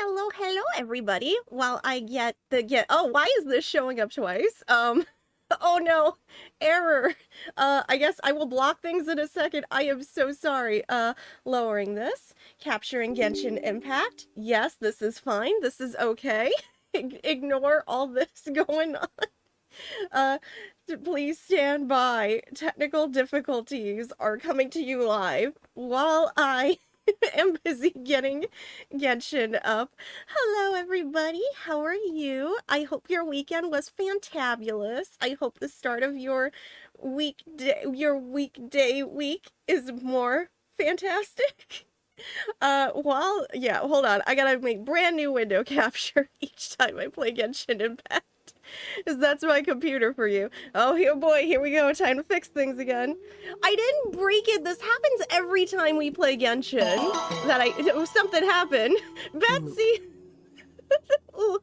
Hello, everybody. While I oh, why is this showing up twice? Oh no, error. I guess I will block things in a second. I am so sorry. Lowering this, capturing Genshin impact. Yes, this is fine. This is okay. Ignore all this going on. Uh, please stand by. Technical difficulties are coming to you live while I am busy getting Genshin up. Hello, everybody. How are you? I hope your weekend was fantabulous. I hope the start of your weekday week is more fantastic. Yeah, hold on. I gotta make brand new window capture each time I play Genshin Impact. Because that's my computer for you. Oh, boy, here we go. Time to fix things again. I didn't break it. This happens every time we play Genshin. Something happened. Betsy! Ooh.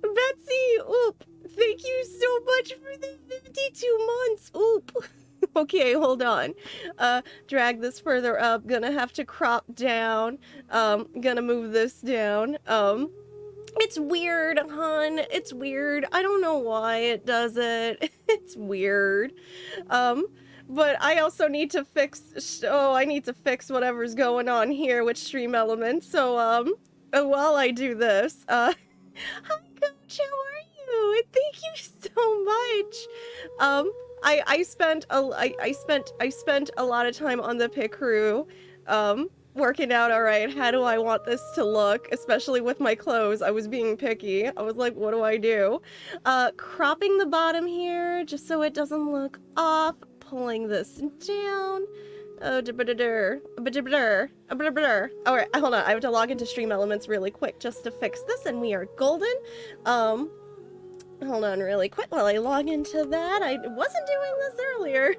Betsy! Oop! Thank you so much for the 52 months! Oop! Okay, hold on. Drag this further up. Gonna have to crop down. Gonna move this down. It's weird, hon. It's weird. I don't know why it does it. It's weird. But I also need to fix... Oh, I need to fix whatever's going on here with Stream Elements. So, while I do this, hi, Coach. How are you? Thank you so much. I spent a lot of time on the pit crew, working out. All right, how do I want this to look, especially with my clothes? I was being picky. I was like, what do I do? Cropping the bottom here just so it doesn't look off, pulling this down. All right, hold on, I have to log into Stream Elements really quick just to fix this, and we are golden. Hold on really quick while I log into that. I wasn't doing this earlier.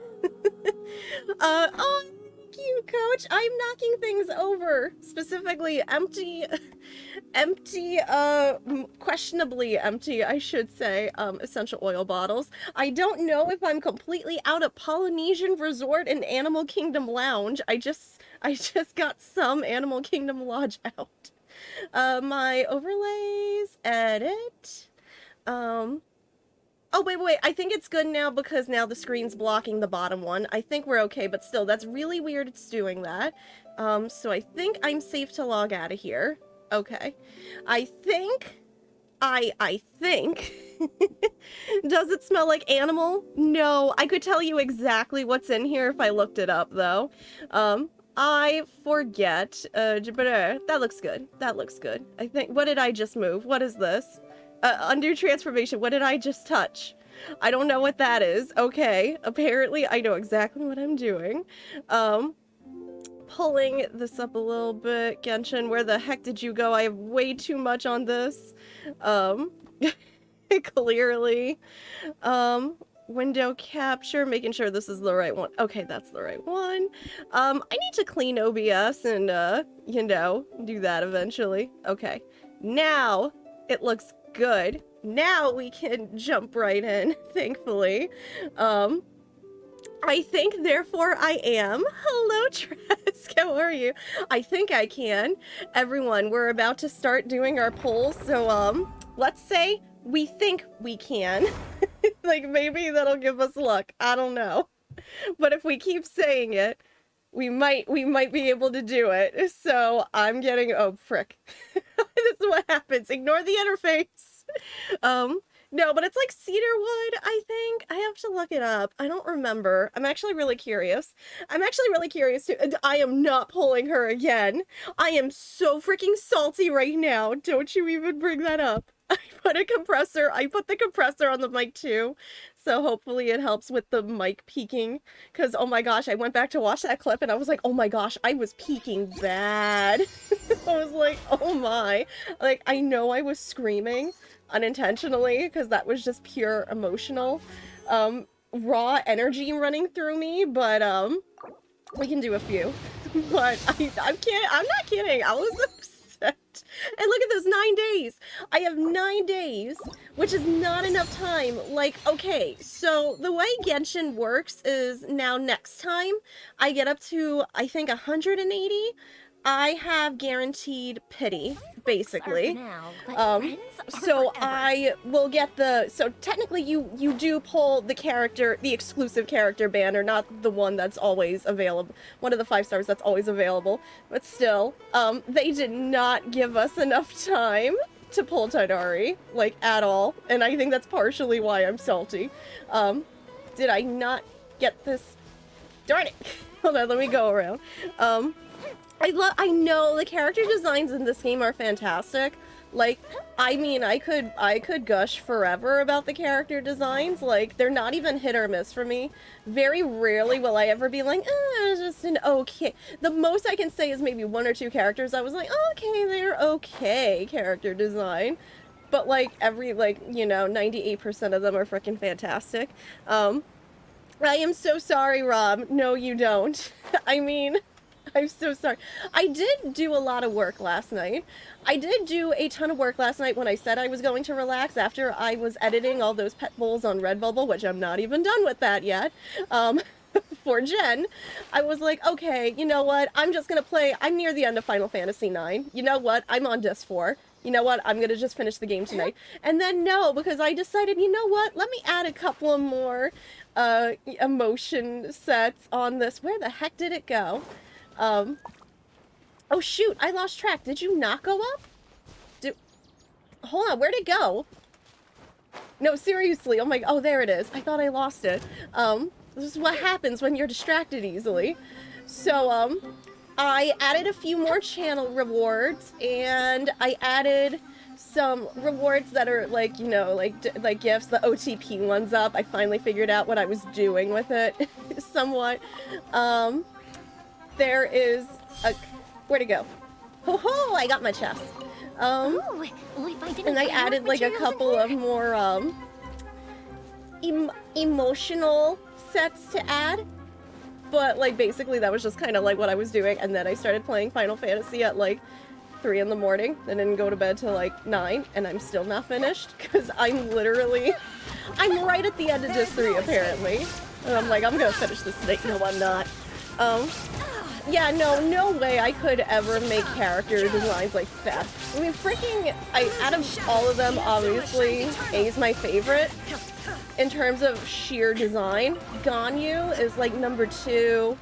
Oh, thank you, Coach. I'm knocking things over. Specifically questionably empty, I should say, essential oil bottles. I don't know if I'm completely out of Polynesian Resort and Animal Kingdom Lounge. I just got some Animal Kingdom Lodge out. My overlays, edit. Oh, wait, I think it's good now because now the screen's blocking the bottom one. I think we're okay, but still, that's really weird it's doing that. So I think I'm safe to log out of here. Okay. I think... Does it smell like animal? No, I could tell you exactly what's in here if I looked it up, though. I forget. That looks good. That looks good. I think... What did I just move? What is this? Undo transformation. What did I just touch? I don't know what that is. Okay. Apparently, I know exactly what I'm doing. Pulling this up a little bit. Genshin, where the heck did you go? I have way too much on this. Clearly. Window capture, making sure this is the right one. Okay, that's the right one. I need to clean OBS and, you know, do that eventually. Okay. Now, it looks good. Now we can jump right in, thankfully. I think, therefore, I am. Hello, Trask. How are you? I think I can. Everyone, we're about to start doing our polls, so, let's say we think we can. Like, maybe that'll give us luck. I don't know. But if we keep saying it, we might be able to do it. So I'm getting, oh, frick. This is what happens. Ignore the interface. No, but it's like cedarwood, I think. I have to look it up. I don't remember. I'm actually really curious. Too. I am not pulling her again. I am so freaking salty right now. Don't you even bring that up. I put the compressor on the mic too. So hopefully it helps with the mic peaking. Because, oh my gosh, I went back to watch that clip and I was like, oh my gosh, I was peaking bad. I was like, oh my. Like, I know I was screaming unintentionally because that was just pure emotional, raw energy running through me. But, we can do a few. But I'm not kidding. I was upset. And look at those 9 days. I have 9 days, which is not enough time. Like, okay, so the way Genshin works is now next time I get up to, I think, 180. I have guaranteed pity, basically. Now, but friends are So forever. I will get the, so technically you do pull the character, the exclusive character banner, not the one that's always available, one of the 5 stars that's always available, but still, they did not give us enough time to pull Tidari, like, at all, and I think that's partially why I'm salty. Did I not get this? Darn it! Hold on, let me go around. I know the character designs in this game are fantastic. Like, I mean, I could gush forever about the character designs. Like, they're not even hit or miss for me. Very rarely will I ever be like, it's just an okay. The most I can say is maybe 1 or 2 characters I was like, okay, they're okay character design. But like every, like, you know, 98% of them are freaking fantastic. I am so sorry, Rob. No, you don't. I mean, I'm so sorry. I did do a lot of work last night. I did do a ton of work last night when I said I was going to relax after I was editing all those pet bowls on Redbubble, which I'm not even done with that yet. For Jen, I was like, okay, you know what? I'm just gonna play. I'm near the end of Final Fantasy IX. You know what? I'm on disc 4. You know what? I'm gonna just finish the game tonight. And then no, because I decided, you know what? Let me add a couple of more emotion sets on this. Where the heck did it go? Oh shoot, I lost track. Did you not go up? Hold on, where'd it go? No, seriously, oh my, oh, there it is. I thought I lost it. This is what happens when you're distracted easily. So, I added a few more channel rewards, and I added some rewards that are like, you know, like gifts, the OTP ones up. I finally figured out what I was doing with it, somewhat. There is a, where'd it go? Ho ho, I got my chest. And I added like a couple of more, emotional sets to add. But like basically that was just kind of like what I was doing, and then I started playing Final Fantasy at like 3 in the morning, and didn't go to bed till like 9, and I'm still not finished because I'm right at the end of disc 3 apparently, and I'm like, I'm gonna finish this today. No, I'm not. Yeah, no way I could ever make character designs like that. I mean, freaking, out of all of them, obviously, A's my favorite. In terms of sheer design, Ganyu is like number 2.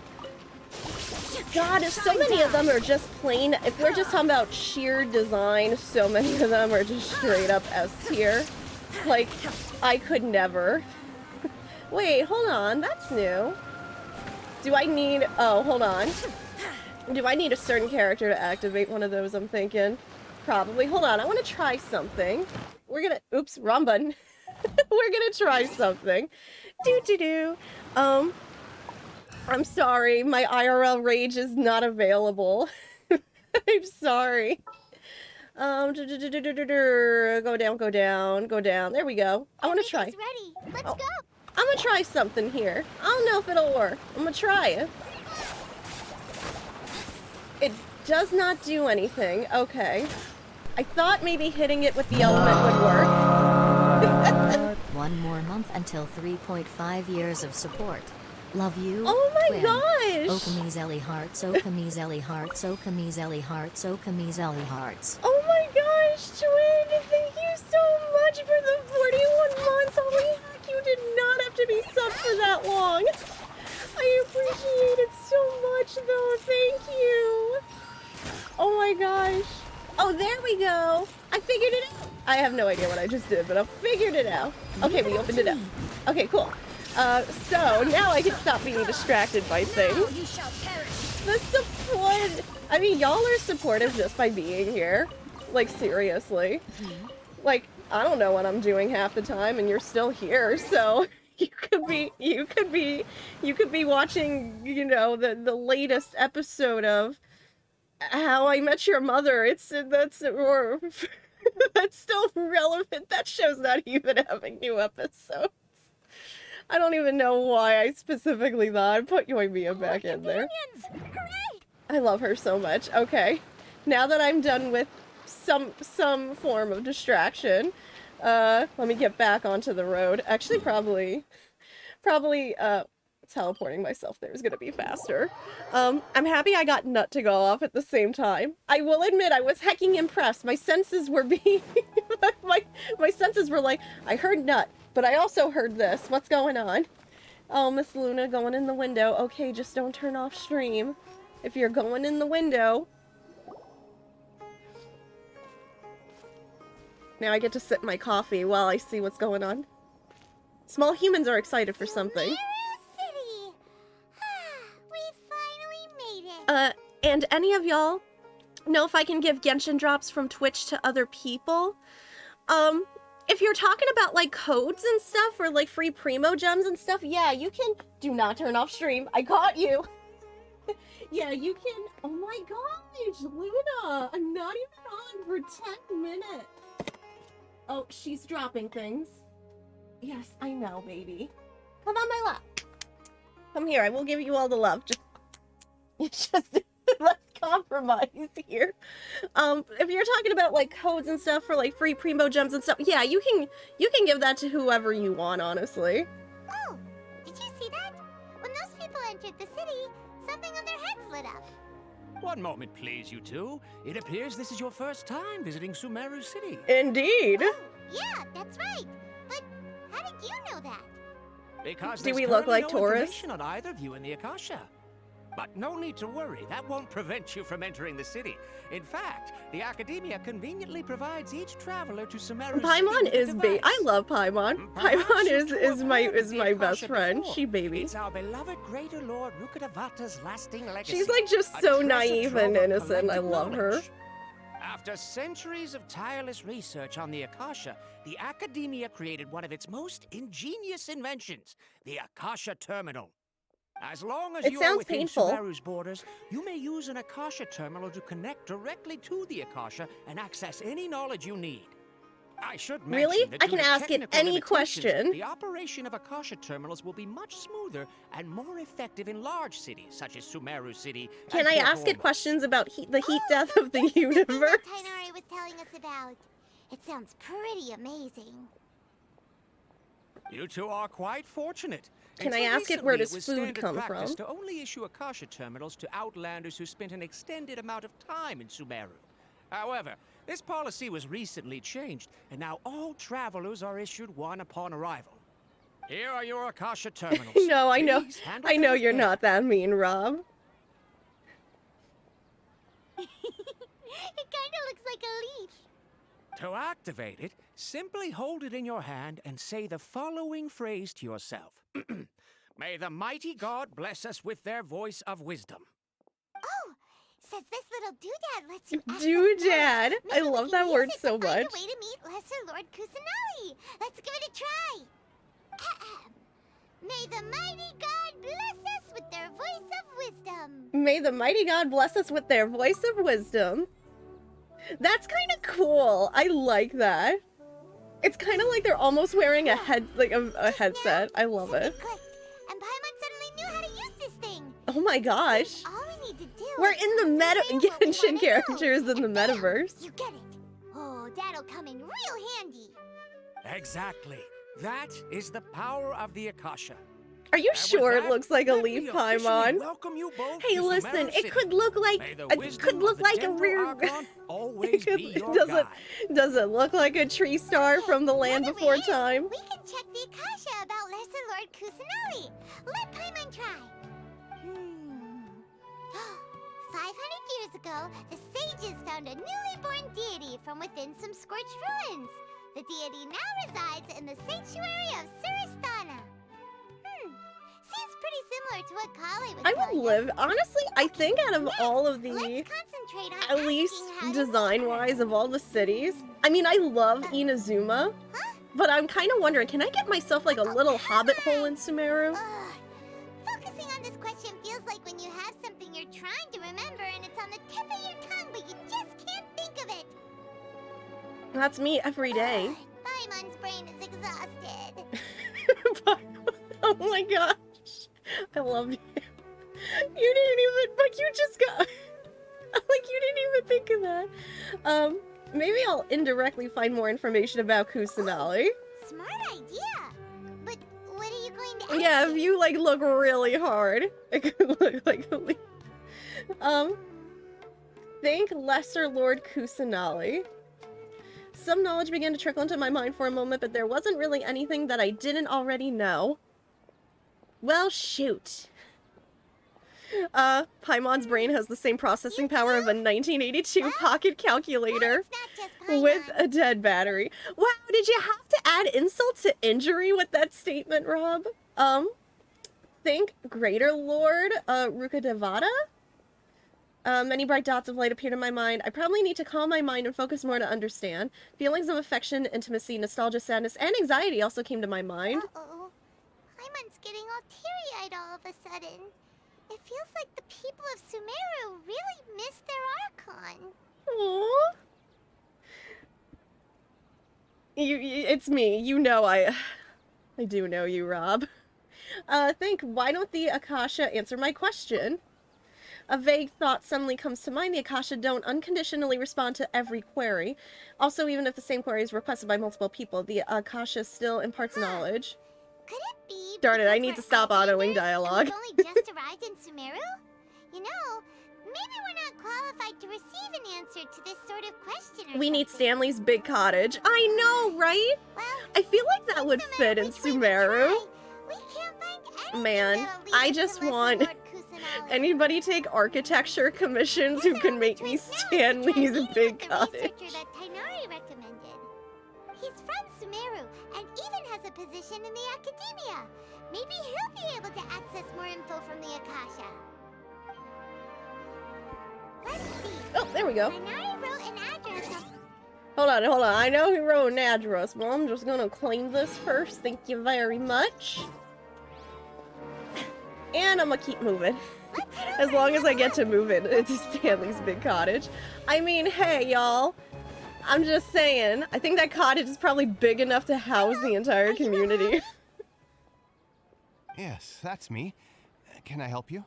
God, so many of them are just plain, if we're just talking about sheer design, so many of them are just straight up S tier. Like, I could never. Wait, hold on, that's new. Do I need, oh, hold on. Do I need a certain character to activate one of those, I'm thinking? Probably. Hold on, I want to try something. We're gonna, oops, wrong button. We're gonna try something. I'm sorry, my IRL rage is not available. I'm sorry. Go down, go down, go down. There we go. I want to try. Ready. Let's go. I'm gonna try something here. I don't know if it'll work. I'm gonna try it. It does not do anything. Okay. I thought maybe hitting it with the element would work. 1 more month until 3.5 years of support. Love you. Oh my Twin. gosh! Okamizelli hearts, Okamizelli hearts, Okamizelli hearts, Okamizelli hearts. Oh my gosh, Twin! Thank you so much for the 41 months! Holy heck, you did not have to be subbed for that long! I appreciate it so much, though. Thank you! Oh my gosh. Oh, there we go! I figured it out! I have no idea what I just did, but I figured it out. Okay, we opened it up. Okay, cool. So now I can stop being distracted by things. You shall perish. The support! I mean, y'all are supportive just by being here. Like, seriously. Like, I don't know what I'm doing half the time, and you're still here, so you could be watching, you know, the latest episode of How I Met Your Mother. Or that's still relevant. That show's not even having new episodes. I don't even know why I specifically thought I'd put Yoimiya back in there. Hooray! I love her so much. Okay, now that I'm done with some form of distraction, let me get back onto the road. Actually, probably teleporting myself there is gonna be faster. I'm happy I got Nut to go off at the same time. I will admit I was hecking impressed. My senses were being my senses were like, I heard Nut, but I also heard this. What's going on? Oh, Miss Luna going in the window. Okay, just don't turn off stream. If you're going in the window. Now I get to sip my coffee while I see what's going on. Small humans are excited for something. City. We finally made it. And any of y'all know if I can give Genshin drops from Twitch to other people? If you're talking about, like, codes and stuff, or, like, free primo gems and stuff, yeah, you can... Do not turn off stream. I caught you. Yeah, you can... Oh my gosh, Luna! I'm not even on for 10 minutes. Oh, she's dropping things. Yes, I know, baby. Come on my lap. Come here, I will give you all the love. Just let's compromise here. If you're talking about like codes and stuff for like free primo gems and stuff, yeah, you can give that to whoever you want, honestly. Oh, did you see that? When those people entered the city, something on their heads lit up. One moment, please, you two. It appears this is your first time visiting Sumeru City. Indeed. Oh, yeah, that's right. But how did you know that? Because Do there's we look currently like no tourists? information on either of you in the Akasha. But no need to worry, that won't prevent you from entering the city. In fact, the Academia conveniently provides each traveler to Sumeru Paimon City with a is device. I love Paimon. Perhaps Paimon you is two have my heard of the best Akasha friend. before. She baby. It's our beloved Greater Lord Rukkhadevata's lasting legacy. She's like just A so treasure naive and trove of innocent. I collected love her. knowledge. After centuries of tireless research on the Akasha, the Academia created one of its most ingenious inventions, the Akasha Terminal. As long as It you sounds are within painful. Sumeru's borders, you may use an Akasha Terminal to connect directly to the Akasha and access any knowledge you need. I should mention Really? that I due can to ask it technical any limitations, question. The operation of Akasha Terminals will be much smoother and more effective in large cities such as Sumeru City. Can and I Port ask it Ormuz. questions about the heat death of the That's the thing universe? that Tainari was telling us about. It sounds pretty amazing. You two are quite fortunate. Can I Until ask it recently, where does was food standard come practice from? to only issue Akasha terminals to outlanders who spent an extended amount of time in Sumeru. However, this policy was recently changed, and now all travelers are issued one upon arrival. Here are your Akasha terminals. No, I know. Please handle I know them with you're care. not that mean, Rob. It kinda looks like a leaf. To activate it, simply hold it in your hand and say the following phrase to yourself. May the mighty God bless us with their voice of wisdom. Oh, says this little doodad lets you access Doodad. knowledge. I Maybe we love can that use word it to so find much. a way to meet Lesser Lord Kusanali. Let's give it a try. Ahem. May the mighty God bless us with their voice of wisdom. May the mighty God bless us with their voice of wisdom. That's kind of cool. I like that. It's kind of like they're almost wearing a headset. I love something it. clicked, and Paimon suddenly knew how to use this thing. Oh my gosh. All we need to do We're is in the meta concentrate on what we Genshin wanna characters know. in the And bam, metaverse. You get it. Oh, that'll come in real handy. Exactly. That is the power of the Akasha. Are you And with sure it that, looks like a let me leaf, officially Paimon? welcome you both Hey, to listen, Sumeru City. it could look like May the it wisdom could of look the like a Dendro rear. Archon always be your does guide. does it look like a tree star Okay, from the now land that before we're in, time? We can check the Akasha about Lesser Lord Kusanali. Let Paimon try. 500 years ago, the sages found a newly born deity from within some scorched ruins. The deity now resides in the sanctuary of Suristana. Seems pretty similar to what Kale was I telling would us. live. Honestly, I think out of all of the, Let's concentrate on at least asking how to design-wise, of all the cities, I mean, I love Inazuma, but I'm kind of wondering, can I get myself like a little hobbit hole in Sumeru? Ugh. Focusing on this question feels like when you have something you're trying to remember and it's on the tip of your tongue, but you just can't think of it. That's me every day. Paimon's brain is exhausted. Oh my gosh. I love you. You didn't even, but you just got, like, you didn't even think of that. Maybe I'll indirectly find more information about Kusanali. Smart idea. But what are you going to Yeah, if you like look really hard, it could look like a leaf. Think Lesser Lord Kusanali. Some knowledge began to trickle into my mind for a moment, but there wasn't really anything that I didn't already know. Well, shoot. Paimon's brain has the same processing power of a 1982 pocket calculator It's not just Paimon. with a dead battery. Wow, did you have to add insult to injury with that statement, Rob? Think Greater Lord, Rukadevata? Many bright dots of light appeared in my mind. I probably need to calm my mind and focus more to understand. Feelings of affection, intimacy, nostalgia, sadness, and anxiety also came to my mind. Uh-oh. Paimon's getting all teary-eyed all of a sudden. It feels like the people of Sumeru really missed their Archon. Aww. It's me. You know I do know you, Rob. Think, why don't the Akasha answer my question? A vague thought suddenly comes to mind. The Akasha don't unconditionally respond to every query. Also, even if the same query is requested by multiple people, the Akasha still imparts knowledge. Could it be Darn it, I because need we're to stop outlanders autoing dialogue. and we've only just arrived in Sumeru? You know, maybe we're not qualified to receive an answer to this sort of question or We need something. Stanley's big cottage. I know, right? Well, I feel like that would no fit matter in which way we Sumeru. try, we can't find anything Man, that'll lead I us to just Lesser want Lord Kusanali. anybody take architecture commissions who Guess our can only make me choice now is to try Stanley's meeting big with the cottage. researcher that Tainari recommended. He's from Sumeru and even has a position in the academia. Maybe he'll be able to access more info from the Akasha. Let's see. Oh, there we go. Tainari wrote an address of... Hold on. I know he wrote an address, but I'm just gonna claim this first. Thank you very much. And I'm gonna keep moving. Let's head As over long and as have I a get look. to move it into Stanley's big cottage. I mean, hey, y'all. I'm just saying. I think that cottage is probably big enough to house the entire community. Yes, that's me. Can I help you?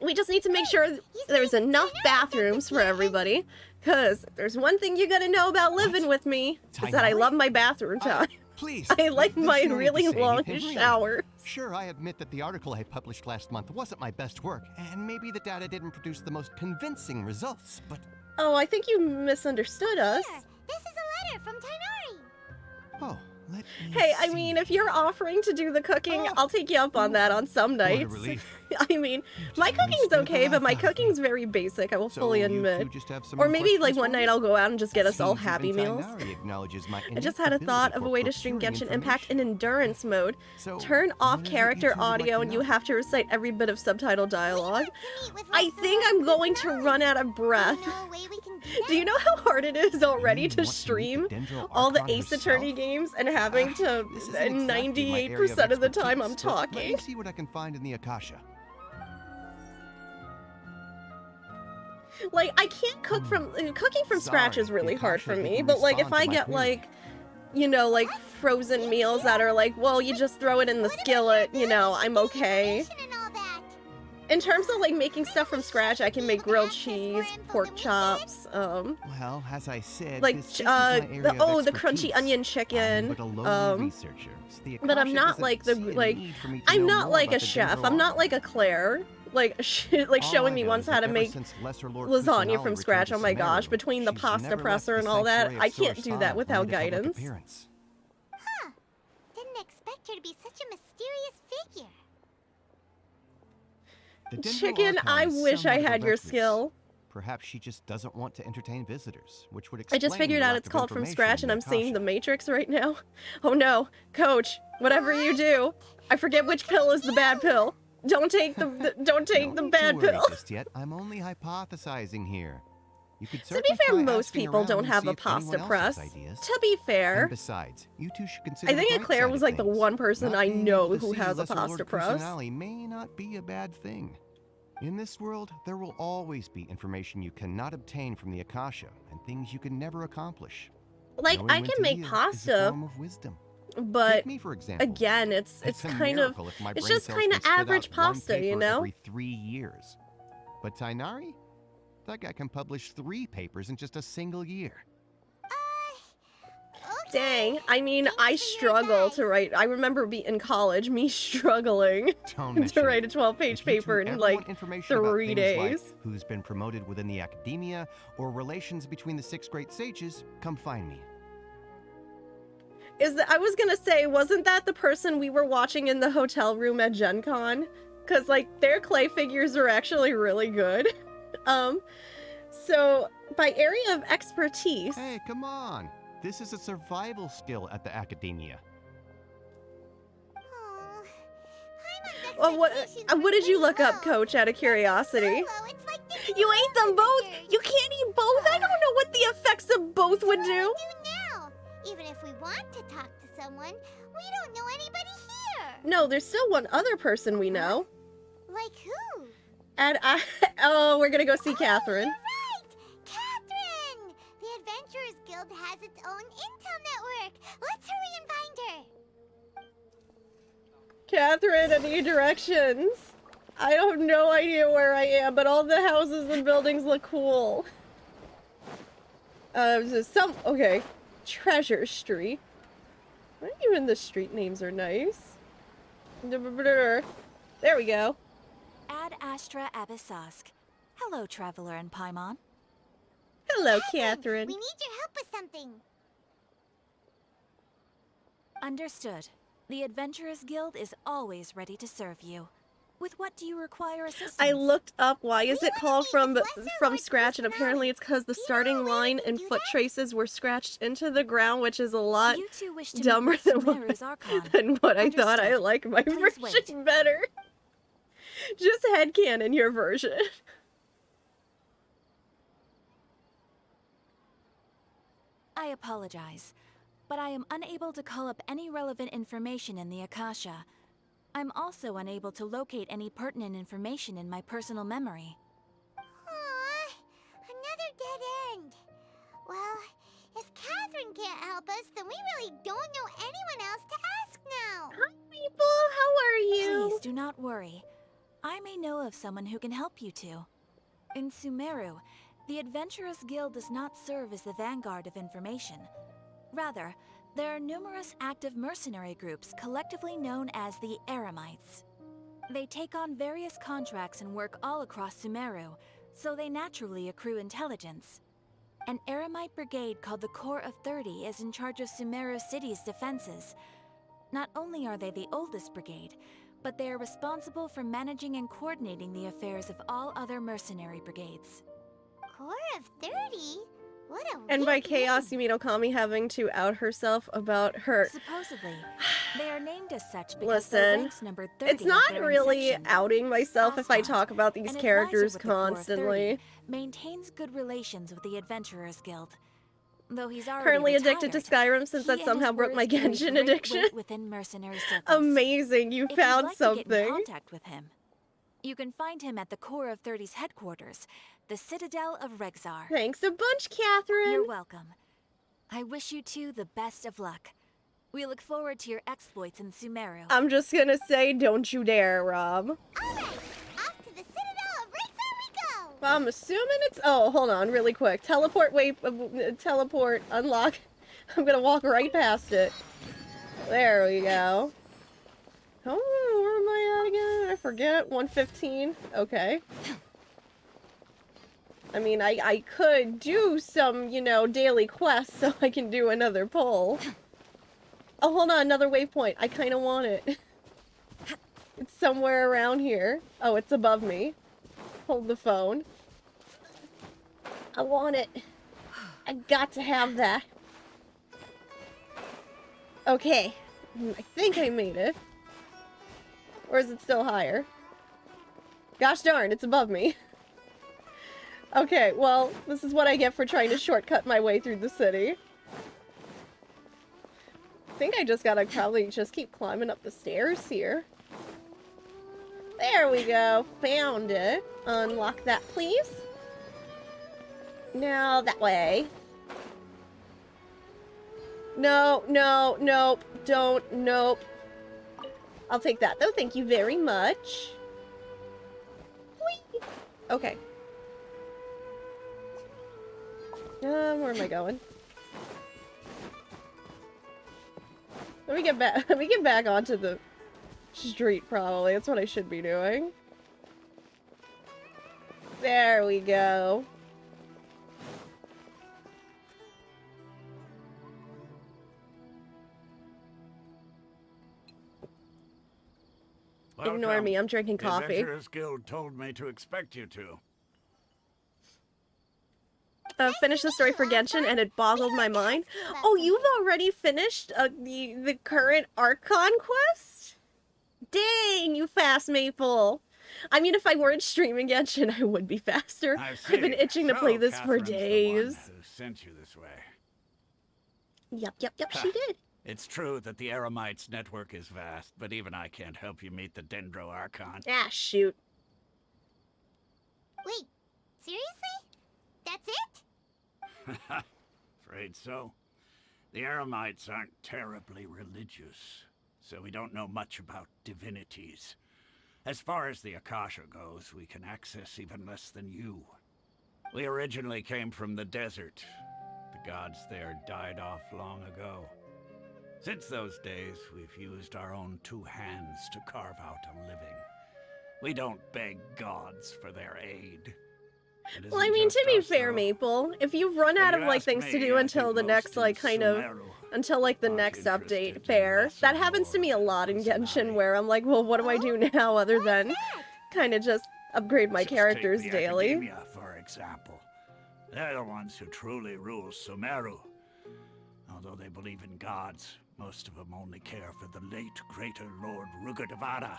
We just need to make sure there's enough bathrooms for everybody. Because if there's one thing you gotta know about living with me, is that I love my bathroom time. Please. I like there's my no need to really say long anything, really. showers. Sure, I admit that the article I published last month wasn't my best work, and maybe the data didn't produce the most convincing results, but... Oh, I think you misunderstood us. Here, this is a letter from Tainari. Oh, let me Hey, I see. mean, if you're offering to do the cooking, Oh. I'll take you up on that on some What a nights. relief. I mean, my totally cooking's scared the okay, but life my out of me. cooking's very basic, I will So fully you admit. two just have some Or maybe, like, questions one for night me? I'll go out and just get us all Seems even Happy Meals. Tainari acknowledges my I just had a innate thought ability of a for way to stream procuring Genshin Impact in information. endurance mode. So, Turn off what is it you character two would like audio to and you know? have to recite every bit of subtitle dialogue. To meet with I Lesser think Lord I'm going to Kusanali. run out of breath. Do you know a way we can do that? Do you know how hard it is already You to want to meet the stream Dendro all the Archon Ace Attorney herself? games and having to This isn't exactly my area 98% of the time I'm expertise, but Let talking? me see what I can find in the Akasha. Like, I can't cook from cooking from scratch Sorry, is really the hard Akasha for me, didn't but like if respond to I my get query. like, you know, like frozen meals that are like, well, you just throw it in the skillet, you know, I'm okay. Information and all that. In terms of like making stuff from scratch, I can make grilled cheese, pork chops, Well, as I said, like this isn't my area the of the crunchy expertise. onion I'm chicken, but a lowly researcher, so the but I'm Akasha not doesn't like the see a like need for me to I'm know not more like a about the chef. Dendro I'm not Archon. like a Claire. Like like All showing I me know once is how that to ever make since Lesser Lord lasagna Kusanali from returned scratch. to Oh my gosh, Sumeru, between the she's pasta never left presser the and all that, sanctuary I of can't do that Sorasana without only to public guidance. appearance. Huh. Didn't expect her to be such a mysterious figure. The Dendro Chicken, Archon I is wish I somewhat of a had your recluse. skill. Perhaps she just doesn't want to entertain visitors, which would I explain just figured the out lack it's of called From information Scratch in and I'm seeing the Akasha. Matrix right now. Oh no, Coach, whatever you do, I forget which pill is the bad pill. Don't take don't take No the need to bad worry pill. just yet. I'm only hypothesizing here. You could To be certainly fair, try most asking people around don't and have see a if anyone pasta else press. has ideas. To be fair, And besides, you two should consider I think the that bright Claire side was of like the things. one person Not I being know able to who see has a Lesser pasta Lord press. Kusanali may not be a bad thing. In this world, there will always be information you cannot obtain from the Akasha and things you can never accomplish. Like, Knowing I when can to make yield is a pasta, form of wisdom. but Take me, for example. again, it's a kind of miracle if my it's brain just cells kind can of spit out average one pasta, you paper know? every 3 years. But Tainari? That guy can publish 3 papers in just a single year. Dang, I mean, I struggle to write. I remember in college, me struggling Don't to mention write a it. 12-page If you two paper in ever like want information about 3 things days. like who's been promoted within the academia or relations between the 6 great sages, come find me. I was gonna say, wasn't that the person we were watching in the hotel room at Gen Con? Because, like, their clay figures are actually really good. So, by area of expertise... Hey, come on. This is a survival skill at the academia. Oh, Paimon's Well, what expectations were did you pretty look up, low. Coach, out of curiosity? Solo, it's like dipping You your ate toes them in both? vinegar. You can't eat both? I don't know what the effects of both would What do. do we do now? Even if we want to talk to someone, we don't know anybody here. No, there's still one other person we know. Like who? And oh, we're gonna go see Catherine. You're right! Catherine! The Adventurers Guild has its own intel network. Let's hurry and find her. Catherine, I need directions. I have no idea where I am, but all the houses and buildings look cool. Okay. Treasure Street. Not even the street names are nice. There we go. Ad Astra Abyssosk. Hello, Traveler and Paimon. Hello, Catherine. We need your help with something. Understood. The Adventurers Guild is always ready to serve you. With what do you require assistance? I looked up why is it wanna called meet with Lesser from Lord scratch, and apparently it's because the Do you know starting where we line can and do foot that? traces were scratched into the ground, which is a lot You two wish to dumber meet than with what, Sumeru's Archon. than what I thought. I Understood. like my Please version wait. better. Just headcanon your version. I apologize, but I am unable to call up any relevant information in the Akasha. I'm also unable to locate any pertinent information in my personal memory. Aww, another dead end. Well, if Catherine can't help us, then we really don't know anyone else to ask now. Hi, people. How are you? Please do not worry. I may know of someone who can help you two. In Sumeru, the Adventurers Guild does not serve as the vanguard of information. Rather, there are numerous active mercenary groups collectively known as the Eremites. They take on various contracts and work all across Sumeru, so they naturally accrue intelligence. An Eremite brigade called the Corps of 30 is in charge of Sumeru City's defenses. Not only are they the oldest brigade, but they are responsible for managing and coordinating the affairs of all other mercenary brigades. Core of 30? What a And by weird chaos, name. you mean Okami having to out herself about her. Supposedly, they are named as such because their Listen, ranks numbered 30 it's not at their really inception. outing myself if I Asphalt, talk about these an characters advisor with the Corps of 30, constantly. maintains good relations with the Adventurers Guild. Though he's already Currently addicted to retired, Skyrim since he that and somehow his broke my words carry Genshin great addiction. weight within mercenary circles. Amazing, you If found you'd like to get in something. contact with him, you can find him at the Corps of 30's headquarters, the Citadel of Rexar. Thanks a bunch, Catherine. You're welcome. I wish you two the best of luck. We look forward to your exploits in Sumeru. I'm just gonna say, don't you dare, Rob. Alright, off to the Citadel of Rexar we go! I'm assuming it's... Oh, hold on, really quick. Teleport, teleport, unlock. I'm gonna walk right past it. There we go. Oh, where am I at again? I forget. 115. Okay. I mean, I could do some, you know, daily quests so I can do another pull. Oh, hold on, another waypoint. I kind of want it. It's somewhere around here. Oh, it's above me. Hold the phone. I want it. I got to have that. Okay. I think I made it. Or is it still higher? Gosh darn, it's above me. Okay, well, this is what I get for trying to shortcut my way through the city. I think I just gotta probably just keep climbing up the stairs here. There we go. Found it. Unlock that, please. Now, that way. No, no, nope. Don't, nope. I'll take that, though. Thank you very much. Whee! Okay. Where am I going? Let me get back. Let me get back onto the street. Probably that's what I should be doing. There we go. Ignore me. I'm drinking coffee. The Sabzeruz Guild told me to expect you to. Finished the story for Genshin and it boggled my mind. Oh, you've already finished the current Archon quest? Dang, you fast Maple. I mean, if I weren't streaming Genshin, I would be faster. I've been itching to play this for days. Who sent you this way? Yep, she did. It's true that the Eremites network is vast, but even I can't help you meet the Dendro Archon. Ah, shoot. Wait, seriously? That's it? Afraid so. The Eremites aren't terribly religious, so we don't know much about divinities. As far as the Akasha goes, we can access even less than you. We originally came from the desert. The gods there died off long ago. Since those days, we've used our own two hands to carve out a living. We don't beg gods for their aid. Well, I mean, to be fair, Maple, if you run out of, like, things to do until the next, like, until, like, the next update, fair. That happens to me a lot in Genshin, where I'm like, well, what do I do now other than kind of just upgrade my characters daily? Academia, for example. They're the ones who truly rule Sumeru. Although they believe in gods, most of them only care for the late Greater Lord Rugadavada.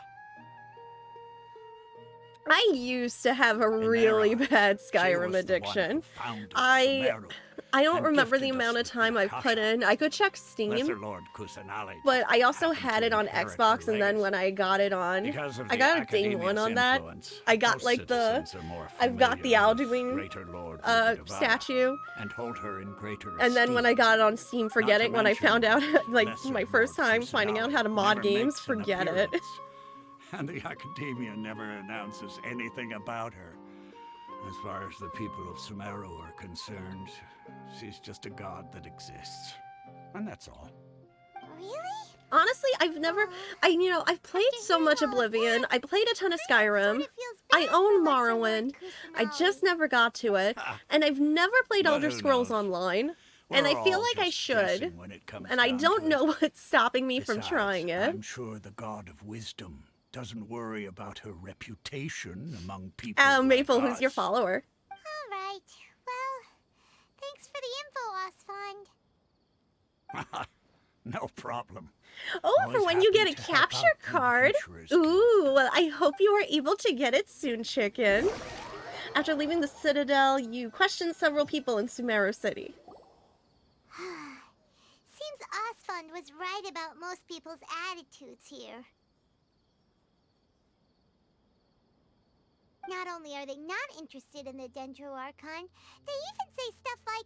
I used to have a really bad Skyrim addiction. I don't remember the amount of time I've put in. I could check Steam, but I also had it on Xbox, and then when I got it on, I got a day one on that. I got like I've got the Alduin statue, and then when I got it on Steam, forget it. When I found out, like my first time finding out how to mod games, forget it. And the Academia never announces anything about her. As far as the people of Sumeru are concerned, she's just a god that exists. And that's all. Really? Honestly, I've played so much Oblivion. I played a ton of Skyrim. I own Morrowind. I just never got to it. And I've never played Elder Scrolls Online. And I feel like I should. And I don't know what's stopping me from trying it. I'm sure the god of wisdom doesn't worry about her reputation among people. Maple, like who's your follower? All right. Well, thanks for the info, Osfond. No problem. Oh, Always for when you get happy a to help capture out card. adventurers. Ooh, well, I hope you are able to get it soon, chicken. After leaving the Citadel, you questioned several people in Sumeru City. Seems Osfond was right about most people's attitudes here. Not only are they not interested in the Dendro Archon, they even say stuff like,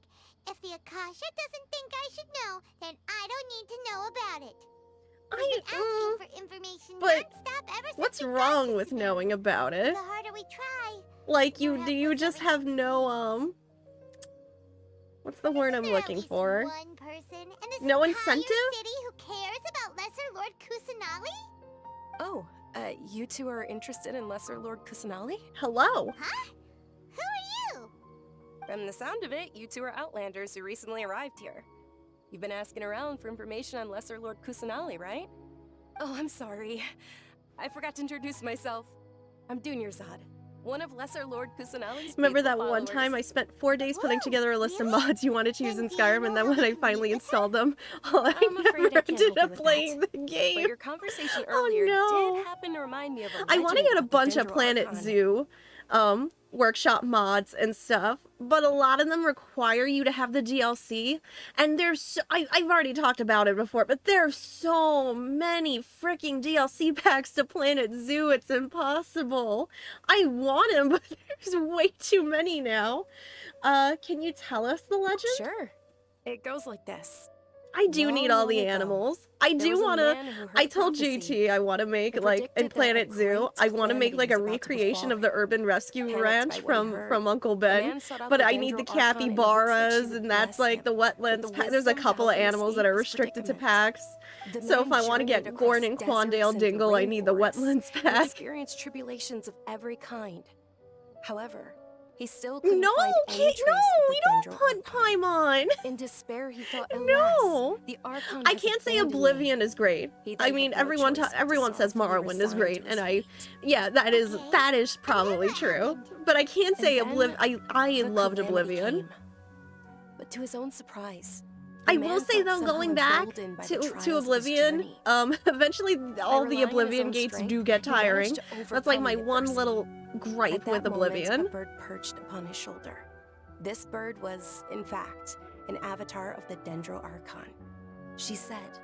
if the Akasha doesn't think I should know, then I don't need to know about it. We've been asking for information non-stop ever since What's we wrong got with to knowing about it? The harder we try. Like, do you just have no, what's the word I'm Isn't there looking at least for? one person in this No entire incentive? city who cares about Lesser Lord Kusanali? Oh, you two are interested in Lesser Lord Kusanali? Hello. Huh? Who are you? From the sound of it, you two are Outlanders who recently arrived here. You've been asking around for information on Lesser Lord Kusanali, right? Oh, I'm sorry. I forgot to introduce myself. I'm Dunyarzad, one of Lesser Lord Kusanali's Remember that faithful one time I followers. spent 4 days putting Whoa, together a list of really? mods you wanted to use in Then do you Skyrim, and then know when how I to finally meet with installed her? them, I I'm afraid never I can't ended help you up with playing that. the But game. your conversation Oh, earlier no. did happen to remind me of a I want to legend get a about the bunch of Dendro Planet Archon. Zoo workshop mods and stuff, but a lot of them require you to have the DLC, and I've already talked about it before, but there's so many freaking DLC packs to Planet Zoo, it's impossible. I want them, but there's way too many now. Can you tell us the legend? Sure. It goes like this. I do need all the animals. I do want to. I told JT I want to make like in Planet Zoo. I want to make like a recreation of the urban rescue ranch from Uncle Ben. But I need the capybaras, and that's like the wetlands. There's a couple of animals that are restricted to packs. So if I want to get Gorn and Quandale Dingle, I need the wetlands pack. Experienced tribulations of every kind. However, he still couldn't No, find any Kate, trace no, of the we don't Dendro put Archon. Paimon. In despair, he thought, No. alas, the Archon I has can't say abandoned Oblivion me. is great. He I then mean, had no everyone choice but to everyone says solve and be Morrowind is resigned great, to and his fate. yeah, that is probably true. But I can't say And then I the loved calamity Oblivion. came. But to his own surprise, the I man will say felt though, somehow going back emboldened by the trials to of his Oblivion, journey. eventually all the relying on his Oblivion own gates strength, do get he managed tiring. to That's like overcome my the one adversity. little gripe At that with moment, Oblivion. a bird perched upon his shoulder. This bird was, in fact, an avatar of the Dendro Archon. She said,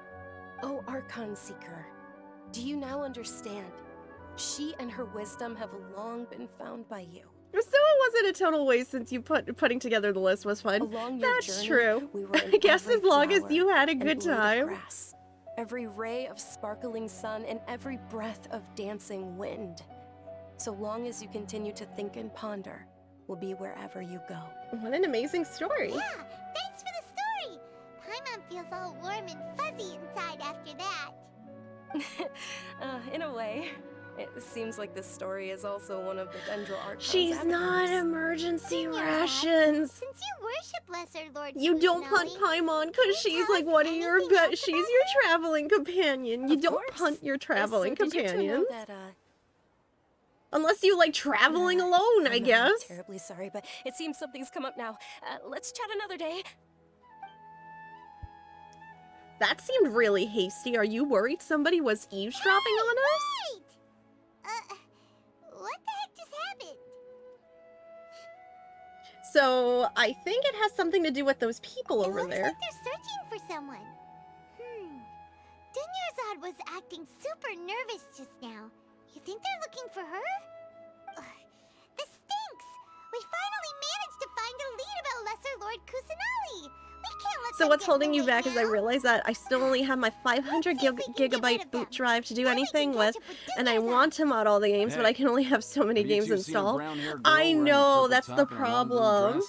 "O Archon Seeker, do you now understand? She and her wisdom have long been found by you. So it wasn't a total waste since you putting together the list was fun. Along your That's journey, true. we were in I guess every as long as flower you had a and good blade of time. grass, every ray of sparkling sun, and every breath of dancing wind. So long as you continue to think and ponder, we'll be wherever you go." What an amazing story. Yeah, thanks for the story. Paimon feels all warm and fuzzy inside after that. In a way, it seems like this story is also one of the Dendro Archon's She's not avatars. emergency Daniel, rations. Since you worship Lesser Lord You don't punt Kusanali, Paimon because Can you she's tell like us one of your anything else she's about your traveling companion. You Of don't course. punt your traveling So did you two know companions. that, Unless you like traveling alone, I I'm guess. terribly sorry, but it seems something's come up now. Let's chat another day. That seemed really hasty. Are you worried somebody was eavesdropping on us? Right! What the heck just happened? So I think it has something to do with those people over Looks there. like they're searching for someone. Dunyarzad was acting super nervous just now. You think they're looking for her? This stinks! We finally managed to find a lead about Lesser Lord Kusanali! We can't let So them what's get holding you away back is I now. realize that I still only have my 500 Let's see if we can get rid gigabyte of them. boot drive to do Then we anything can with, catch up with and I Dunyarzad. want to mod all the games, but I can only have so many games installed. I know, that's the problem.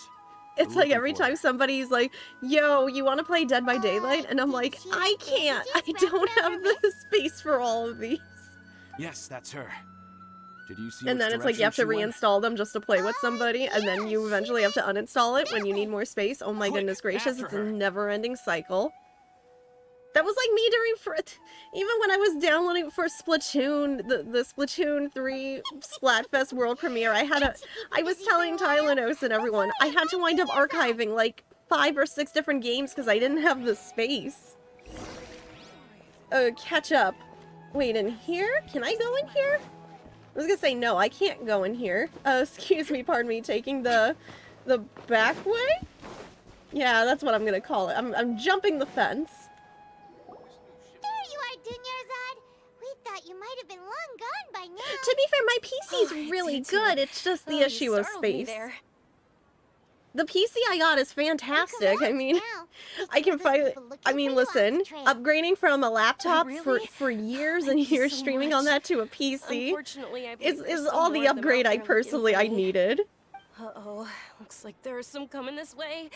It's like every time somebody's like, yo, you want to play Dead by Daylight? And I'm like, did I you can't. I just don't wrap around have her the space for all of these. Yes, that's her. Did you see And then it's like you have to reinstall them just to play with somebody, and then you eventually have to uninstall it when you need more space. Oh my Quick, goodness gracious, after it's a her. never-ending cycle. That was like me during even when I was downloading for Splatoon, the Splatoon 3 Splatfest world premiere. I was telling Tylenos and everyone, I had to wind up archiving like 5 or 6 different games because I didn't have the space. Catch up. Wait, in here? Can I go in here? I was gonna say no, I can't go in here. Excuse me, pardon me, taking the back way? Yeah, that's what I'm gonna call it. I'm jumping the fence. There you are, Dunyarzad. We thought you might have been long gone by now. To be fair, my PC's Oh, really it's you good. too. It's just the Oh, you issue of startled me space. there. The PC I got is fantastic. I mean, Now, I can those finally. people looking I mean, for you off the listen, trail. upgrading from a laptop really? for years Thank and you years so streaming on much. that to a PC Unfortunately, I believe is there's all still the more of them upgrade out I there looking personally for I me. needed. Uh-oh, looks like there's some coming this way.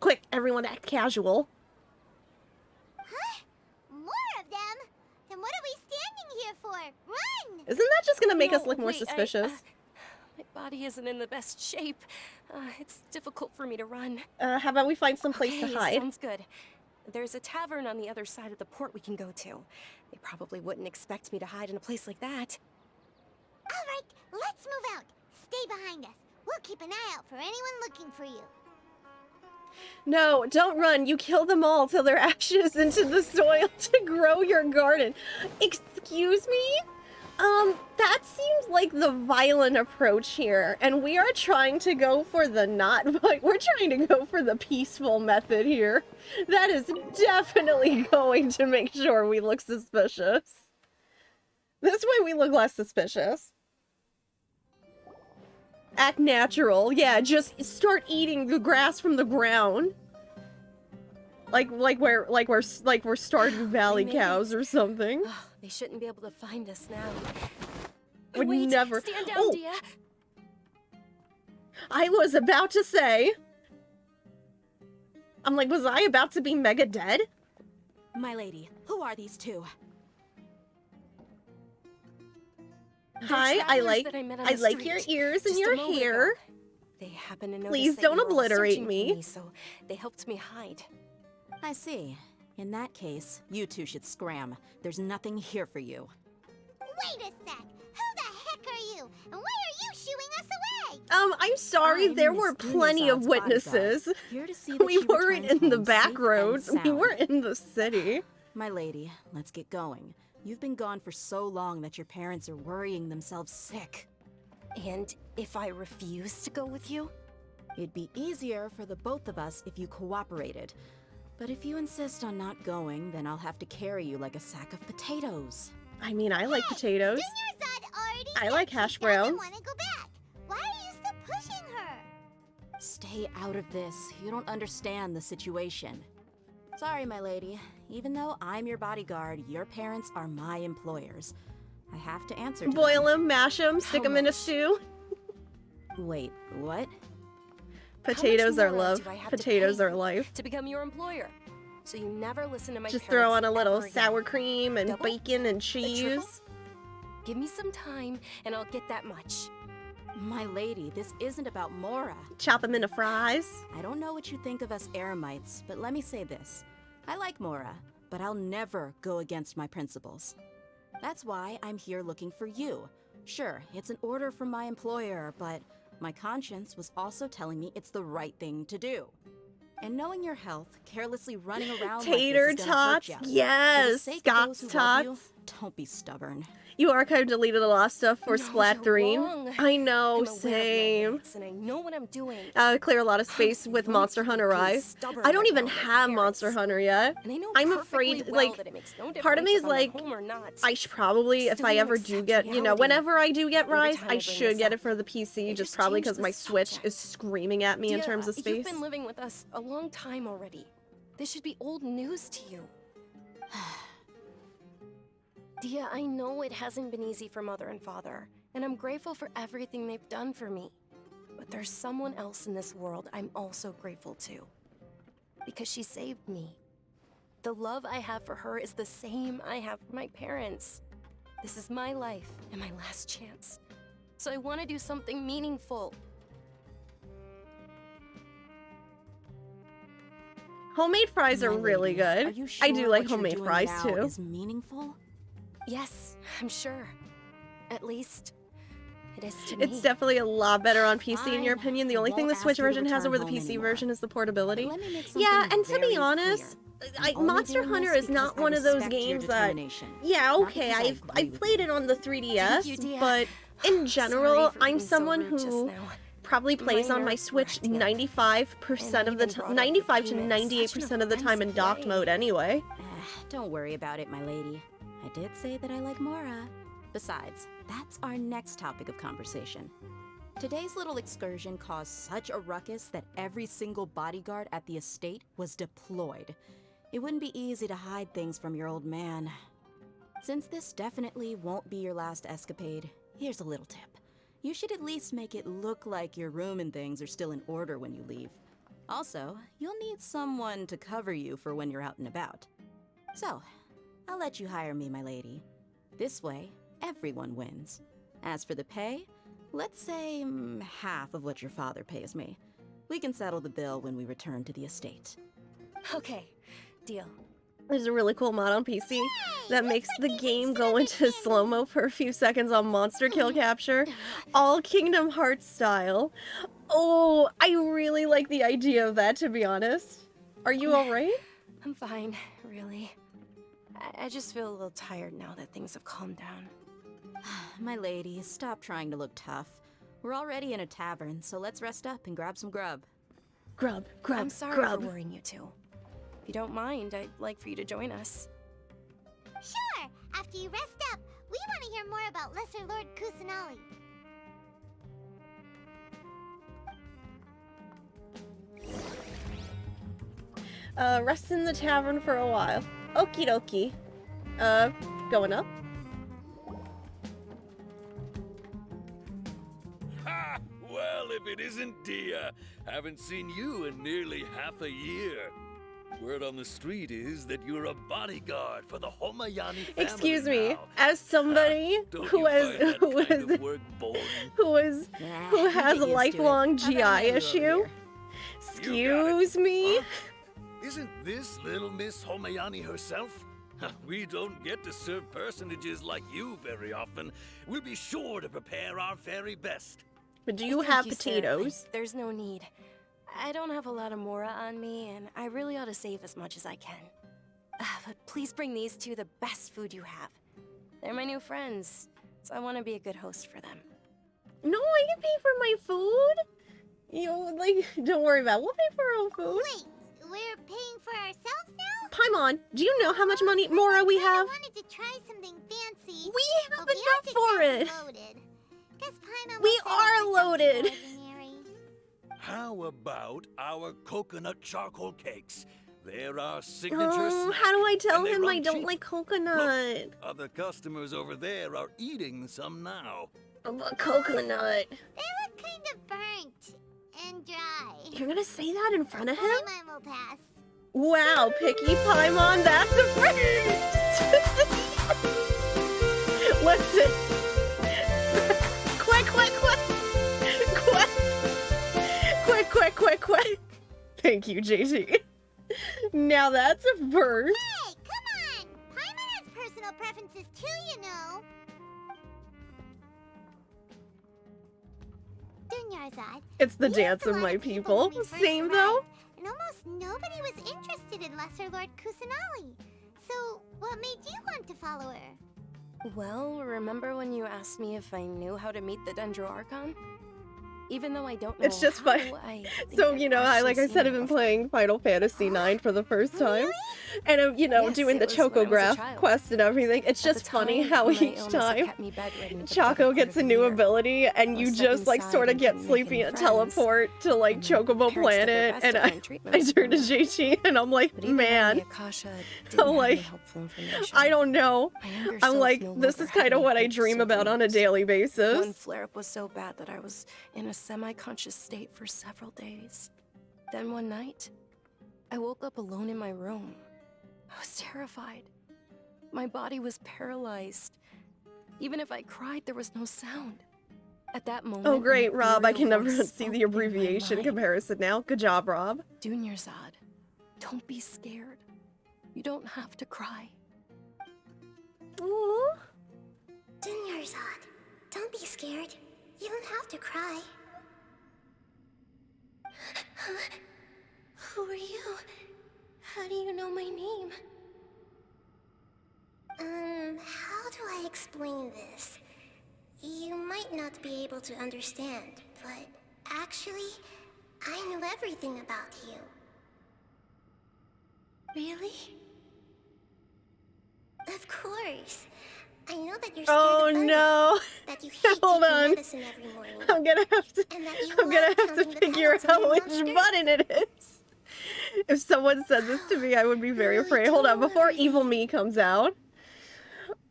Quick, everyone act casual. More of them? Then what are we standing here for? Run! Isn't that just gonna make us No, look more wait, suspicious? my body isn't in the best shape. It's difficult for me to run. How about we find some place Okay, to hide? sounds good. There's a tavern on the other side of the port we can go to. They probably wouldn't expect me to hide in a place like that. All right, let's move out. Stay behind us. We'll keep an eye out for anyone looking for you. No, don't run. You kill them all till they're ashes into the soil to grow your garden. Excuse me? That seems like the violent approach here, and we are trying to go for the we're trying to go for the peaceful method here. That is definitely going to make sure we look suspicious. This way we look less suspicious. Act natural. Yeah, just start eating the grass from the ground. Like we're Stardew Valley We made cows it. or something. Oh, they shouldn't be able to find us now. Would Wait, never. stand down, Oh, Dia. I was about to say. I'm like, was I about to be mega dead? My lady, who are these two? They're Hi, travelers that I met on I the like your street ears and just a your moment hair. ago. They happen to notice Please that don't you were all obliterate searching for me. so they helped me hide. I see. In that case, you two should scram. There's nothing here for you. Wait a sec. Who the heck are you? And why are you shooing us away? I'm sorry, I'm there Miss were plenty of Dunazad's bodyguard, witnesses. Here to see that We she weren't returns in the home back safe and roads. We sound. were in the city. My lady, let's get going. You've been gone for so long that your parents are worrying themselves sick. And if I refuse to go with you? It'd be easier for the both of us if you cooperated. But if you insist on not going, then I'll have to carry you like a sack of potatoes. I mean, I like potatoes. Dunazad already I said like she hash doesn't browns. want to go back. Why are you still pushing her? Stay out of this. You don't understand the situation. Sorry, my lady. Even though I'm your bodyguard, your parents are my employers. I have to answer to Boil them. them, mash them, stick them in a much? stew. Wait, what? Potatoes are more love. do I have to Potatoes pay are life. to become your employer? So you never listen to my Just parents throw on a little ever again. sour cream and Double? bacon and A triple? cheese. Give me some time and I'll get that much. My lady, this isn't about Mora. Chop them into fries. I don't know what you think of us Eremites, but let me say this. I like Mora, but I'll never go against my principles. That's why I'm here looking for you. Sure, it's an order from my employer, but my conscience was also telling me it's the right thing to do. And knowing your health, carelessly running around Tater like this is gonna hurt tots. ya. For the Yes. sake of those Scott's who love you, tots. don't be stubborn. You archived deleted a lot of stuff for No, Splat you're 3. wrong. I know, I'm aware of my same. limits and I know what I'm doing. Clear a lot of space with Don't Monster keep Hunter being Rise. stubborn I don't right even now, my have Monster parents. Hunter yet. And I know I'm perfectly afraid, well like, that it makes no part of me difference is if I'm like, at home or not. I should probably, if Still I you ever do accept get, you know, reality. whenever I do get Every Rise, time I I bring should this get it up, for the PC, you just just probably change because the my Switch subject. is screaming at me in Dia, terms of space. You've been living with us a long time already. This should be old news to you. Dia, I know it hasn't been easy for Mother and Father, and I'm grateful for everything they've done for me. But there's someone else in this world I'm also grateful to. Because she saved me. The love I have for her is the same I have for my parents. This is my life and my last chance. So I want to do something meaningful. Homemade fries are My really lady, good. Are you I sure do like what you're homemade doing fries now too. is meaningful? Yes, I'm sure. At least, it is to It's me. definitely a lot better on PC in your Fine. opinion. The I only thing won't the ask Switch you to version has return over the home PC anymore. version is the portability. Let me make Yeah, something and to be very honest, clear. I'm only Monster doing Hunter this is not because I one of those respect your games that. determination. Yeah, Not okay, because I I've agree with played you. it on the 3DS, Thank you, Dia. but in general, Sorry for I'm being so someone rude just who now. probably plays My on my nerves were Switch acting up. 95% And of the I even time, brought up 95 to the game in such 98% an of the time in offensive docked way. mode anyway. Don't worry about it, my lady. I did say that I like Mora. Besides, that's our next topic of conversation. Today's little excursion caused such a ruckus that every single bodyguard at the estate was deployed. It wouldn't be easy to hide things from your old man. Since this definitely won't be your last escapade, here's a little tip. You should at least make it look like your room and things are still in order when you leave. Also, you'll need someone to cover you for when you're out and about. So, I'll let you hire me, my lady. This way, everyone wins. As for the pay, let's say half of what your father pays me. We can settle the bill when we return to the estate. Okay, deal. There's a really cool mod on PC that makes the game go into slow-mo for a few seconds on monster kill capture, all Kingdom Hearts style. Oh, I really like the idea of that, to be honest. Are you alright? I'm fine, really. I just feel a little tired now that things have calmed down. My lady, stop trying to look tough. We're already in a tavern, so let's rest up and grab some grub. Grub, grub, I'm sorry grub. for worrying you two. If you don't mind, I'd like for you to join us. Sure, after you rest up, we want to hear more about Lesser Lord Kusanali. Rest in the tavern for a while. Okie dokie. Going up? Ha! Well, if it isn't Dia. Haven't seen you in nearly half a year. Word on the street is that you're a bodyguard for the Homayani family. Excuse me, now. as somebody who has who has a lifelong GI issue. Excuse me. Isn't this little Miss Homayani herself? We don't get to serve personages like you very often. We'll be sure to prepare our very best. But do you Thank have sir. potatoes? There's no need. I don't have a lot of Mora on me, and I really ought to save as much as I can. But please bring these two the best food you have. They're my new friends, so I want to be a good host for them. No, I can pay for my food. Don't worry about it. We'll pay for our own food. Wait, we're paying for ourselves now? Paimon, do you know how much money Mora we have? I wanted to try something fancy. We have but enough for it. Loaded. Guess Paimon We will settle are for something loaded. ordinary. How about our coconut charcoal cakes? They're our signature Oh, snack, how do I tell and they him I run don't cheap. like coconut? Look, other customers over there are eating some now. But coconut. They look kind of burnt and dry. You're gonna say that in front of him? Paimon will pass. Wow, picky Paimon, that's a first! Listen. Quick. Thank you, JT. Now that's a first. Hey, come on! Paimon has personal preferences too, you know. Dunyarzad. It's the we dance asked a of lot my when people. we first Same though. arrived, and almost nobody was interested in Lesser Lord Kusanali. So, what made you want to follow her? Well, remember when you asked me if I knew how to meet the Dendro Archon? Even though I don't know It's just how, fun. I think So, I've you know, actually like I seen said, it I've been before. playing Final Fantasy IX for the first time. And I'm, Yes, doing the it was when I was a Chocograph child. quest and everything. It's At just the funny time, how my each illness had time kept me bedridden for the Choco better part gets of a new year. ability and I you was just stepping like sort of aside get and sleepy making and friends, teleport to like and Chocobo parents did their Planet best and to I find treatment turn to for me. JT and I'm like, But even man, then, the Akasha didn't have like, any helpful information. I don't know. My younger I'm self like, no this longer is had kind of any what I hopes dream or about on a dreams. daily One basis. flare-up was so bad that I was in a semi-conscious state for several days. Then one night, I woke up alone in my room. I was terrified. My body was paralyzed. Even if I cried, there was no sound. At that moment, Oh great, an Rob, I ethereal can never voice see spoke the in my abbreviation mind. comparison now. Good job, Rob. Dunyarzad, don't be scared. You don't have to cry. Aww. Dunyarzad, don't be scared. You don't have to cry. Who are you? How do you know my name? How do I explain this? You might not be able to understand, but actually, I know everything about you. Really? Of course. I know that you're scared Oh of thunder, no. that you hate Hold taking on. medicine every morning. I'm gonna have to And that you I'm gonna love have to counting the figure petals on out your which mom's skirt. button it is. If someone said this to me, I would be very afraid. Hold on, before Evil Me comes out.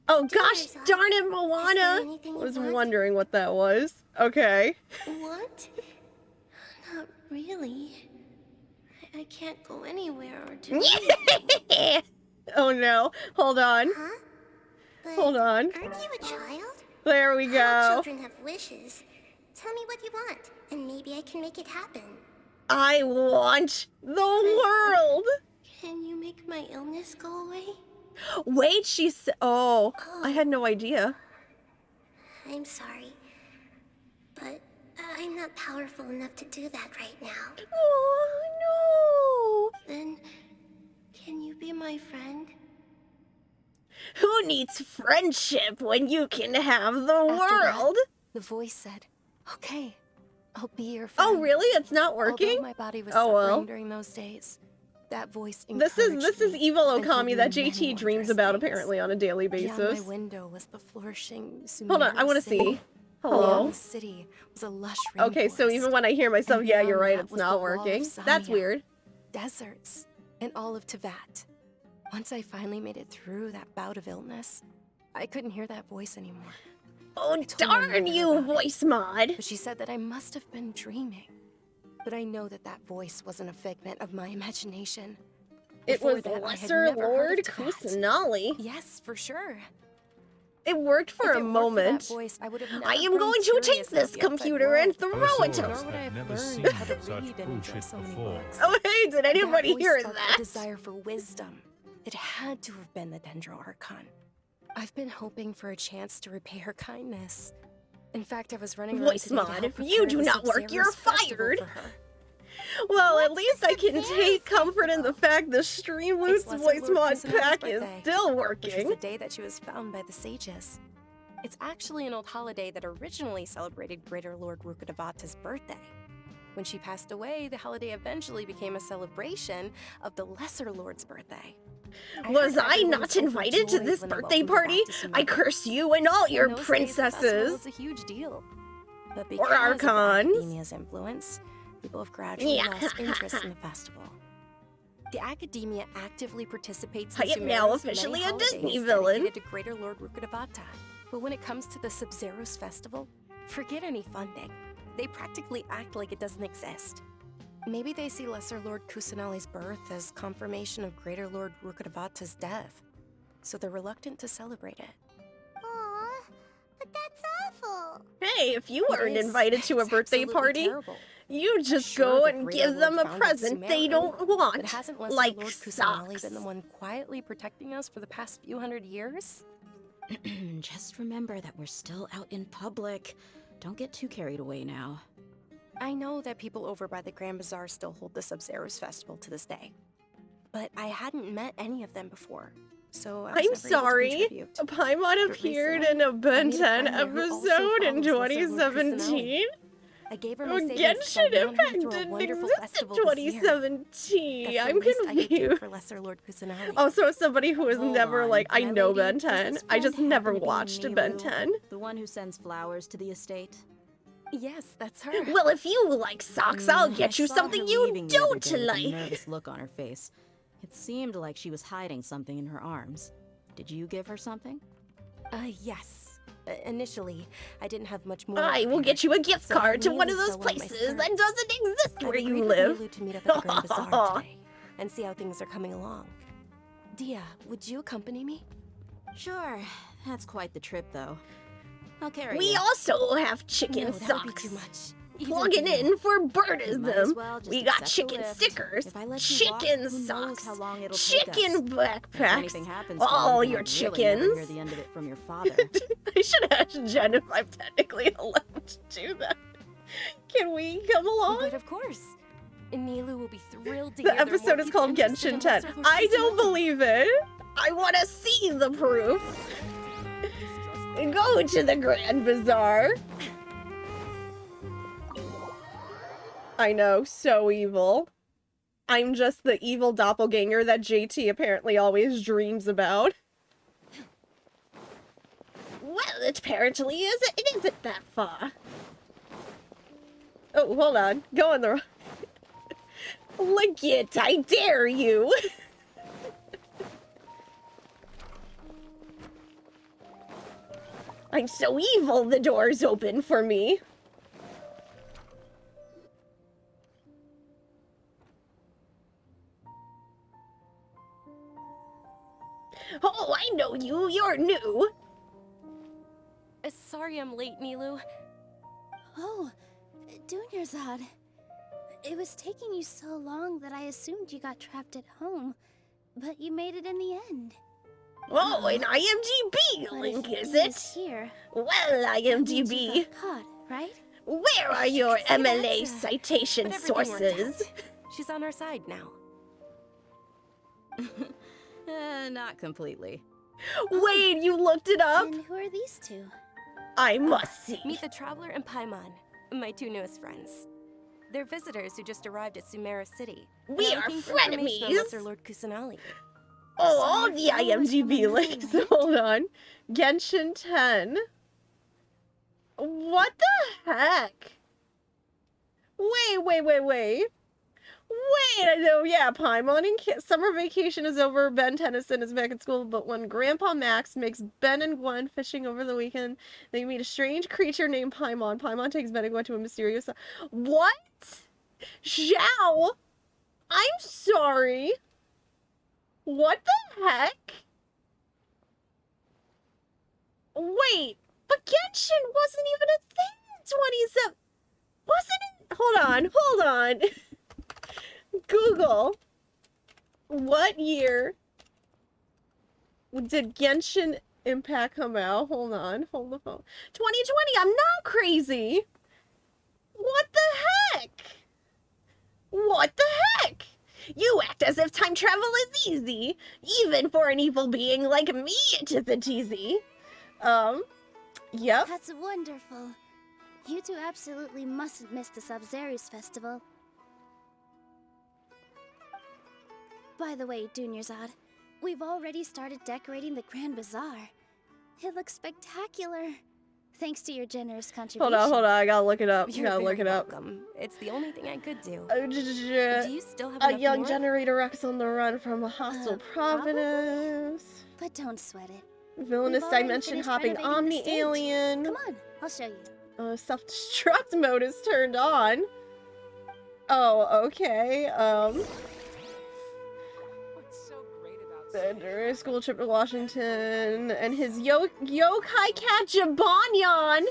Oh gosh, darn it, Moana! I was wondering what that was. Okay. What? Not really. I can't go anywhere or do anything. Oh no. Hold on. Huh? But Hold on. aren't you a child? There we All go. children have wishes. Tell me what you want, and maybe I can make it happen. I want the world! Can you make my illness go away? Wait, she said. Oh, I had no idea. I'm sorry, but I'm not powerful enough to do that right now. Oh Then, can you be my friend? no! Who needs friendship when you can have the After that, world? the voice said, "Okay, I'll be your friend." Oh really? It's not working? Although my body was Oh, well. suffering during those days, that voice This encouraged is me evil and told Okami me that many JT dreams wondrous about things. apparently on a daily Beyond basis. my window was the flourishing Hold on, I Sumeru want to city. see. Hello. Beyond the city was a lush Okay, so rainforest. even when I hear myself, And yeah, you're beyond right, that it's was the not wall of working. That's Samia. weird. Deserts in all of Teyvat. Once I finally made it through that bout of illness, I couldn't hear that voice anymore. Oh, told my darn mother you, about it. voice mod. But she said that I must have been dreaming. But I know that that voice wasn't a figment of my imagination. It Before was that, I had Lesser never heard Lord of Teyvat. Kusanali. Yes, for sure. It worked for If a it weren't for that moment. voice, I would have never I am grown going to curious take about this the outside computer world. and throw it to Nor Allosaurus would I had have never learned seen how to such read and bullshit enjoy so many before. books. Oh, hey, did anybody That voice hear sparked that? a desire for wisdom. It had to have been the Dendro Archon. I've been hoping for a chance to repay her kindness. In fact, I was running around Voice today to mod, help if prepare you do the not work, Sabzeruz you're Festival fired. for her. Well, at What's least the I can Sabzeruz take comfort in the Festival? fact the Stream Loot's Lesser voice Lord mod Kusanali's pack is birthday, still which was working. the day that she was found by the sages. It's actually an old holiday that originally celebrated Greater Lord Rukkhadevata's birthday. When she passed away, the holiday eventually became a celebration of the Lesser Lord's birthday. Was heard I everyone not was invited to overjoyed this when I birthday welcomed her party? back to I Sumeru. curse you and all your In those days, the festival princesses. was a huge deal. But Or because of archons. academia's influence, people have gradually Yeah. lost interest in the festival. The academia actively participates in I am now Sumeru's officially many a Disney holidays villain. dedicated to Greater Lord Rukkhadevata. But when it comes to the Sabzeruz Festival, forget any funding. They practically act like it doesn't exist. Maybe they see Lesser Lord Kusanali's birth as confirmation of Greater Lord Rukkhadevata's death, so they're reluctant to celebrate it. Aw, but that's awful. Hey, if you It weren't is. invited to a It's birthday absolutely party, terrible. you just Sure, go the and Greater give them Lord a founded present they Sumeru, don't But want, hasn't Lesser like Lord Kusanali socks. been the one quietly protecting us for the past few hundred years? Just remember that we're still out in public. Don't get too carried away now. I know that people over by the Grand Bazaar still hold the Sabzeruz Festival to this day. But I hadn't met any of them before, so I was I'm never able to sorry. contribute. Paimon But appeared recently, in a Ben I made a 10 friend there who also episode in follows Lesser Lord 2017. I gave her Oh, my savings because I Genshin ran her Impact through a didn't wonderful exist in festival this year. 2017. That's the I'm least I could do confused. for Lesser Lord Kusanali. Also, as somebody who has Hold never, on, like, I my know lady, Ben does 10. this I just friend never happen to be watched Ben Nilu, 10. the one who sends flowers to the estate? Yes, that's her. Well, if you like socks, I'll get you I saw something her you leaving the other don't day with a like. nervous look on her face. It seemed like she was hiding something in her arms. Did you give her something? Yes. Initially, I didn't have much more. I will get you a gift So I card to one of immediately those sewed one of my places that skirts. doesn't exist I've where you agreed with live. Nilu to meet up at the Grand Bazaar today and see how things are coming along. Dia, would you accompany me? Sure. That's quite the trip, though. I'll carry We you. also have chicken No, that would be socks. too much. Even Plugging for you. in for You birdism. might as well just We got accept the chicken lift. stickers, If I let you walk, chicken who knows socks, how long it'll take us. chicken If backpacks, anything happens to all you, your then I'll really never hear chickens. the end of it from your father. I should ask Jen if I'm technically allowed to do that. Can we come along? But of course. Nilu will be thrilled to The hear there are episode more is people called interested Genshin in 10. Lesser Lord I don't Kusanali. believe it. I want to see the proof. Go to the Grand Bazaar. I know, so evil. I'm just the evil doppelganger that JT apparently always dreams about. Well, it apparently isn't that far. Oh, hold on. Go on the wrong... Lick it, I dare you! I'm so evil, the door's open for me. Oh, I know you. You're new. Sorry I'm late, Nilu. Oh, Dunyarzad. It was taking you so long that I assumed you got trapped at home, but you made it in the end. Oh, an IMDb But link, if is he it? was here, Well, that means you IMDb. got caught, right? Where are your See, MLA that's, citation But everything worked sources? out. She's on our side now. Not completely. Wait, you looked it up? And who are these two? I must see. Meet the Traveler and Paimon, my two newest friends. They're visitors who just arrived at Sumeru City. and We are are looking for information on frenemies. Lesser Lord Kusanali. Oh, So all your the followers from IMDb another links. life? Hold on. Genshin 10. What the heck? Wait. Wait, I know, yeah, Paimon and summer vacation is over. Ben Tennyson is back at school, but when Grandpa Max makes Ben and Gwen fishing over the weekend, they meet a strange creature named Paimon. Paimon takes Ben and Gwen to a mysterious... What? Xiao? I'm sorry. What the heck? Wait, but Genshin wasn't even a thing in 27... Wasn't it? Hold on. Google. What year did Genshin Impact come out? Hold on. Hold the phone. 2020. I'm not crazy. What the heck? What the heck? You act as if time travel is easy. Even for an evil being like me, it isn't easy. Yep. That's wonderful. You two absolutely mustn't miss the Sabzeruz Festival. By the way, Dunyarzad, we've already started decorating the Grand Bazaar. It looks spectacular. Thanks to your generous contribution. Hold on. I gotta look it up. You're very welcome. It's the only thing I could do. Do you still have a enough young more? generator Rex on the run from a hostile providence. But don't sweat it. Villainous We've already dimension finished hopping renovating the omni stage. alien. Come on, I'll show you. Self-destruct mode is turned on. Oh, okay. The school trip to Washington and his yokai cat Jabanyan.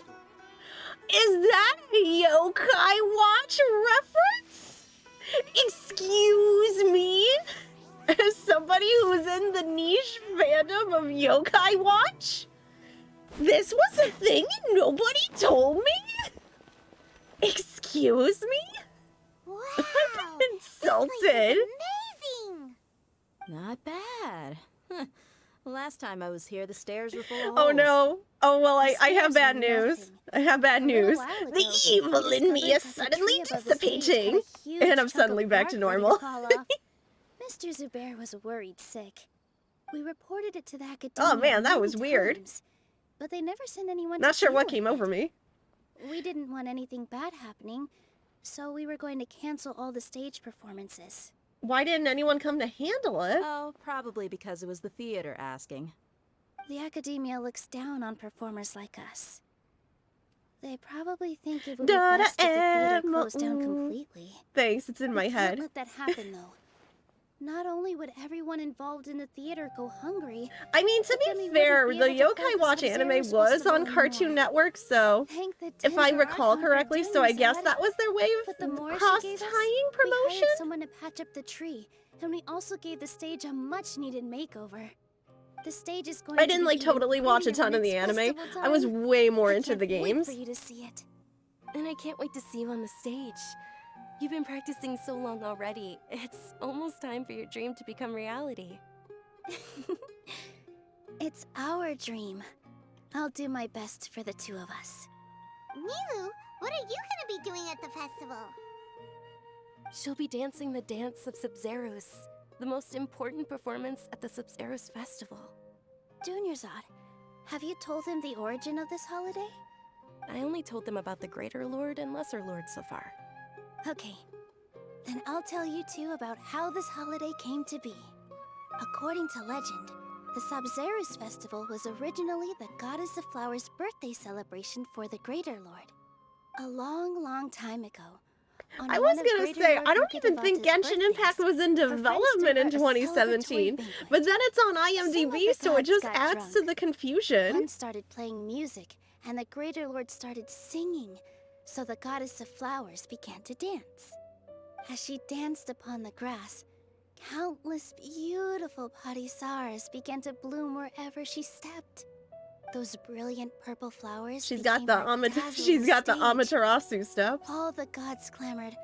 Is that a Yokai Watch reference? Excuse me? As somebody who's in the niche fandom of Yokai Watch? This was a thing and nobody told me? Excuse me? Wow. I'm insulted. Amazing. Not bad. Huh. Last time I was here, the stairs were full of Oh holes. no. Oh well, I have stairs bad were news. nothing. I have bad A little news. while ago, The evil we in me is discovered that the suddenly tree above the stage had a dissipating. huge And I'm chunk suddenly of back to bark ready normal. fall off. Mr. Zubair was worried sick. We reported it to the academy. Oh man, that was many weird. times, but they never sent anyone Not to sure deal what with came it. over me. We didn't want anything bad happening, so we were going to cancel all the stage performances. Why didn't anyone come to handle it? Oh, probably because it was the theater asking. The academia looks down on performers like us. They probably think it would be best if the theater closed down completely. Thanks, it's in my We head. can't let that happen, though. Not only would everyone involved in the theater go hungry, I mean, to but then be we fair, wouldn't the be able to Yokai hold the Watch anime Sabzeruz was Festival on Cartoon anymore. Network, so Thank the if I Tender recall Archon for correctly, so I doing guess that. that was their way But the of more she gave us, cross-tying we promotion? hired someone to patch up the tree, and we also gave the stage a much-needed makeover. The stage is going I to didn't be like even totally watch a prettier ton when of the it's anime. festival I was time. way more I into can't the wait games. for you to see it. And I can't wait to see you on the stage. You've been practicing so long already. It's almost time for your dream to become reality. It's our dream. I'll do my best for the two of us. Nilu, what are you gonna be doing at the festival? She'll be dancing the dance of Sabzeruz, the most important performance at the Sabzeruz Festival. Dunyarzad, have you told him the origin of this holiday? I only told them about the Greater Lord and Lesser Lord so far. Okay, then I'll tell you two about how this holiday came to be. According to legend, the Sabzeruz Festival was originally the Goddess of Flowers' birthday celebration for the Greater Lord. A long, long time ago. On I one was of gonna Greater say, Lord I don't even think Rukkhadevata's Genshin Impact birthdays, was in her friends development in threw her a celebratory 2017, banquet. but then it's on Some of IMDb, the so it gods just got adds to drunk. the confusion. One started playing music, and the Greater Lord started singing, so the Goddess of Flowers began to dance. As she danced upon the grass, countless beautiful parisaras began to bloom wherever she stepped. Those brilliant purple flowers She's got became the her dazzling she's got the stage. Amaterasu steps. All the gods clamored,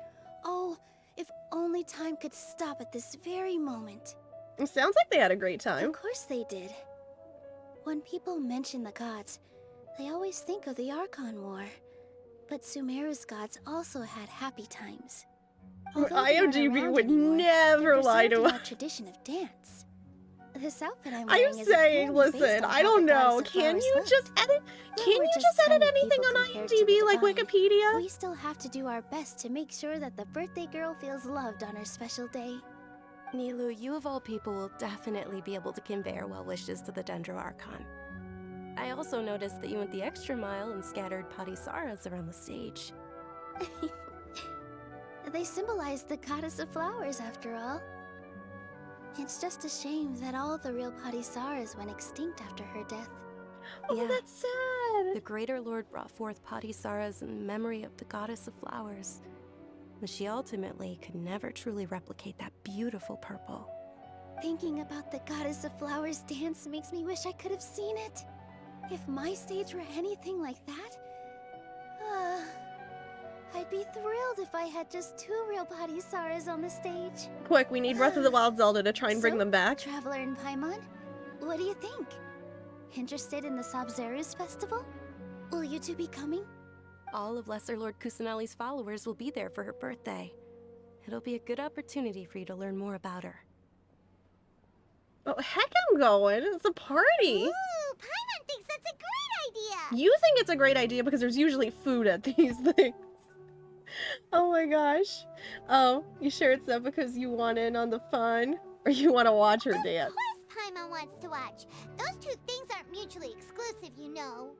"Oh, if only time could stop at this very moment." It sounds like they had a great time. Of course they did. When people mention the gods, they always think of the Archon War. But Sumeru's gods also had happy times. Although they aren't IMDb around would anymore, never they're lie preserved to in our us. tradition of dance. This outfit I'm I'm wearing is saying, apparently based listen, on I how don't the goddess know. of Can flowers you looked. just edit? Though Can we're you just just edit tiny anything people on compared to IMDb the like divine. Wikipedia? We still have to do our best to make sure that the birthday girl feels loved on her special day. Nilu, you of all people will definitely be able to convey our well wishes to the Dendro Archon. I also noticed that you went the extra mile and scattered Padisaras around the stage. They symbolize the goddess of flowers, after all. It's just a shame that all the real Padisaras went extinct after her death. Oh, Yeah. that's sad. The Greater Lord brought forth Padisaras in memory of the goddess of flowers. But she ultimately could never truly replicate that beautiful purple. Thinking about the goddess of flowers dance makes me wish I could have seen it. If my stage were anything like that, I'd be thrilled if I had just 2 real Padisaras on the stage. Quick, we need Breath of the Wild Zelda to try and bring So, them back. Traveler in Paimon, what do you think? Interested in the Sabzeruz Festival? Will you two be coming? All of Lesser Lord Kusanali's followers will be there for her birthday. It'll be a good opportunity for you to learn more about her. Oh, heck, I'm going. It's a party. Ooh, Paimon thinks that's a great idea. You think it's a great idea because there's usually food at these things. Oh my gosh. Oh, you sure it's not because you want in on the fun? Or you want to watch her dance? Of course Paimon wants to watch. Those two things aren't mutually exclusive, you know.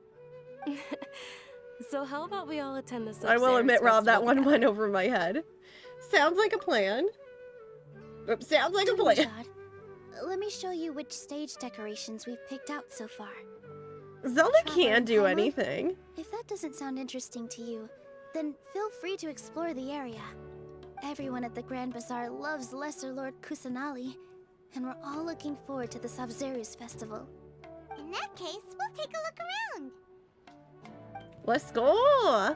So how about we all attend this? I will admit, Rob, that one together? went over my head. Sounds like a plan. Sounds like a plan. Zod, let me show you which stage decorations we've picked out so far. Zelda Traveler can in do Paimon? anything. If that doesn't sound interesting to you, then feel free to explore the area. Everyone at the Grand Bazaar loves Lesser Lord Kusanali, and we're all looking forward to the Sabzeruz Festival. In that case, we'll take a look around. Let's go.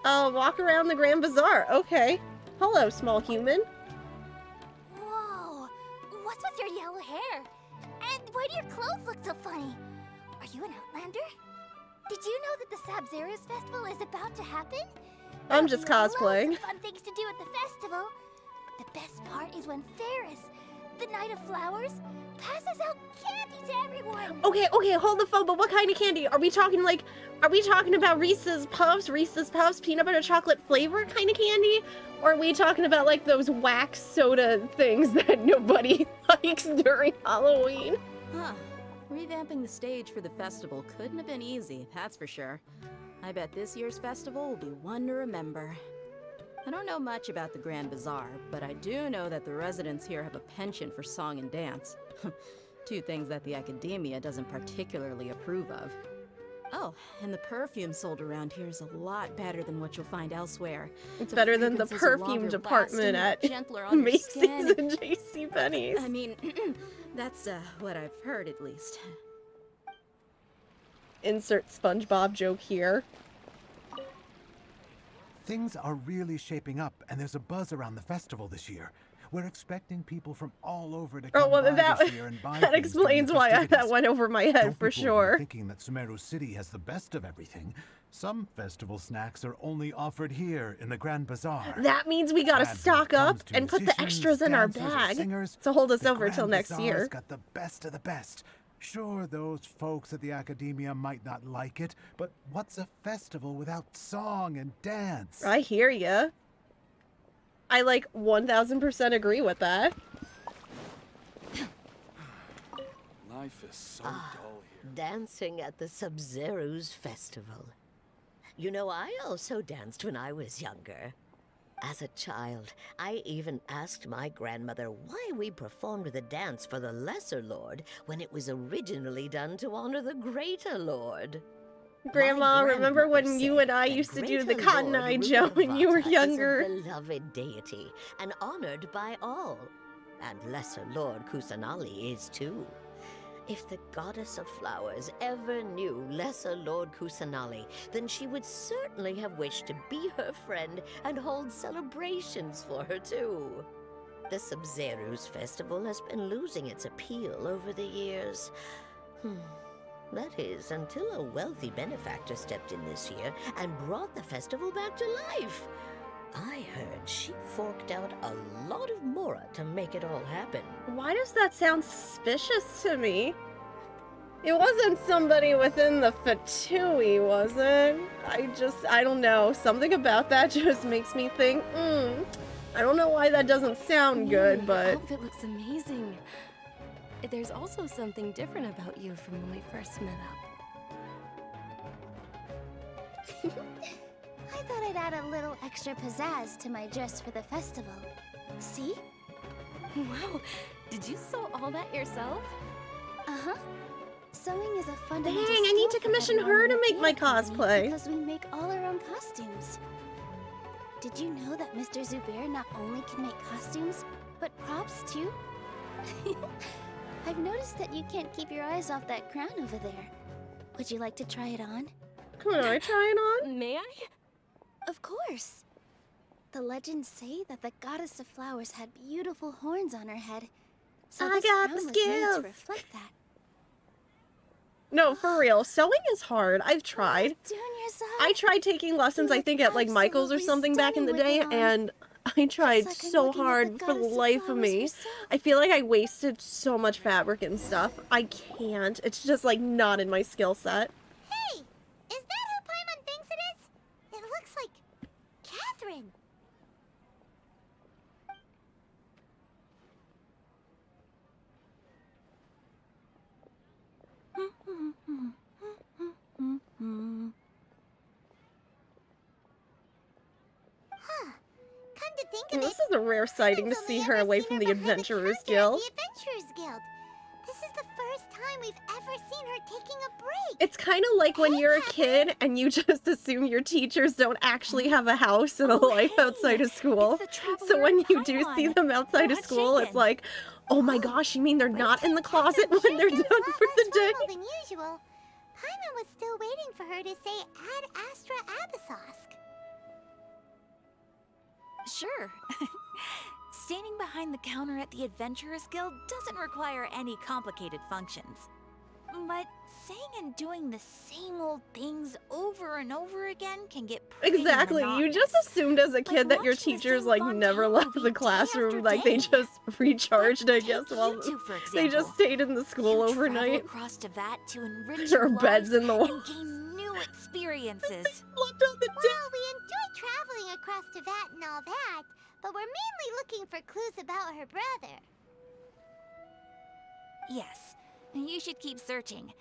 Walk around the Grand Bazaar. Okay. Hello, small human. Whoa, what's with your yellow hair? And why do your clothes look so funny? Are you an Outlander? Did you know that the Sabzeruz Festival is about to happen? I'm just There'll be cosplaying. loads of fun things to do at the festival. But the best part is when Ferris, the Knight of Flowers, passes out candy to everyone. Okay, hold the phone, but what kind of candy? Are we talking about Reese's Puffs, peanut butter chocolate flavor kind of candy? Or are we talking about like those wax soda things that nobody likes during Halloween? Huh. Revamping the stage for the festival couldn't have been easy, that's for sure. I bet this year's festival will be one to remember. I don't know much about the Grand Bazaar, but I do know that the residents here have a penchant for song and dance. 2 things that the academia doesn't particularly approve of. Oh, and the perfume sold around here is a lot better than what you'll find elsewhere. It's better than the fragrances are perfume longer department lasting, at gentler on your Macy's skin. and JCPenney's. I mean, that's what I've heard at least. Insert SpongeBob joke here. Things are really shaping up, and there's a buzz around the festival this year. We're expecting people from all over to come Oh, well, by that, this year and buy that things during explains the why that festivities. went over my head Don't for people sure. be thinking that Sumeru City has the best of everything. Some festival snacks are only offered here in the Grand Bazaar. That means we gotta And when it stock up comes to and put the musicians, extras in our dancers, or bag singers, to hold us the over till Grand next Bazaar's year. got the best of the best. Sure, those folks at the academia might not like it, but what's a festival without song and dance? I hear ya. I like 1000% agree with that. Life is so dull here. Dancing at the Sabzeruz Festival. You know, I also danced when I was younger. As a child, I even asked my grandmother why we performed the dance for the Lesser Lord when it was originally done to honor the Greater Lord. Grandma, My remember when grandmother you and said I that used to do the Greater Cotton Lord Eye Joe when you were Rukavata younger? is a beloved deity and honored by all. And Lesser Lord Kusanali is too. If the Goddess of Flowers ever knew Lesser Lord Kusanali, then she would certainly have wished to be her friend and hold celebrations for her too. The Sabzeruz Festival has been losing its appeal over the years. That is, until a wealthy benefactor stepped in this year and brought the festival back to life. I heard she forked out a lot of mora to make it all happen. Why does that sound suspicious to me? It wasn't somebody within the Fatui, was it? I don't know. Something about that just makes me think, I don't know why that doesn't sound good, but... Your outfit looks amazing. There's also something different about you from when we first met up. I thought I'd add a little extra pizzazz to my dress for the festival. See? Wow, did you sew all that yourself? Uh-huh. Sewing is a Dang, fundamental I need to skill for commission everyone her in to the make my academy cosplay. Because we make all our own costumes. Did you know that Mr. Zubair not only can make costumes, but props too? I've noticed that you can't keep your eyes off that crown over there. Would you like to try it on? Can I try it on? May I? Of course. The legends say that the goddess of flowers had beautiful horns on her head. So I this got crown the was made skills. to reflect that. No, for real. Sewing is hard. I've tried. Junior-san, I tried taking lessons, I think, at like Michael's or something back in the day, and I tried like I'm so looking at hard the for the goddess of life of flowers me. herself. I feel like I wasted so much fabric and stuff. I can't. It's just like not in my skill set. Hey! Is that who Paimon thinks it is? It looks like Catherine. Huh. Come to think of This it, is a rare sighting to see her away from the Adventurers Guild. the Adventurers Guild. This is the first time we've ever seen her taking a break. It's kind of like when you're a kid and you just assume your teachers don't actually have a house and a life outside of school. So when you do see them outside of school, it's like, oh my gosh, you mean they're not in the closet when they're done for the day? Formal than usual. Paimon was still waiting for her to say Ad Astra Abyssosque. Sure. Standing behind the counter at the Adventurers Guild doesn't require any complicated functions. But saying and doing the same old things over and over again can get pretty Exactly. You monotonous. just assumed as a kid that your teachers like never left the classroom, like they just recharged, I guess, while You two, for they just example. stayed in the school You overnight. travel across to Vat to enrich There your are beds lives in the and walls. gain new experiences. Well, we enjoy traveling across to Vat and all that, but we're mainly looking for clues about her brother. Yes, you should keep searching.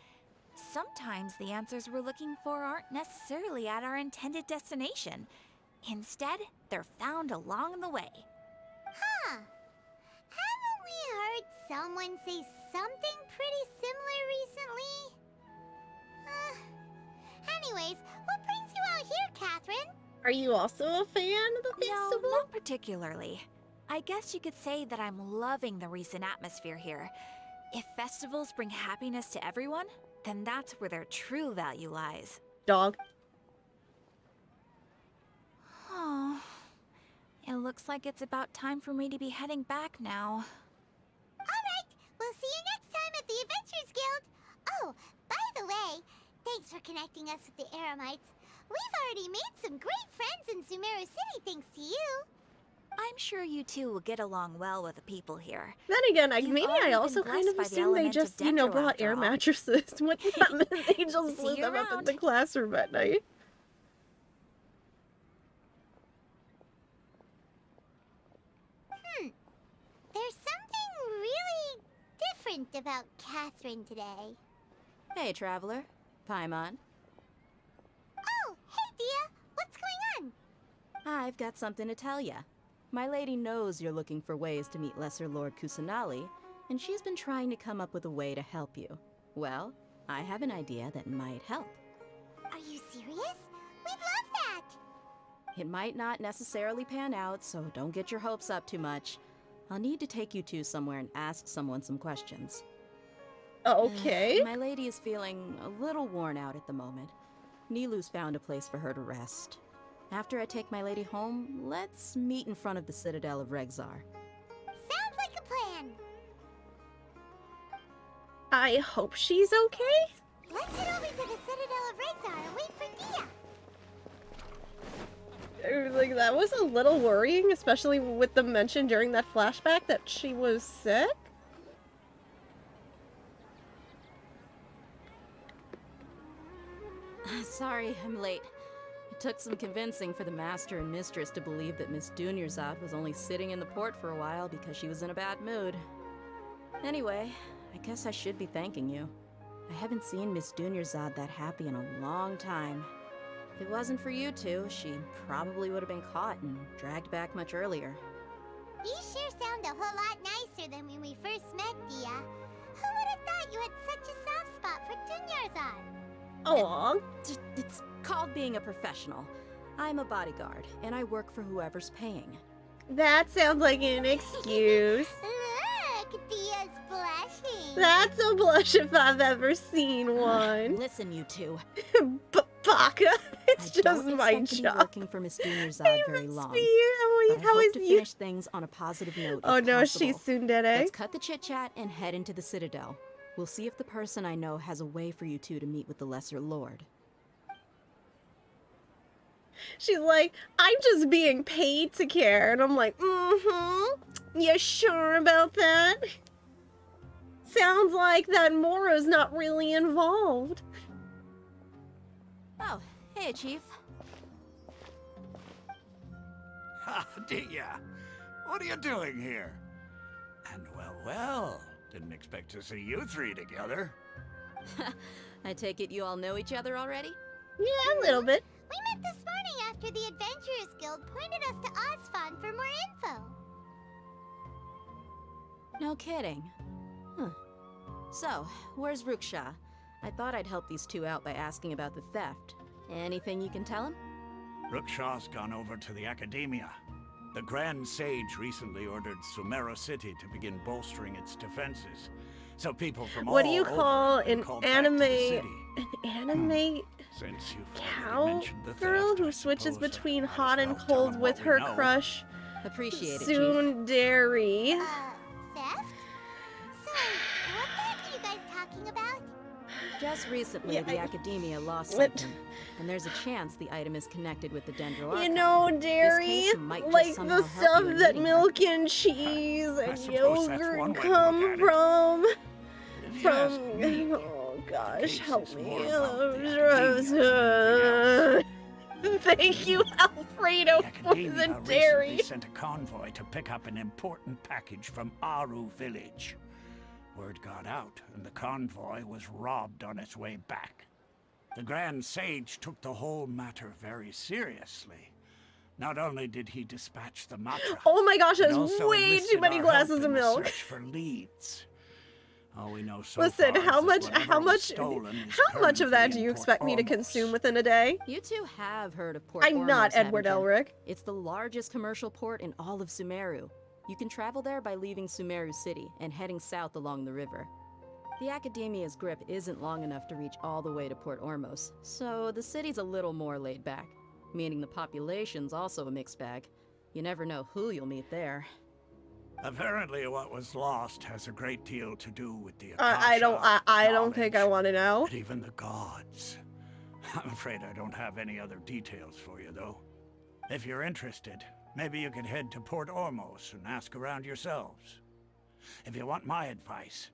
Sometimes the answers we're looking for aren't necessarily at our intended destination. Instead, they're found along the way. Huh. Haven't we heard someone say something pretty similar recently? Anyways, what brings you out here, Catherine? Are you also a fan of the festival? No, not particularly. I guess you could say that I'm loving the recent atmosphere here. If festivals bring happiness to everyone, then that's where their true value lies. Dog. Oh, it looks like it's about time for me to be heading back now. Alright, we'll see you next time at the Adventurers Guild. Oh, by the way, thanks for connecting us with the Eremites. We've already made some great friends in Sumeru City thanks to you. I'm sure you two will get along well with the people here. Then again, You've maybe already I been also kind blessed of by the assumed they element of just, you know, Dendro brought after air all. mattresses. What that meant, they just See blew you them up in around. the classroom at night. There's something really different about Catherine today. Hey, traveler. Paimon. Oh, hey, Dia. What's going on? I've got something to tell ya. My lady knows you're looking for ways to meet Lesser Lord Kusanali, and she's been trying to come up with a way to help you. Well, I have an idea that might help. Are you serious? We'd love that. It might not necessarily pan out, so don't get your hopes up too much. I'll need to take you two somewhere and ask someone some questions. Okay. My lady is feeling a little worn out at the moment. Nilu's found a place for her to rest. After I take my lady home, let's meet in front of the Citadel of Regzar. Sounds like a plan. I hope she's okay. Let's head over to the Citadel of Regzar and wait for Dia. Like, that was a little worrying, especially with the mention during that flashback that she was sick. Sorry, I'm late. It took some convincing for the master and mistress to believe that Miss Dunyarzad was only sitting in the port for a while because she was in a bad mood. Anyway, I guess I should be thanking you. I haven't seen Miss Dunyarzad that happy in a long time. If it wasn't for you two, she probably would have been caught and dragged back much earlier. You sure sound a whole lot nicer than when we first met, Dia. Who would have thought you had such a soft spot for Dunyarzad? Aww. It's called being a professional. I'm a bodyguard, and I work for whoever's paying. That sounds like an excuse. Look, Dia's blushing. That's a blush if I've ever seen one. Listen, you two. Baka, it's I just don't my expect to be job. working for Miss Dunyarzad very long. But I How hope is to you? finish things on a positive note. Oh if no, possible. she's tsundere. Let's cut the chit chat and head into the Citadel. We'll see if the person I know has a way for you two to meet with the Lesser Lord. She's like, I'm just being paid to care. And I'm like, you sure about that? Sounds like that Moro's not really involved. Oh, hey, Chief. Ha, Dia! What are you doing here? And well, didn't expect to see you three together. I take it you all know each other already? Yeah, a little bit. We met this morning after the Adventurers Guild pointed us to Osfon for more info. No kidding. Huh. So, where's Ruksha? I thought I'd help these two out by asking about the theft. Anything you can tell him? Rukshaw's gone over to the Academia. The Grand Sage recently ordered Sumeru City to begin bolstering its defenses. So people from What all do you over call have been an called back to the city. anime Since you've already cow mentioned the girl theft, who I switches suppose between might as hot and well tell cold them with what we her know. crush Appreciate it, Chief. Tsundere? Theft? So, what theft are you guys talking about? Just recently, Yeah, the Academia lost something, and there's a chance the item is connected with the Dendro Archive. You know, This dairy, case might just like somehow the help stuff you in that meeting her. milk and cheese and suppose that's one yogurt way to come look at it. from. If you ask me, Oh gosh, case help is me. more about the Academia Thank you, Alfredo, for the Academia dairy. recently sent a convoy to pick up an important package from Aru village. Word got out, and the convoy was robbed on its way back. The Grand Sage took the whole matter very seriously. Not only did he dispatch the Matra, Oh my gosh, but there's also way too enlisted many our glasses help of in the milk. search for leads. All we know so Listen, far how is much, that whatever how was much, stolen is how much of that currently do in you Port expect me to Ormos. consume within a day? You two have heard of Port I'm not Ormos, Edward haven't you? Elric. It's the largest commercial port in all of Sumeru. You can travel there by leaving Sumeru City and heading south along the river. The Academia's grip isn't long enough to reach all the way to Port Ormos, so the city's a little more laid back, meaning the population's also a mixed bag. You never know who you'll meet there. Apparently, what was lost has a great deal to do with the I don't think I knowledge, want to know. and even the gods. I'm afraid I don't have any other details for you, though. If you're interested, maybe you could head to Port Ormos and ask around yourselves. If you want my advice,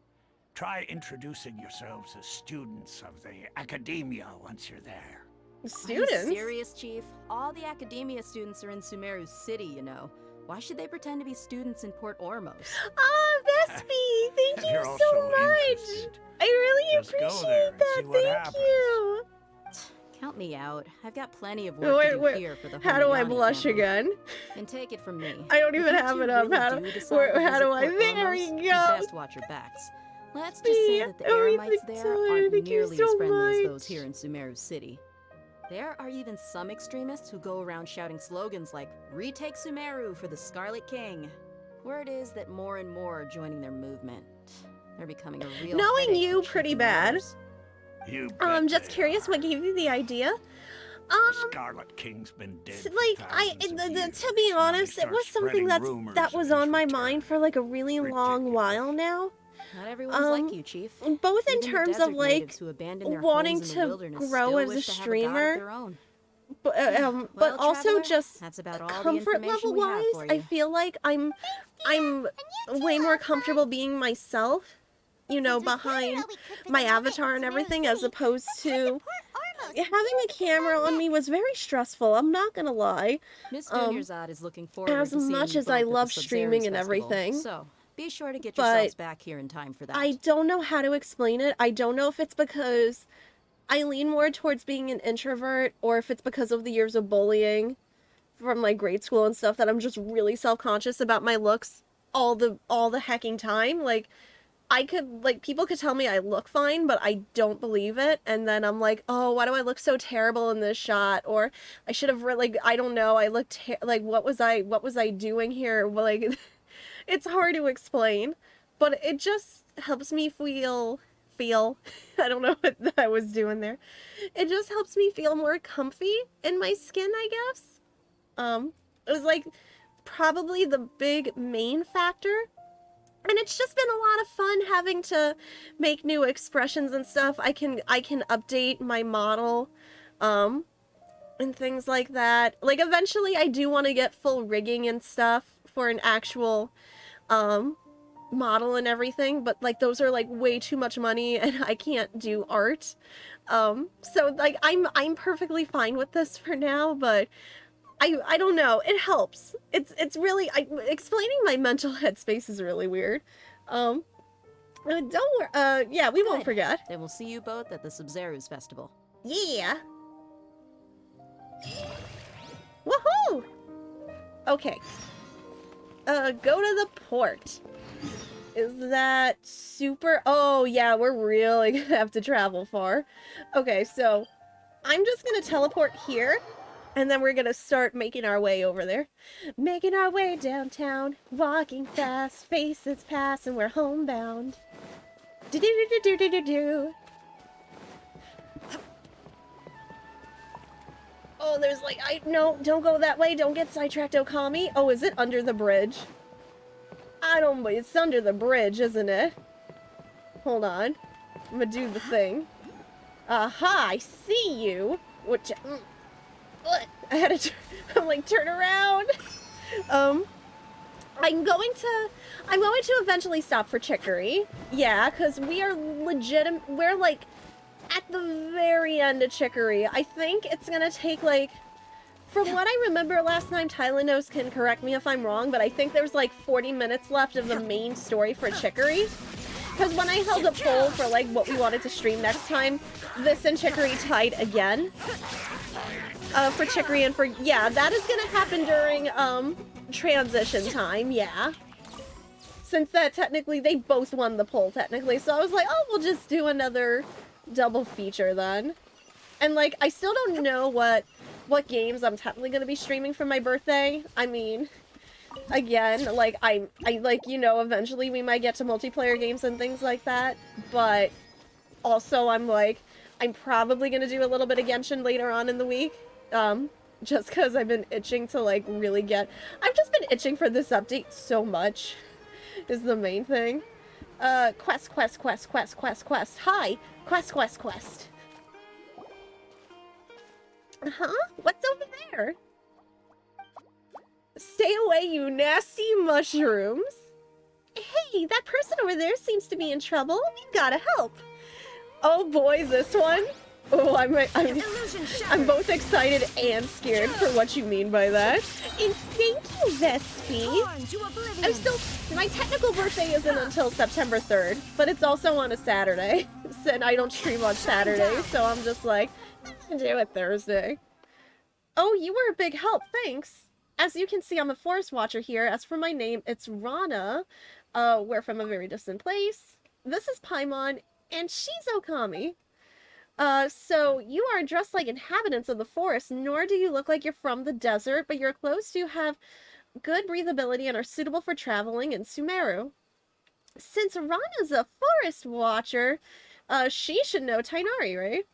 try introducing yourselves as students of the Academia once you're there. Students? Are you serious, Chief? All the Academia students are in Sumeru City, you know. Why should they pretend to be students in Port Ormos? Ah, Vespi, thank If you you're so also much. interested, I really just go there appreciate and that. see what Thank happens. you. Count me out. I've got plenty of work to do here for the How do I Homayani blush family. again? And take it from me. I don't If even you have two it up. really How do do, decide to how do visit I? Port There we Ormos, you go. best watch your backs. Let's just say that the Eremites there aren't Thank you nearly so as friendly as much. those here in Sumeru City. There are even some extremists who go around shouting slogans like, "Retake Sumeru for the Scarlet King." Word is that more and more are joining their movement. They're becoming a real Knowing headache you for pretty chief bad. leaders. You Just bet curious, they what gave you the idea? The Scarlet King's been dead for Like thousands of years. to be Now honest, they it was start something spreading rumors that of was his on my return. mind for like a really long while now. Not everyone's like you, Chief. Both in Even the terms desert of like natives who abandon their wanting homes in the to wilderness grow still as a wish to have god of streamer, their own. Well, but also traveler, just that's about all the comfort information level we have wise, for I you. feel like I'm way more comfortable being myself, you know, behind my avatar and everything, as opposed to having a camera on me was very stressful. I'm not gonna lie. Miss Dunyarzad is looking forward As to seeing much you as I both at love the streaming Sabzeruz and Festival, everything, so be sure to get but yourselves back here in time for that. I don't know how to explain it. I don't know if it's because I lean more towards being an introvert, or if it's because of the years of bullying from like grade school and stuff, that I'm just really self-conscious about my looks all the hecking time. Like, I could, like, people could tell me I look fine, but I don't believe it, and then I'm like, oh, why do I look so terrible in this shot? Or I should have like, I don't know, I looked like, what was I doing here? Well, like, it's hard to explain, but it just helps me feel I don't know what I was doing there. It just helps me feel more comfy in my skin, I guess. It was like probably the big main factor. And it's just been a lot of fun having to make new expressions and stuff. I can update my model, and things like that. Like, eventually I do want to get full rigging and stuff for an actual, model and everything, but like those are like way too much money and I can't do art. So like I'm perfectly fine with this for now, but I don't know. It helps. It's really explaining my mental headspace is really weird. Don't worry. Yeah, we won't forget. Then we'll see you both at the Sabzeruz Festival. Yeah. Woohoo! Okay. Go to the port. Is that super? Oh yeah, we're really gonna have to travel far. Okay, so I'm just gonna teleport here. And then we're gonna start making our way over there. Making our way downtown, walking fast, faces pass, and we're homebound. Do-do-do-do-do-do-do. Oh, there's like, no, don't go that way, don't get sidetracked, Okami. Oh, is it under the bridge? It's under the bridge, isn't it? Hold on. I'm gonna do the thing. Aha, I see you. Which, I had to I'm like, turn around. I'm going to eventually stop for Chicory. Yeah, because we're like at the very end of Chicory. I think it's gonna take like, from what I remember last time, Tylendos can correct me if I'm wrong, but I think there's like 40 minutes left of the main story for Chicory. Because when I held a poll for like what we wanted to stream next time, this and Chicory tied again. For Chicory and for, yeah, that is gonna happen during, transition time, yeah. Since that technically, they both won the poll technically, so I was like, oh, we'll just do another double feature then. And like, I still don't know what games I'm technically gonna be streaming for my birthday. I mean, again, like, I like, you know, eventually we might get to multiplayer games and things like that, but also I'm like, I'm probably gonna do a little bit of Genshin later on in the week. Just because I've been itching to, like, really get... I've just been itching for this update so much, is the main thing. Quest. Hi! Quest. Huh? What's over there? Stay away, you nasty mushrooms! Hey, that person over there seems to be in trouble. We've gotta help. Oh boy, this one? Oh, I'm both excited and scared for what you mean by that. And thank you, Vespi. I'm still... My technical birthday isn't until September 3rd, but it's also on a Saturday. And I don't stream on Saturdays, so I'm just like, I'll do it Thursday. Oh, you were a big help, thanks. As you can see, I'm a forest watcher here. As for my name, it's Rana. We're from a very distant place. This is Paimon, and she's Okami. So you are dressed like inhabitants of the forest, nor do you look like you're from the desert, but your clothes do have good breathability and are suitable for traveling in Sumeru. Since Rana's a forest watcher, she should know Tainari, right?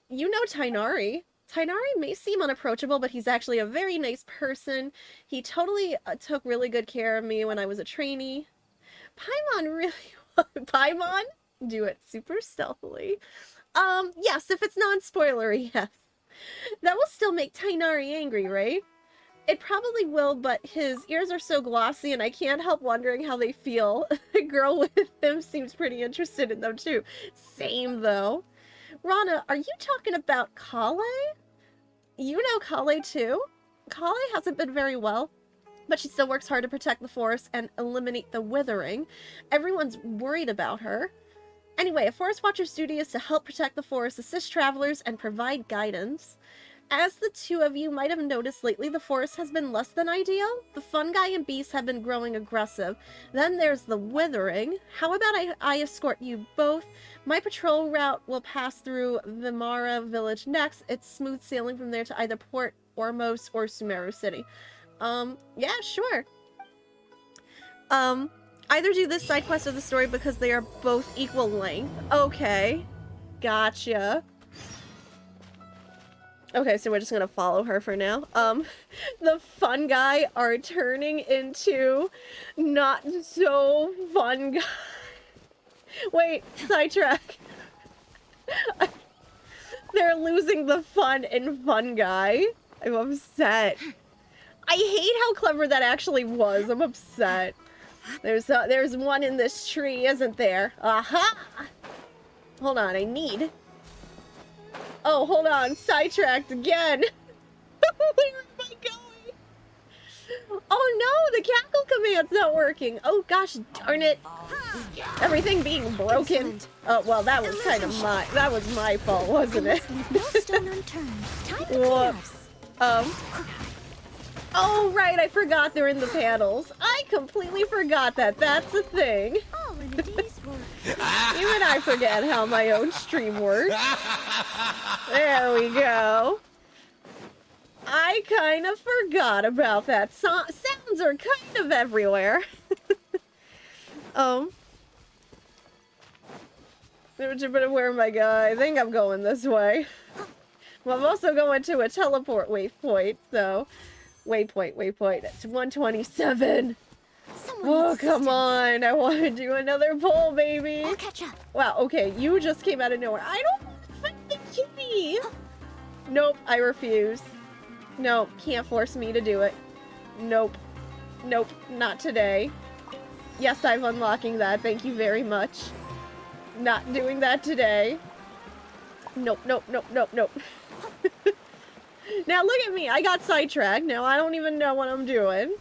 You know Tainari. Tainari may seem unapproachable, but he's actually a very nice person. He totally took really good care of me when I was a trainee. Paimon really... Paimon? Do it super stealthily. Yes, if it's non-spoilery, yes. That will still make Tainari angry, right? It probably will, but his ears are so glossy and I can't help wondering how they feel. The girl with him seems pretty interested in them too. Same though. Rana, are you talking about Kale? You know Kale too? Kale hasn't been very well, but she still works hard to protect the forest and eliminate the withering. Everyone's worried about her. Anyway, a forest watcher's duty is to help protect the forest, assist travelers, and provide guidance. As the two of you might have noticed lately, the forest has been less than ideal. The fungi and beasts have been growing aggressive. Then there's the withering. How about I escort you both? My patrol route will pass through Vimara village next. It's smooth sailing from there to either Port Ormos or Sumeru City. Yeah, sure. Either do this side quest or the story because they are both equal length. Okay. Gotcha. Okay, so we're just gonna follow her for now. The fungi are turning into not so fun guy. Wait, sidetrack. They're losing the fun in fungi. I'm upset. I hate how clever that actually was. I'm upset. There's one in this tree, isn't there? Aha! Hold on, I need... Oh, hold on. Sidetracked again. Where am I going? Oh no, the cackle command's not working. Oh gosh, darn it. Everything being broken. Oh, well, that was kind of my fault, wasn't it? No stone unturned. Time to Whoops. Oh, right, I forgot they're in the panels. I completely forgot that. That's a thing. all in a day's work. Even I forget how my own stream works. There we go. I kind of forgot about that. Sounds are kind of everywhere. Where am I going? I think I'm going this way. Well, I'm also going to a teleport waypoint, so... Waypoint. It's 127. Oh, come on. I want to do another poll, baby. I'll catch up. Wow, okay. You just came out of nowhere. I don't want to fight the kitty. Nope, I refuse. No, can't force me to do it. Nope, not today. Yes, I'm unlocking that. Thank you very much. Not doing that today. Nope. Now look at me, I got sidetracked. Now I don't even know what I'm doing.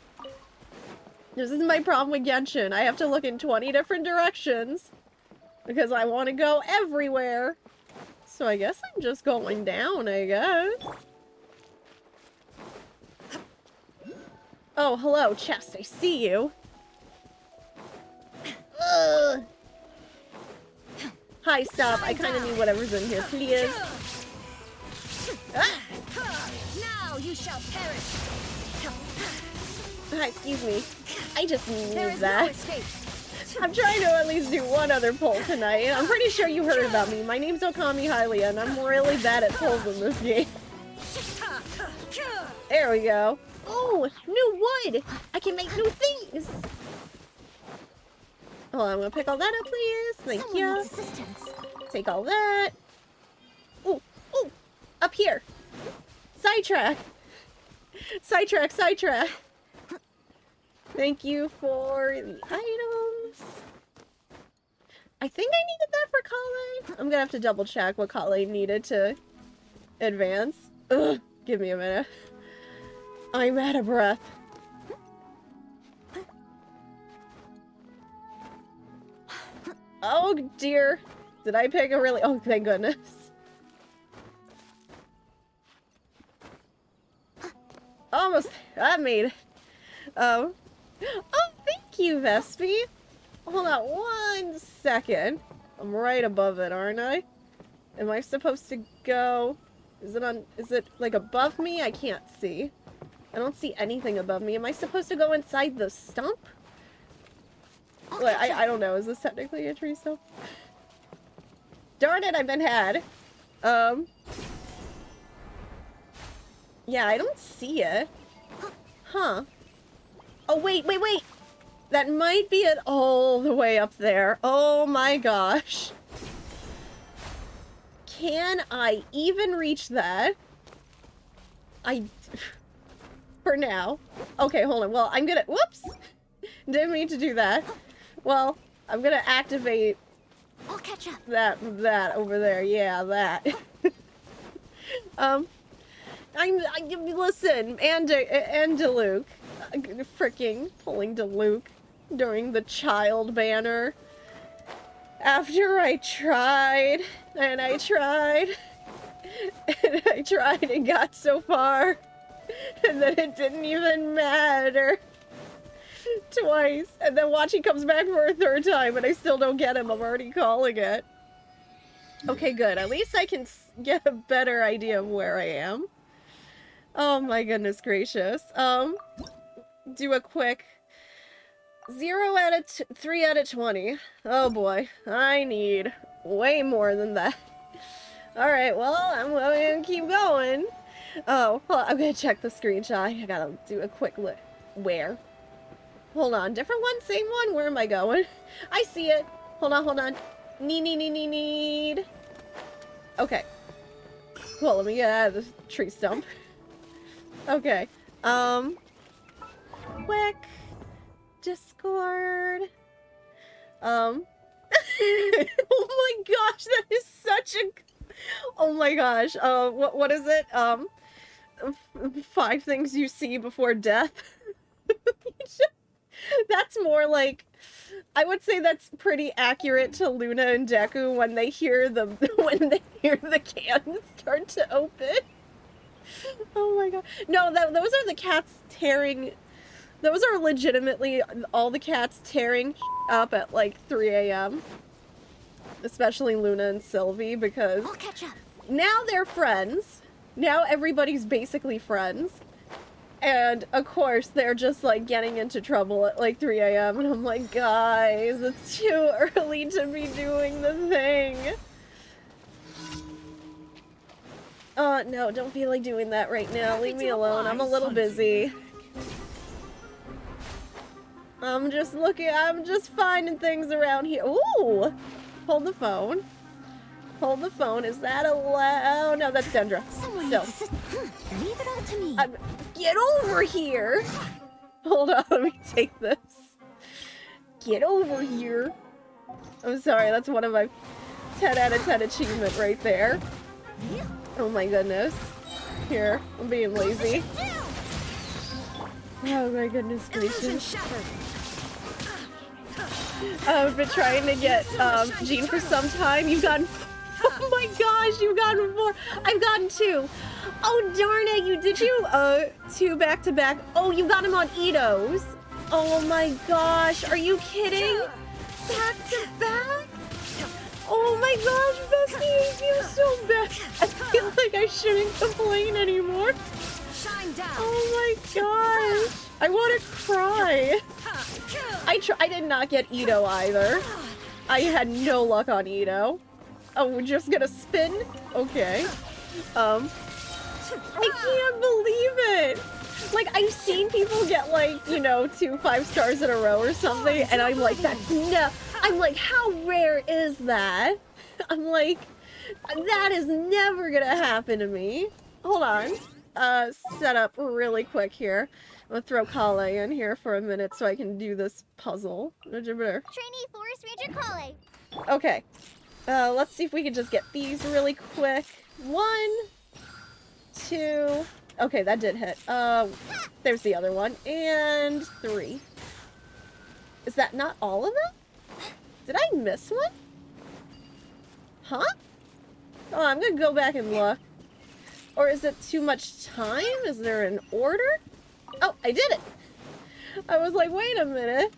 This is my problem with Genshin. I have to look in 20 different directions because I want to go everywhere. So I guess I'm just going down, I guess. Oh, hello, chest. I see you. Ugh. Hi, stop. I kind of need whatever's in here, please. Ah! Now you shall perish. Hi, excuse me. I just need that. I'm trying to at least do one other poll tonight. I'm pretty sure you heard about me. My name's Okami Hylia, and I'm really bad at polls in this game. There we go. Oh, new wood! I can make new things! Hold on, I'm gonna pick all that up, please. Thank you. Take all that. Ooh, up here. Sidetrack. Thank you for the items. I think I needed that for Kale. I'm gonna have to double check what Kale needed to advance. Ugh, give me a minute. I'm out of breath. Oh dear. Did I pick a really... Oh, thank goodness. Almost. I made it. Oh, thank you, Vespi. Hold on 1 second. I'm right above it, aren't I? Am I supposed to go... Is it like above me? I can't see. I don't see anything above me. Am I supposed to go inside the stump? Wait, I don't know. Is this technically a tree stump? Darn it, I've been had. Yeah, I don't see it. Huh. Oh, wait. That might be it all the way up there. Oh my gosh. Can I even reach that? For now. Okay, hold on. Well, I'm gonna... Whoops! Didn't mean to do that. Well, I'm gonna activate... I'll catch up. That over there. Yeah, that. Listen, and Luke. Fricking pulling Luke during the child banner. After I tried, and I tried, and I tried and got so far, and then it didn't even matter. Twice, and then watch, he comes back for a third time, and I still don't get him. I'm already calling it. Okay, good. At least I can get a better idea of where I am. Oh my goodness gracious. Do a quick 0 out of 3 out of 20. Oh boy, I need way more than that. Alright, well, I'm gonna keep going. Oh, well, I'm gonna check the screenshot. I gotta do a quick look. Where? Hold on, different one, same one? Where am I going? I see it. Hold on. Need. Okay. Cool, let me get out of the tree stump. Okay. Quick. Discord. Oh my gosh, that is such a... Oh my gosh. What is it? 5 things you see before death. That's more like... I would say that's pretty accurate to Luna and Deku when they hear the cans start to open. Oh my god. No, those are the cats tearing... Those are legitimately all the cats tearing up at like 3 a.m. Especially Luna and Sylvie, because I'll catch up. Now they're friends. Now everybody's basically friends. And of course they're just like getting into trouble at like 3 a.m. and I'm like, guys, it's too early to be doing the thing. No, don't feel like doing that right now. Leave me alone. I'm a little busy. I'm just finding things around here. Ooh! Hold the phone. Hold the phone. Is that oh no, that's Dendra. Still. Leave it all to me. Get over here! Hold on, let me take this. Get over here. I'm sorry, that's one of my 10 out of 10 achievement right there. Oh my goodness. Here, I'm being lazy. Oh my goodness gracious. I've been trying to get Jean for some time. You've gotten... Oh my gosh, you've gotten 4. I've gotten 2. Oh darn it, you did you 2 back to back. Oh, you got him on Ito's. Oh my gosh, are you kidding? Back to back? Oh my gosh, Bestie, I feel so bad. I feel like I shouldn't complain anymore. Shine down. Oh my gosh. I want to cry. I did not get Ito either. I had no luck on Ito. Oh, we're just gonna spin? Okay. I can't believe it! Like, I've seen people get, like, you know, 2 5-stars in a row or something, and I'm like, I'm like, how rare is that? I'm like, that is never gonna happen to me. Hold on. Set up really quick here. I'm gonna throw Kale in here for a minute so I can do this puzzle. Trainee Forest Ranger Kale. Okay. Let's see if we can just get these really quick. 1, 2... Okay, that did hit. There's the other one. And 3. Is that not all of them? Did I miss one? Huh? Oh, I'm gonna go back and look. Or is it too much time? Is there an order? Oh, I did it! I was like, wait a minute.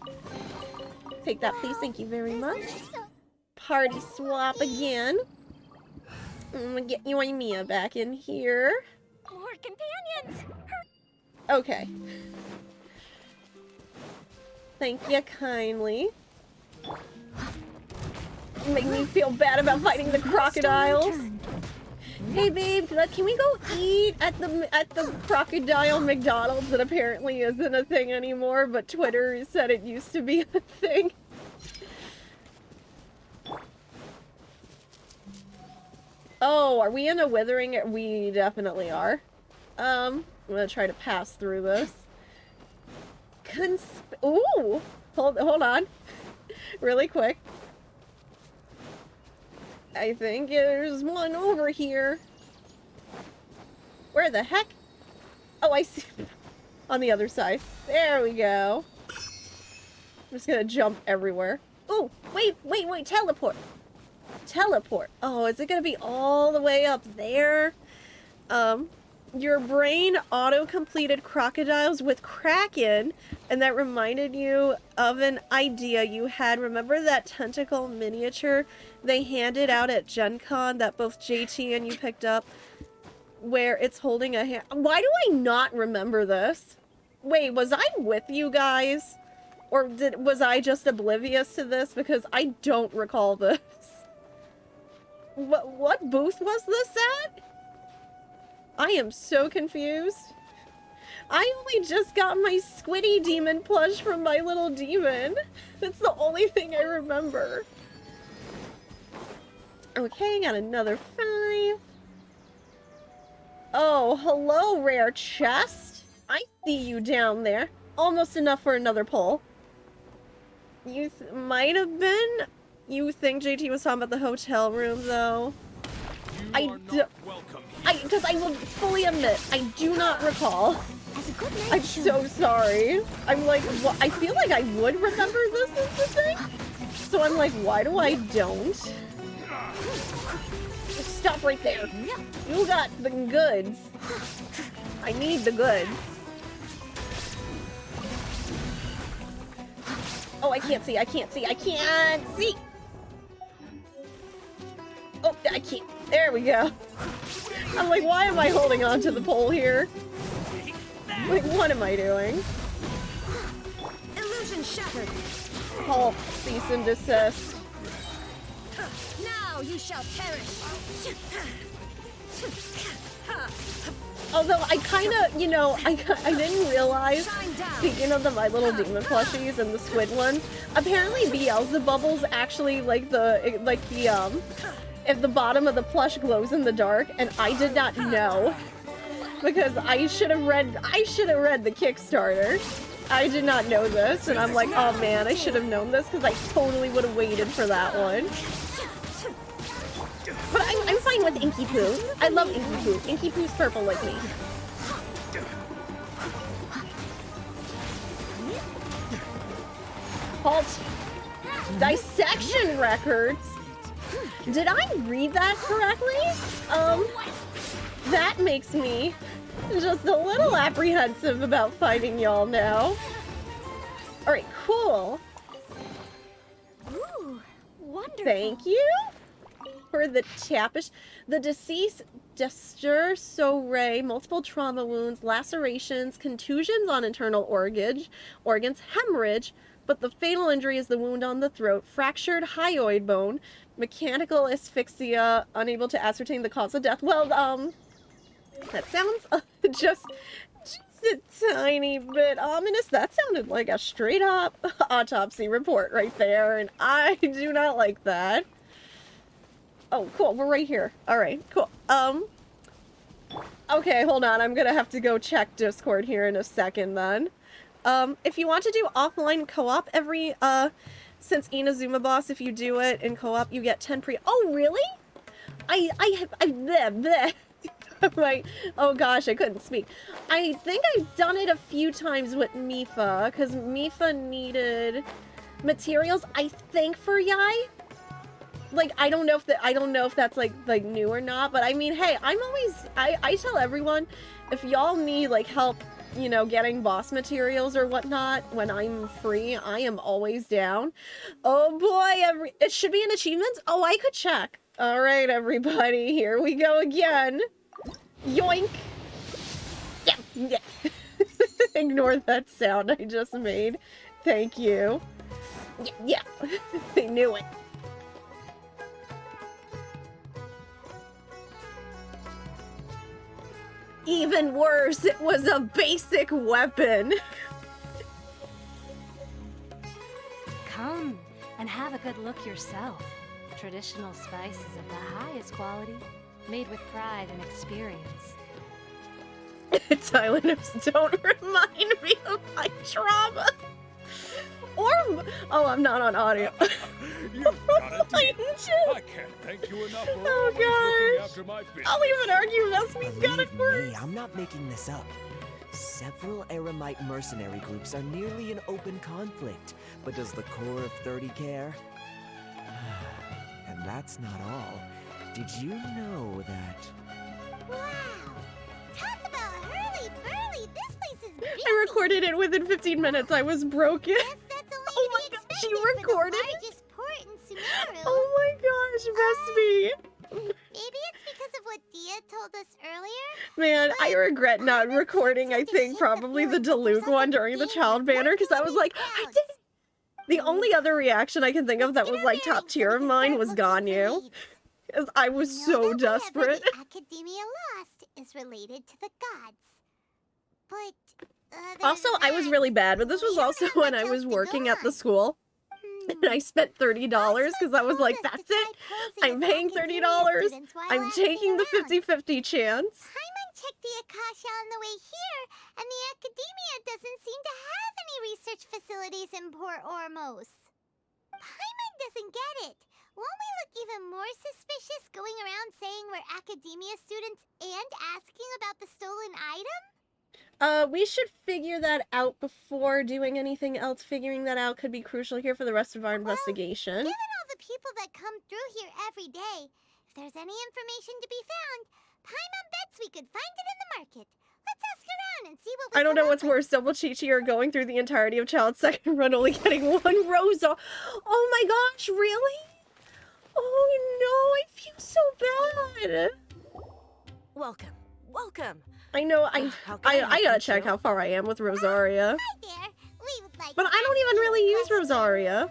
Take that, please. Thank you very much. Party swap again. I'm gonna get you and Mia back in here. More companions! Okay. Thank you kindly. Make me feel bad about fighting the crocodiles. Hey babe, can we go eat at the crocodile McDonald's that apparently isn't a thing anymore, but Twitter said it used to be a thing? Oh, are we in a withering? We definitely are. I'm gonna try to pass through this. Ooh! Hold on. Really quick. I think there's one over here. Where the heck? Oh, I see. On the other side. There we go. I'm just gonna jump everywhere. Oh, wait, teleport. Teleport. Oh, is it gonna be all the way up there? Your brain auto-completed crocodiles with Kraken, and that reminded you of an idea you had. Remember that tentacle miniature they handed out at Gen Con that both JT and you picked up? Where it's holding a hand. Why do I not remember this? Wait, was I with you guys? Or was I just oblivious to this? Because I don't recall this. What booth was this at? I am so confused. I only just got my Squiddy Demon plush from My Little Demon. That's the only thing I remember. Okay, got another 5. Oh, hello, rare chest. I see you down there. Almost enough for another pull. You might have been. You think JT was talking about the hotel room, though? Because I will fully admit, I do not recall. I'm so sorry. I'm like, I feel like I would remember this as the thing. So I'm like, why do I don't? Just stop right there. You got the goods. I need the goods. Oh, I can't see. I can't see. Oh, I can't. There we go. I'm like, why am I holding on to the pole here? Like, what am I doing? Illusion shattered. Halt. Cease and desist. Now you shall perish. Although I kind of, you know, I didn't realize, speaking of the My Little Demon plushies and the squid ones, apparently Beelzebubbles actually if the bottom of the plush glows in the dark, and I did not know. Because I should have read the Kickstarter. I did not know this, and I'm like, oh man, I should have known this, because I totally would have waited for that one. But I'm fine with Inky Poo. I love Inky Poo. Inky Poo's purple like me. Halt. Dissection records? Did I read that correctly? That makes me just a little apprehensive about fighting y'all now. Alright, cool. Ooh, wonderful. Thank you for the tapish. The deceased gesture, so multiple trauma wounds, lacerations, contusions on internal organs, hemorrhage, but the fatal injury is the wound on the throat, fractured hyoid bone, mechanical asphyxia, unable to ascertain the cause of death. Well, that sounds just a tiny bit ominous. That sounded like a straight up autopsy report right there, and I do not like that. Oh, cool, we're right here. Alright, cool. Okay, hold on, I'm gonna have to go check Discord here in a second then. If you want to do offline co-op every, since Inazuma Boss, if you do it in co-op, you get 10 Oh, really? Right. Oh gosh, I couldn't speak. I think I've done it a few times with Mifa, because Mifa needed materials, I think, for Yai. Like, I don't know if that's like new or not, but I mean, hey, I'm always, I tell everyone, if y'all need like help, you know, getting boss materials or whatnot when I'm free, I am always down. Oh boy, it should be an achievement. Oh, I could check. All right, everybody, here we go again. Yoink. Yeah. Ignore that sound I just made. Thank you. Yeah. I knew it. Even worse, it was a basic weapon. Come and have a good look yourself. Traditional spices of the highest quality, made with pride and experience. Thailanders don't remind me of my trauma. Or, oh, I'm not on audio. You've got a deal. I I can't thank you enough for Oh, always looking gosh. after my business. I'll even argue this. We've got it Believe worse. me, I'm not making this up. Several Eremite mercenary groups are nearly in open conflict, but does the core of 30 care? And that's not all. Did you know that... Wow! Talk about hurly-burly! This place is busy! I recorded it within 15 minutes. I was broken. Yes, that's only Oh my gosh, she recorded? For the largest port in Sumeru. Oh my gosh, Vespi. Maybe it's because of what Dia told us earlier? Man, I regret not recording, I think, probably the Deluge one during the child banner, because I was like, I did. The only other reaction I can think of that was like top tier of mine was Ganyu. Because I was so desperate. The Academia Lost is related to the gods. But Also, I was really bad, but this was also when I was working at the school. And I spent $30 because I was like, that's it. I'm paying $30. I'm taking the 50-50 chance. Paimon checked the Akasha on the way here, and the Academia doesn't seem to have any research facilities in Port Ormos. Paimon doesn't get it. Won't we look even more suspicious going around saying we're Academia students and asking about the stolen item? We should figure that out before doing anything else. Figuring that out could be crucial here for the rest of our investigation. Given all the people that come through here every day, if there's any information to be found, Paimon bets we could find it in the market. Let's ask around and see what we I don't know come what's up with. worse, Double Chi-Chi or going through the entirety of Child's second run only getting one Rosa. Oh my gosh, really? Oh no, I feel so bad. Welcome. Welcome. I know, How can I help gotta you, check Jill? how far I am with Rosaria. Hi there. We would like But to I don't ask even you a really use question. Rosaria.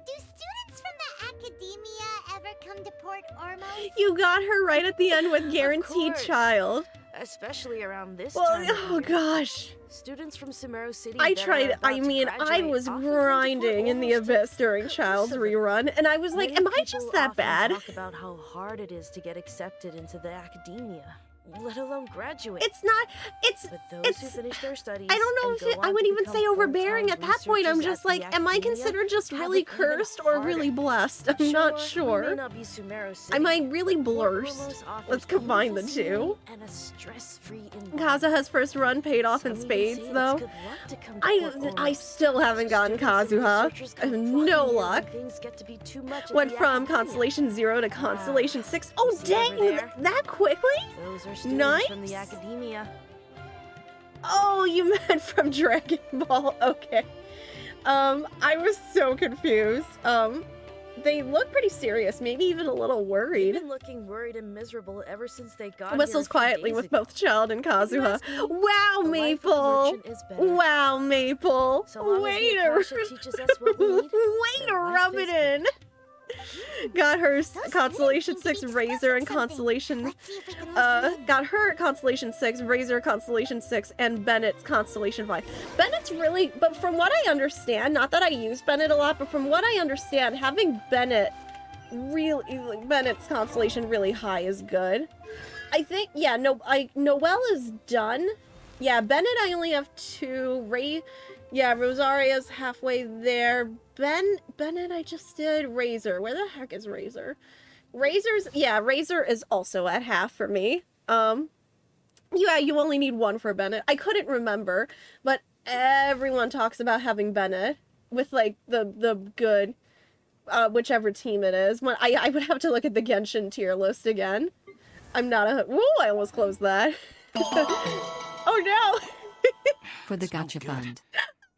Do students from the Academia ever come to Port Ormos? You got her right at the end with Guaranteed course. Child. Especially around this Well, time of oh year. gosh. Students from Sumeru City I that are tried, about I to mean, I graduate was often come to Port grinding in the Ormos to abyss during cut Child's loose of it. rerun, and I was like, Many am I people just that often bad? talk about how hard it is to get accepted into the academia, let alone graduate. It's not, But those who finish their studies I don't know and if go I on would to even become say overbearing full-time at that point. I'm researchers just at like, the am I academia considered just have really it even cursed or really harder. blessed? I'm not We sure. may not be Sumeru City, Am I really but Port blurst? Ormos offers Let's combine the beautiful two. scenery and a stress-free Kazuha's first run paid off in Some even spades, say it's though. good luck to come to Port I Ormos. still haven't gotten Students and Kazuha. researchers I have come no flocking here luck. when things get to be too much at Went the from academia. Constellation 0 to Constellation 6. Oh, see over dang! there? That quickly? Those are students Nice. from the academia. Oh, you meant from Dragon Ball. Okay. I was so confused. They look pretty serious, maybe even a little They've worried. been looking worried and miserable ever since they got Whistles here a few quietly days with ago. both Child and Kazuha. Reminds me, Wow, the life of a Maple! merchant is better. Wow, Maple! So long as Way the to Akasha teaches us what we need, way to then life rub is it in. Got her Those Constellation students seem 6 to be Razor and discussing something. Constellation Let's see if we can listen in. got her Constellation 6, Razor Constellation 6, and Bennett's Constellation 5. Bennett's really, but from what I understand, not that I use Bennett a lot, but from what I understand, having Bennett's Constellation really high is good. I think, yeah, Noelle is done. Yeah, Bennett I only have 2. Yeah, Rosaria's halfway there. Bennett I just did. Razor. Where the heck is Razor? Razor is also at half for me. Yeah, you only need 1 for Bennett. I couldn't remember, but everyone talks about having Bennett with like the good whichever team it is. When I would have to look at the Genshin tier list again. I'm not a woo, I almost closed that. Oh no. For the It's no gotcha good. fund.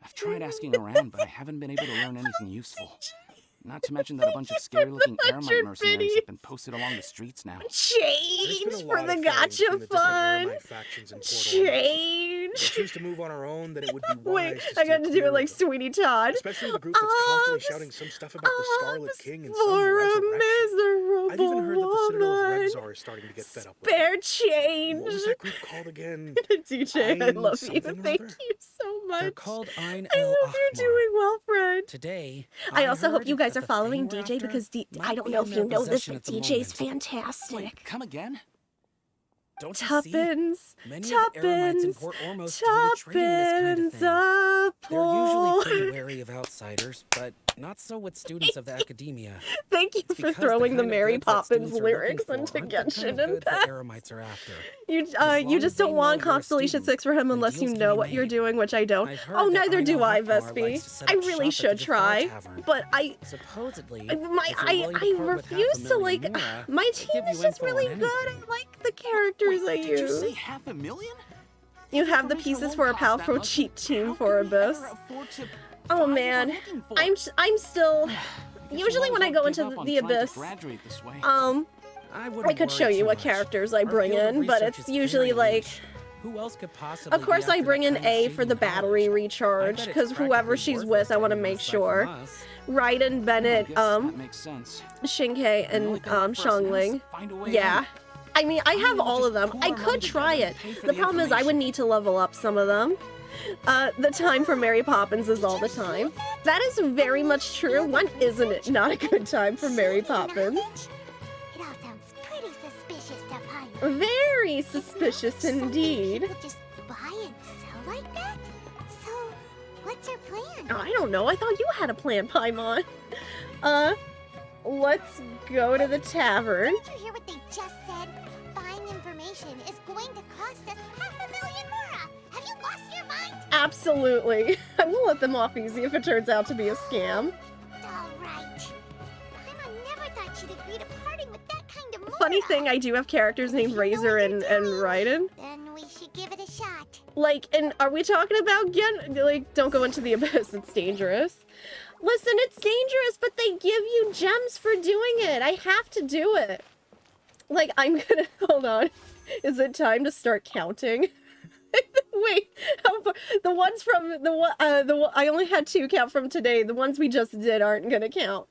I've tried asking around, but I haven't been able to learn anything useful. Not to mention that a bunch of scary-looking Eremite mercenaries have been posted along the streets now. Change for the gotcha fund. Change. choose to move on our own, then it would be wise Wait, to I got steer to do clear it of like them. Sweeney Todd. Especially the group that's constantly shouting some stuff about the Scarlet King and some For a resurrection. miserable I've even heard that the Citadel of woman. Rexar is starting to get fed up with Spare it. change. What was that group called again? DJ, I Ein love you. something or Thank other? you so much. They're called Ein I El hope you're doing well, friend. Today, I also hope heard you guys that are the following thing we're DJ after because I might don't be know in if their you know this, possession but at the DJ is moment. fantastic. Come again? Don't you see? Tuppence. Many of the Eremites in Port Ormos deal with trading this kind of thing. They're usually pretty wary of outsiders, but not so with students of the academia. Thank you It's for because the throwing the kind of Mary goods that Poppins students are looking lyrics for into aren't the kind Genshin of goods that Impact. Eremites are after. You As you long just as they don't know want you're a Constellation student, 6 for him then unless you deals can know be what you're made. doing, which I don't. I've heard Oh, that neither Anya do I, Hotmar Vespi. likes to set I up really shop at the should Jafar try, Tavern. but Supposedly, I if you're willing to part with half a refuse to like. million mura, My they'll team give is you just info on really anything. good. I like the characters I Did you use. say $500,000? You have the pieces for a powerful cheap team for Abyss. Oh man, I'm still. Usually when I go into the Abyss, I could show you what characters I bring in, but it's usually like. Who else could possibly Of course, be I after bring that in kind of A shady for the battery recharge, because whoever she's with, I want to make sure. Raiden, Bennett, Shinkai, and Xiangling. Yeah. I mean, I have all of them. I could try it. The problem is I would need to level up some of them. The time for Mary Poppins is all the time. That is very much true. When isn't it not a good time for Mary Poppins? It all sounds pretty suspicious to Paimon. Very suspicious indeed. People just buy and sell like that? So, what's her plan? I don't know. I thought you had a plan, Paimon. Let's go to the tavern. Did you hear what they just said? Buying information is going to cost us 500,000 mura. Have you lost your mind? Absolutely. I will let them off easy if it turns out to be a scam. All right. Paimon never thought she'd agree to parting with that kind of mura. Funny thing, I do have characters named Razor and Raiden. Then we should give it a shot. Like, and are we talking about like, don't go into the abyss, it's dangerous. Listen, it's dangerous, but they give you gems for doing it. I have to do it. Like, I'm gonna, hold on. Is it time to start counting? Wait, how far, the ones from, I only had 2 count from today. The ones we just did aren't gonna count.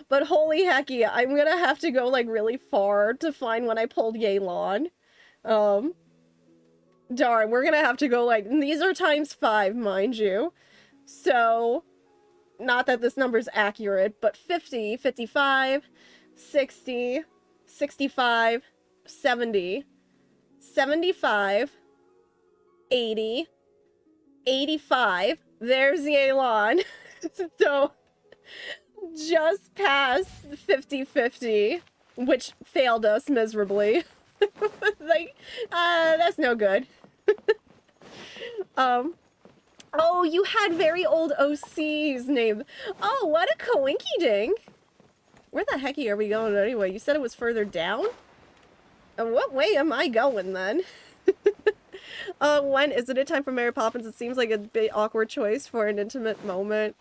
But holy hecky, I'm gonna have to go, like, really far to find when I pulled Yelan. Darn, we're gonna have to go, like, these are ×5, mind you. So, not that this number's accurate, but 50, 55, 60, 65, 70, 75, 80, 85. There's Yelan. So, just past 50-50, which failed us miserably. Like, that's no good. Oh, you had very old OC's name. Oh, what a coinky dink. Where the heck are we going anyway? You said it was further down? What way am I going then? When is it a time for Mary Poppins? It seems like a bit awkward choice for an intimate moment.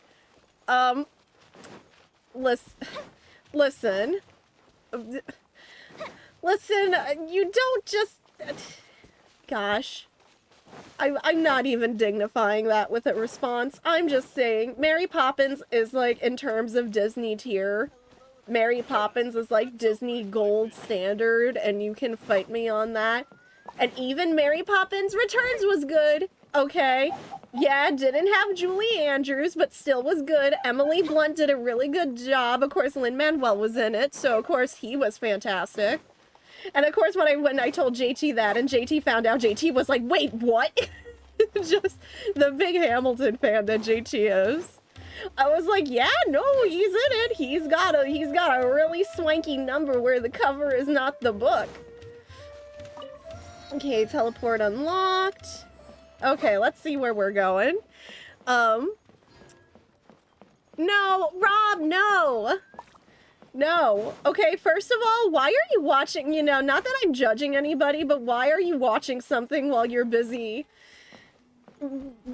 Listen, you don't just... Gosh. I'm not even dignifying that with a response. I'm just saying, Mary Poppins is like, in terms of Disney tier, Mary Poppins is like Disney gold standard, and you can fight me on that. And even Mary Poppins Returns was good, okay? Yeah, didn't have Julie Andrews, but still was good. Emily Blunt did a really good job. Of course, Lin-Manuel was in it, so of course he was fantastic. And of course, when I told JT that, and JT found out, JT was like, wait, what? Just the big Hamilton fan that JT is. I was like, yeah, no, he's in it. He's got a really swanky number where the cover is not the book. Okay, teleport unlocked. Okay, let's see where we're going. No, Rob, no. No. Okay, first of all, why are you watching, not that I'm judging anybody, but why are you watching something while you're busy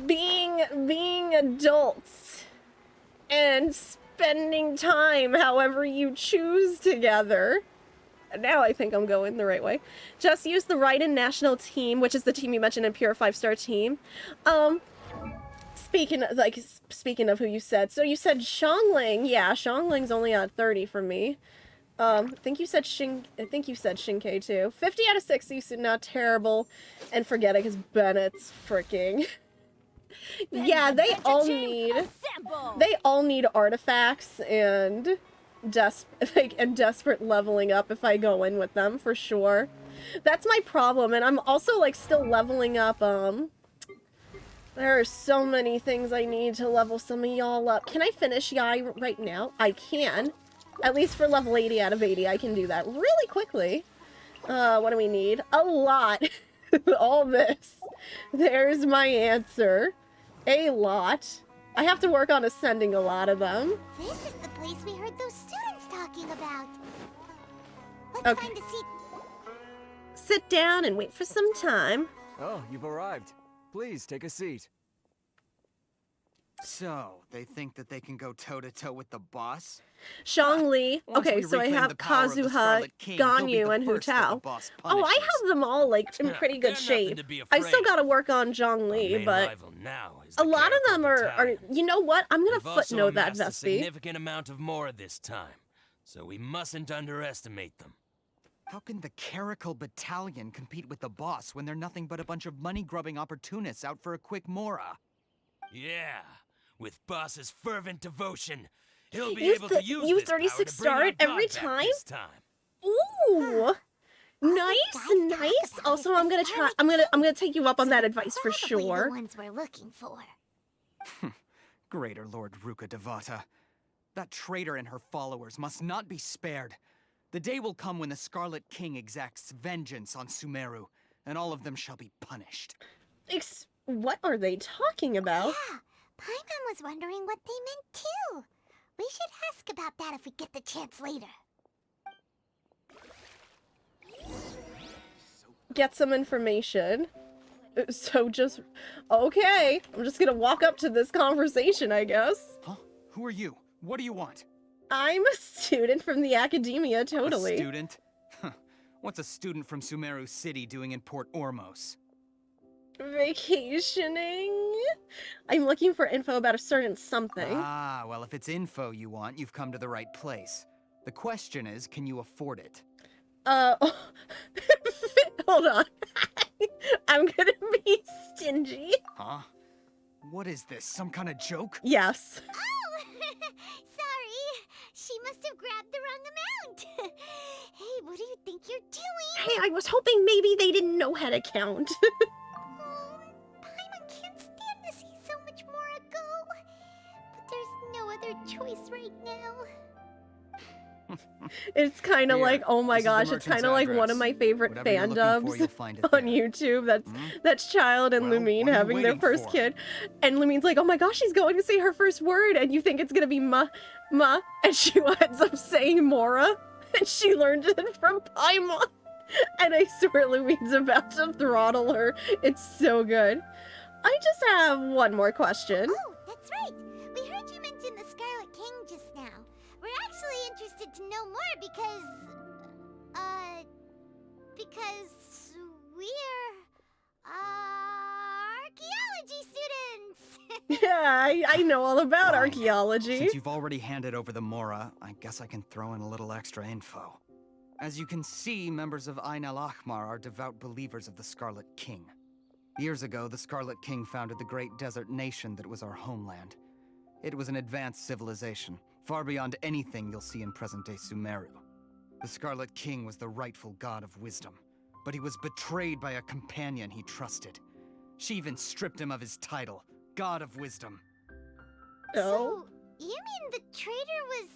being adults and spending time however you choose together? Now I think I'm going the right way. Just use the Raiden national team, which is the team you mentioned in Pure 5-star team. Speaking of who you said, so you said Xiangling. Yeah, Xiangling's only at 30 from me. I think you said Shinkai too. 50 out of 60, so not terrible. And forget it, because Bennett's freaking. Yeah, they all need artifacts and desperate leveling up if I go in with them for sure. That's my problem, and I'm also, like, still leveling up, there are so many things I need to level some of y'all up. Can I finish Yai right now? I can. At least for level 80 out of 80, I can do that really quickly. What do we need? A lot. All this. There's my answer. A lot. I have to work on ascending a lot of them. This is the place we heard those students talking about. Let's find a seat. Sit down and wait for some time. Oh, you've arrived. Please take a seat. So, they think that they can go toe-to-toe with the boss? Zhongli. Once Okay, we so I reclaim have the power of the Kazuha, Scarlet King, he'll be Ganyu, the and Hu first that the Tao. boss Oh, I have them all, like, in pretty good shape. I still gotta work on Zhongli, but a lot of them are, you know what? I'm gonna footnote that, a Vespi. significant amount of more this time, so we mustn't underestimate them. How can the Caracal Battalion compete with the boss when they're nothing but a bunch of money-grubbing opportunists out for a quick mora? Yeah, with boss's fervent devotion, he'll be Use able the to use this power U36 to bring start our every God back time? this time. Ooh. Nice. Also, I'm gonna take you up on that advice for Probably sure. the ones we're looking for. Greater Lord Ruka Devata. That traitor and her followers must not be spared. The day will come when the Scarlet King exacts vengeance on Sumeru, and all of them shall be punished. What are they talking about? Yeah, Paimon was wondering what they meant too. We should ask about that if we get the chance later. Get some information. So just, okay. I'm just gonna walk up to this conversation, I guess. Huh? Who are you? What do you want? I'm a student from the academia, totally. A student? What's a student from Sumeru City doing in Port Ormos? Vacationing? I'm looking for info about a certain something. Ah, well, if it's info you want, you've come to the right place. The question is, can you afford it? Hold on. I'm gonna be stingy. Huh? What is this, some kind of joke? Yes. Oh! Sorry. She must have grabbed the wrong amount. Hey, what do you think you're doing? Hey, I was hoping maybe they didn't know how to count. Paimon can't stand to see so much more go. But there's no other choice right now. It's kind of Here, like, oh my this is the gosh, it's merchant's kind of like one of address. my favorite Whatever you're fan looking for, dubs you'll find it on there. YouTube. That's Child and Lumine having their first kid, and Lumine's like, oh my gosh, she's going to say her first word, and you think it's gonna be ma, and she ends up saying Mora, and she learned it from Paimon, and I swear Lumine's about to throttle her. It's so good. I just have one more question. Oh, that's right. We heard you mention the Scarlet King just now. We're actually interested to know more because we're archaeology students. Yeah, I know all about Fine. archaeology. Since you've already handed over the Mora, I guess I can throw in a little extra info. As you can see, members of Ain al-Ahmar are devout believers of the Scarlet King. Years ago, the Scarlet King founded the great desert nation that was our homeland. It was an advanced civilization, far beyond anything you'll see in present-day Sumeru. The Scarlet King was the rightful god of wisdom, but he was betrayed by a companion he trusted. She even stripped him of his title, God of Wisdom. So, you mean the traitor was...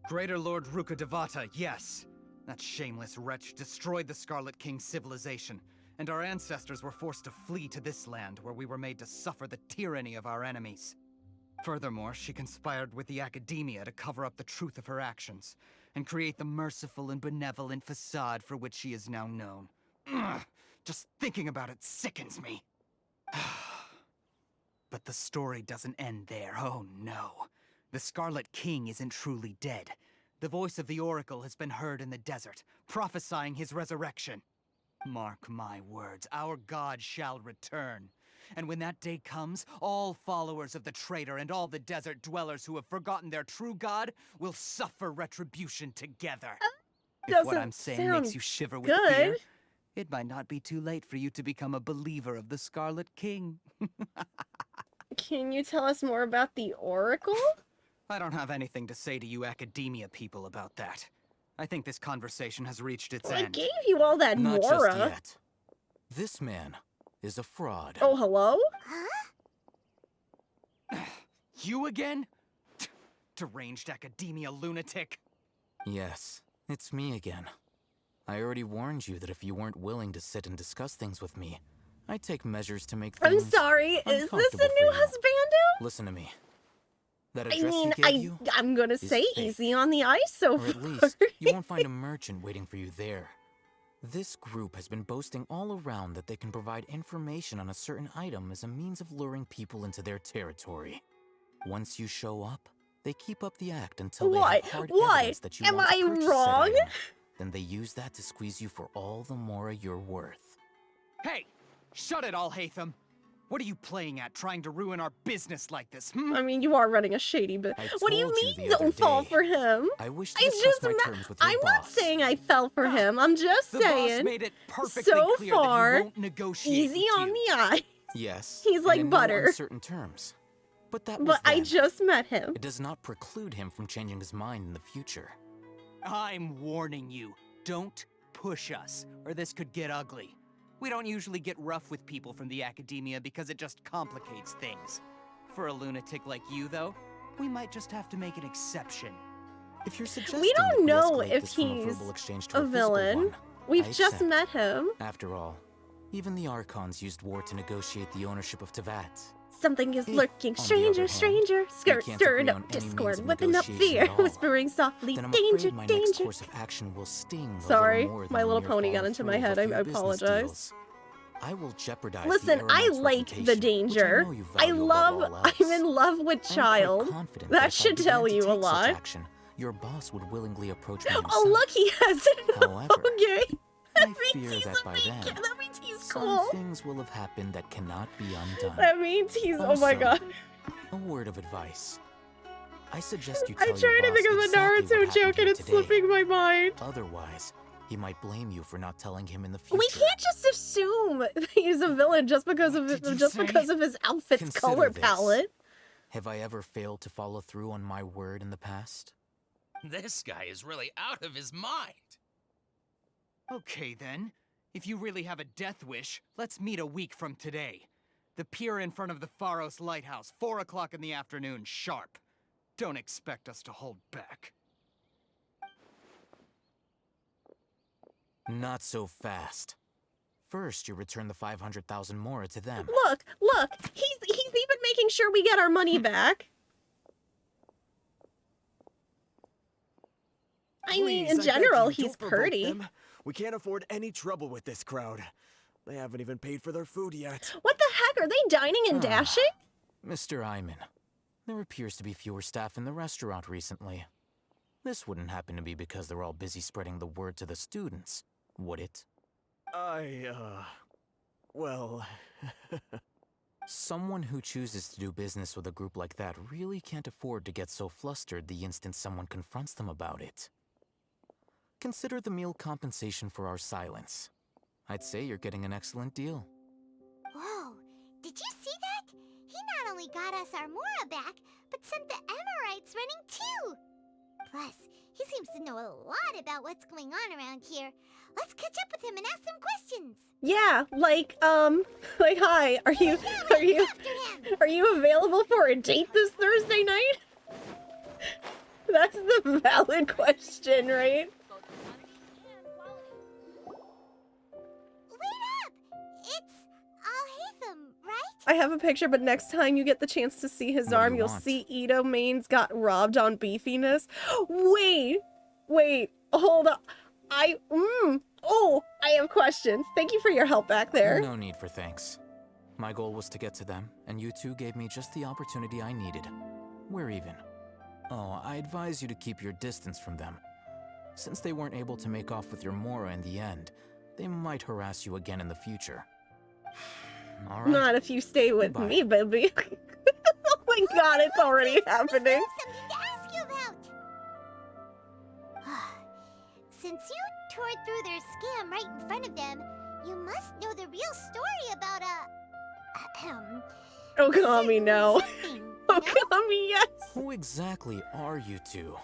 Greater Lord Ruka Devata, yes. That shameless wretch destroyed the Scarlet King's civilization, and our ancestors were forced to flee to this land where we were made to suffer the tyranny of our enemies. Furthermore, she conspired with the academia to cover up the truth of her actions, and create the merciful and benevolent facade for which she is now known. Ugh, just thinking about it sickens me. But the story doesn't end there, oh no. The Scarlet King isn't truly dead. The voice of the Oracle has been heard in the desert, prophesying his resurrection. Mark my words, our god shall return. And when that day comes, all followers of the traitor and all the desert dwellers who have forgotten their true god will suffer retribution together. If what I'm saying makes you shiver with fear, it might not be too late for you to become a believer of the Scarlet King. Can you tell us more about the Oracle? I don't have anything to say to you academia people about that. I think this conversation has reached its I end. gave you all that Not Mora. just yet. This man is a fraud. Oh, hello? You again? Deranged academia lunatic. Yes, it's me again. I already warned you that if you weren't willing to sit and discuss things with me, I'd take measures to make I'm things sorry, is this a uncomfortable new for you. husbando? Listen to me. That I address mean, he gave you I'm gonna is say fake. easy on the ice so Or far. at least, you won't find a merchant waiting for you there. This group has been boasting all around that they can provide information on a certain item as a means of luring people into their territory. Once you show up, they keep up the act until they have hard evidence that you Am want to I purchase wrong? said item. Then they use that to squeeze you for all the Mora you're worth. Hey! Shut it all, Hatham! What are you playing at, trying to ruin our business like this, hmm? I mean, you are running a shady bit. What do you told you mean the other don't fall day, for him? I wish to discuss my terms with your I'm boss. not saying I fell for him. I'm just The boss saying. made it perfectly so clear that he far, won't negotiate easy with on you. the eye. Yes. He's and like in no butter. uncertain terms. But that was But I then. just met him. It does not preclude him from changing his mind in the future. I'm warning you, don't push us, or this could get ugly. We don't usually get rough with people from the academia because it just complicates things. For a lunatic like you, though, we might just have to make an exception. If you're suggesting We that don't know escalate if this from he's verbal exchange to a physical villain. one, We've I just accept. met him. After all, even the Archons used war to negotiate the ownership of Tevat. Something is If, lurking. on the Stranger, other hand, stranger. we Skirt, can't stirred agree up on any means discord. of Whipping up negotiation fear. at all, Whispering softly. then I'm Danger, afraid my next danger. course of action will sting Sorry, a little more than My the Little mere Pony got following into my through of head. a I few business apologize. deals. I will jeopardize Listen, the I Eremites' like the reputation, danger. which I know you I value love. above all else. I'm in love with I'm quite Child. confident That if I should began tell to you a take such lot. action, your boss would willingly approach me himself. Oh, look, he has it. However, Okay. I fear that by then, That means he's some cool. things will have happened that cannot be undone. That means he's. Oh my Also, god. A word of advice. I suggest you I tell tried your to boss think of a exactly what Naruto happened joke and here it's today. slipping my mind. Otherwise, he might blame you for not telling him in the future. We can't just assume that he's a villain just because of his outfit's Consider color this. palette. Have I ever failed to follow through on my word in the past? This guy is really out of his mind. Okay then. If you really have a death wish, let's meet a week from today. The pier in front of the Pharos Lighthouse, 4 o'clock in the afternoon, sharp. Don't expect us to hold back. Not so fast. First, you return the 500,000 Mora to them. Look, he's even making sure we get our money back. I mean, in Please, I beg general, you, he's don't provoke pretty. them. We can't afford any trouble with this crowd. They haven't even paid for their food yet. What the heck? Are they dining and dashing? Mr. Iman, there appears to be fewer staff in the restaurant recently. This wouldn't happen to be because they're all busy spreading the word to the students, would it? Well... Someone who chooses to do business with a group like that really can't afford to get so flustered the instant someone confronts them about it. Consider the meal compensation for our silence. I'd say you're getting an excellent deal. Whoa, did you see that? He not only got us our Mora back, but sent the Emirites running too. Plus, he seems to know a lot about what's going on around here. Let's catch up with him and ask some questions. Yeah, like hi, are you available for a date this Thursday night? That's the valid question, right? I have a picture, but next time you get the chance to see his What do arm, you you'll want? see Ito Main's got robbed on beefiness. Wait, hold up. I have questions. Thank you for your help back there. No need for thanks. My goal was to get to them, and you two gave me just the opportunity I needed. We're even. Oh, I advise you to keep your distance from them. Since they weren't able to make off with your Mora in the end, they might harass you again in the future. All right. Not if you stay with me, baby. Oh my god, it's already happening. Something to ask you about. Since you tore through their scam right in front of them, you must know the real story about Okami, no. Okami, yes. Who exactly are you two?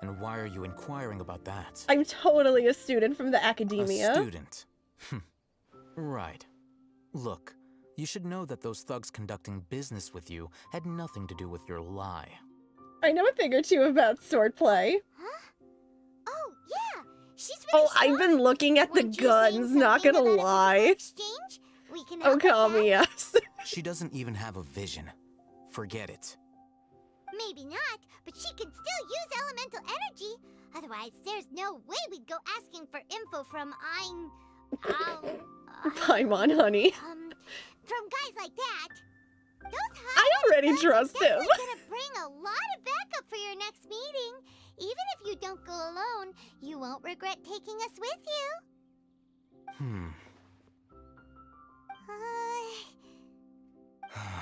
And why are you inquiring about that? I'm totally a student from the A academia. student. Right. Look, you should know that those thugs conducting business with you had nothing to do with your lie. I know a thing or two about swordplay. Oh, yeah. She's Oh, I've been looking at the guns, not gonna lie. We can Oh, call me, yes. She doesn't even have a vision. Forget it. Maybe not, but she can still use elemental energy. Otherwise, there's no way we'd go asking for info from Paimon, honey. From guys like that. Those I already trust him. are gonna bring a lot of backup for your next meeting. Even if you don't go alone, you won't regret taking us with you.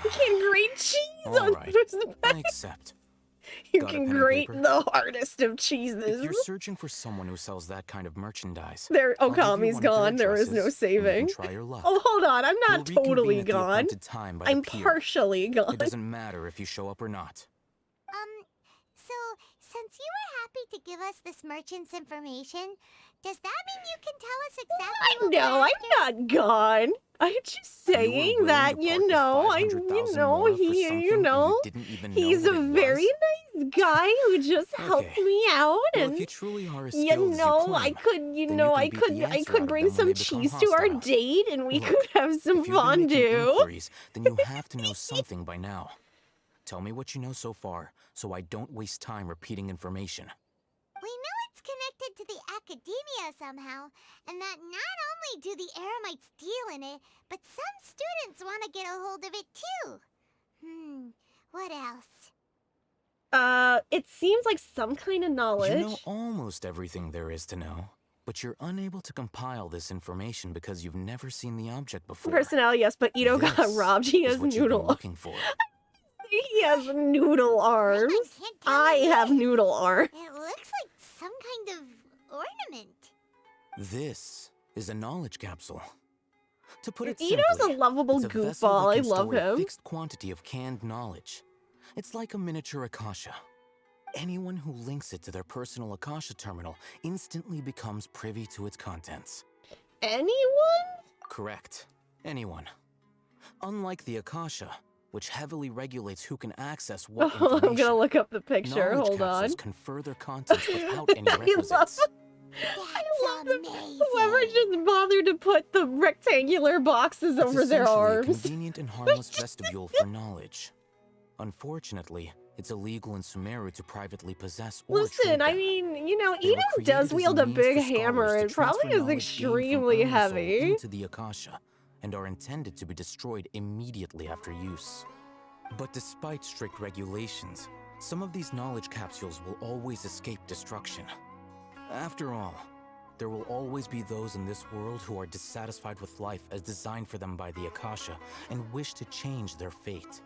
You can grate cheese All on right, the I back. accept. You Got a can pen and grate paper? the hardest of If cheeses. you're searching for someone who sells that kind of merchandise, There, I'll give you Okami's one of their gone. There is no addresses, and you can saving. try your luck. Oh, hold on. I'm not We'll totally reconvene at the gone. appointed time by the I'm pier. partially gone. It doesn't matter if you show up or not. So, since you were happy to give us this merchant's information, does that mean you can tell us exactly what No, we're I'm not gone. I'm just saying willing that, to you part with know, 500,000 more for something you didn't even know he's what a it very was? nice guy who just helped Okay. me out, Well, and if you truly are as you skilled as you know, claim, I could, then you can beat the I answer could out of bring them when some they become cheese to our hostile. date, and we Look, could have some if you've been making fondue. inquiries, then you have to know something by now. Tell me what you know so far, so I don't waste time repeating information. We know it's connected to the academia somehow, and that not only do the Eremites deal in it, but some students want to get a hold of it too. What else? It seems like some kind of knowledge. You know almost everything there is to know, but you're unable to compile this information because you've never seen the object before. Personnel, yes, but Ito got This robbed. He is has what you've been noodle. looking for. He has noodle arms. I have noodle arms. It looks like some kind of ornament. This is a knowledge capsule. To put it Ito's simply, a lovable it's a vessel goofball. that I can love store a him. fixed quantity of canned knowledge. It's like a miniature Akasha. Anyone who links it to their personal Akasha terminal instantly becomes privy to its contents. Anyone? Correct. Anyone. Unlike the Akasha, which heavily regulates who can access what Oh, information, I'm gonna look up the picture. knowledge Hold on. capsules can further contents without any I love, requisites. I love whoever just bothered to put the rectangular boxes It's over their essentially a arms. convenient and harmless vestibule for knowledge. Unfortunately, it's illegal in Sumeru to privately possess or Listen, trade I them. mean, you know, They were Ito created does as a wield a means big for scholars hammer. to It probably transfer is knowledge gained from extremely Earnest Soul heavy. into the Akasha, and are intended to be destroyed immediately after use. But despite strict regulations, some of these knowledge capsules will always escape destruction. After all, there will always be those in this world who are dissatisfied with life as designed for them by the Akasha and wish to change their fate.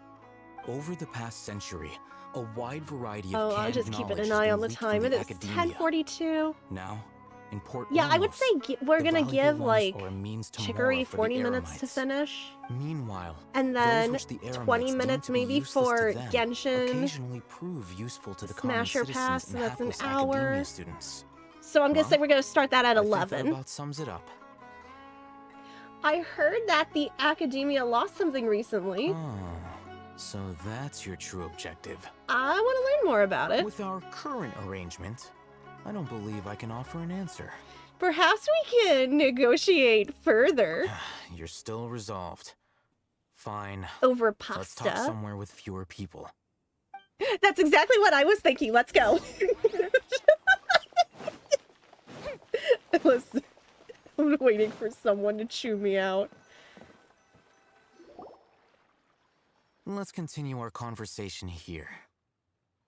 Over the past century, a wide variety of Oh, I'll canned just keep knowledge an has eye been on the leaked from time. It is academia. 10:42. Now, in Port Yeah, I would Ormos, say we're the gonna valuable give ones like are a means to Chicory more for the 40 minutes to Eremites. finish, Meanwhile, and those then which the Eremites 20 deem minutes to be maybe useless for to them Genshin. occasionally prove useful to the common Smasher citizens Pass, and so that's an hapless hour. academia students. So I'm gonna Well, say we're gonna start that at I think that 11. about sums it up. I heard that the academia lost something recently. Oh, so that's your true objective. I want to learn more about it. With our current arrangement, I don't believe I can offer an answer. Perhaps we can negotiate further You're still resolved. Fine. over Let's talk pasta. somewhere with fewer people. That's exactly what I was thinking. Let's go. Listen, I'm waiting for someone to chew me out. Let's continue our conversation here.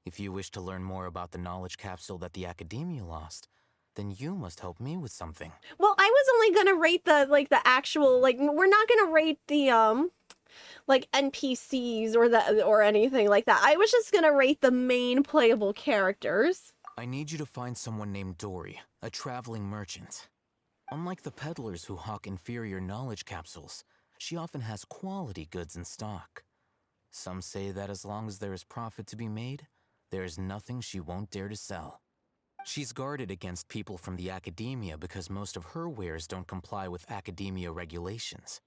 If you wish to learn more about the knowledge capsule that the academia lost, then you must help me with something. Well, I was only gonna rate the actual, we're not gonna rate the NPCs or anything like that. I was just gonna rate the main playable characters. I need you to find someone named Dory, a traveling merchant. Unlike the peddlers who hawk inferior knowledge capsules, she often has quality goods in stock. Some say that as long as there is profit to be made, there is nothing she won't dare to sell. She's guarded against people from the academia because most of her wares don't comply with academia regulations.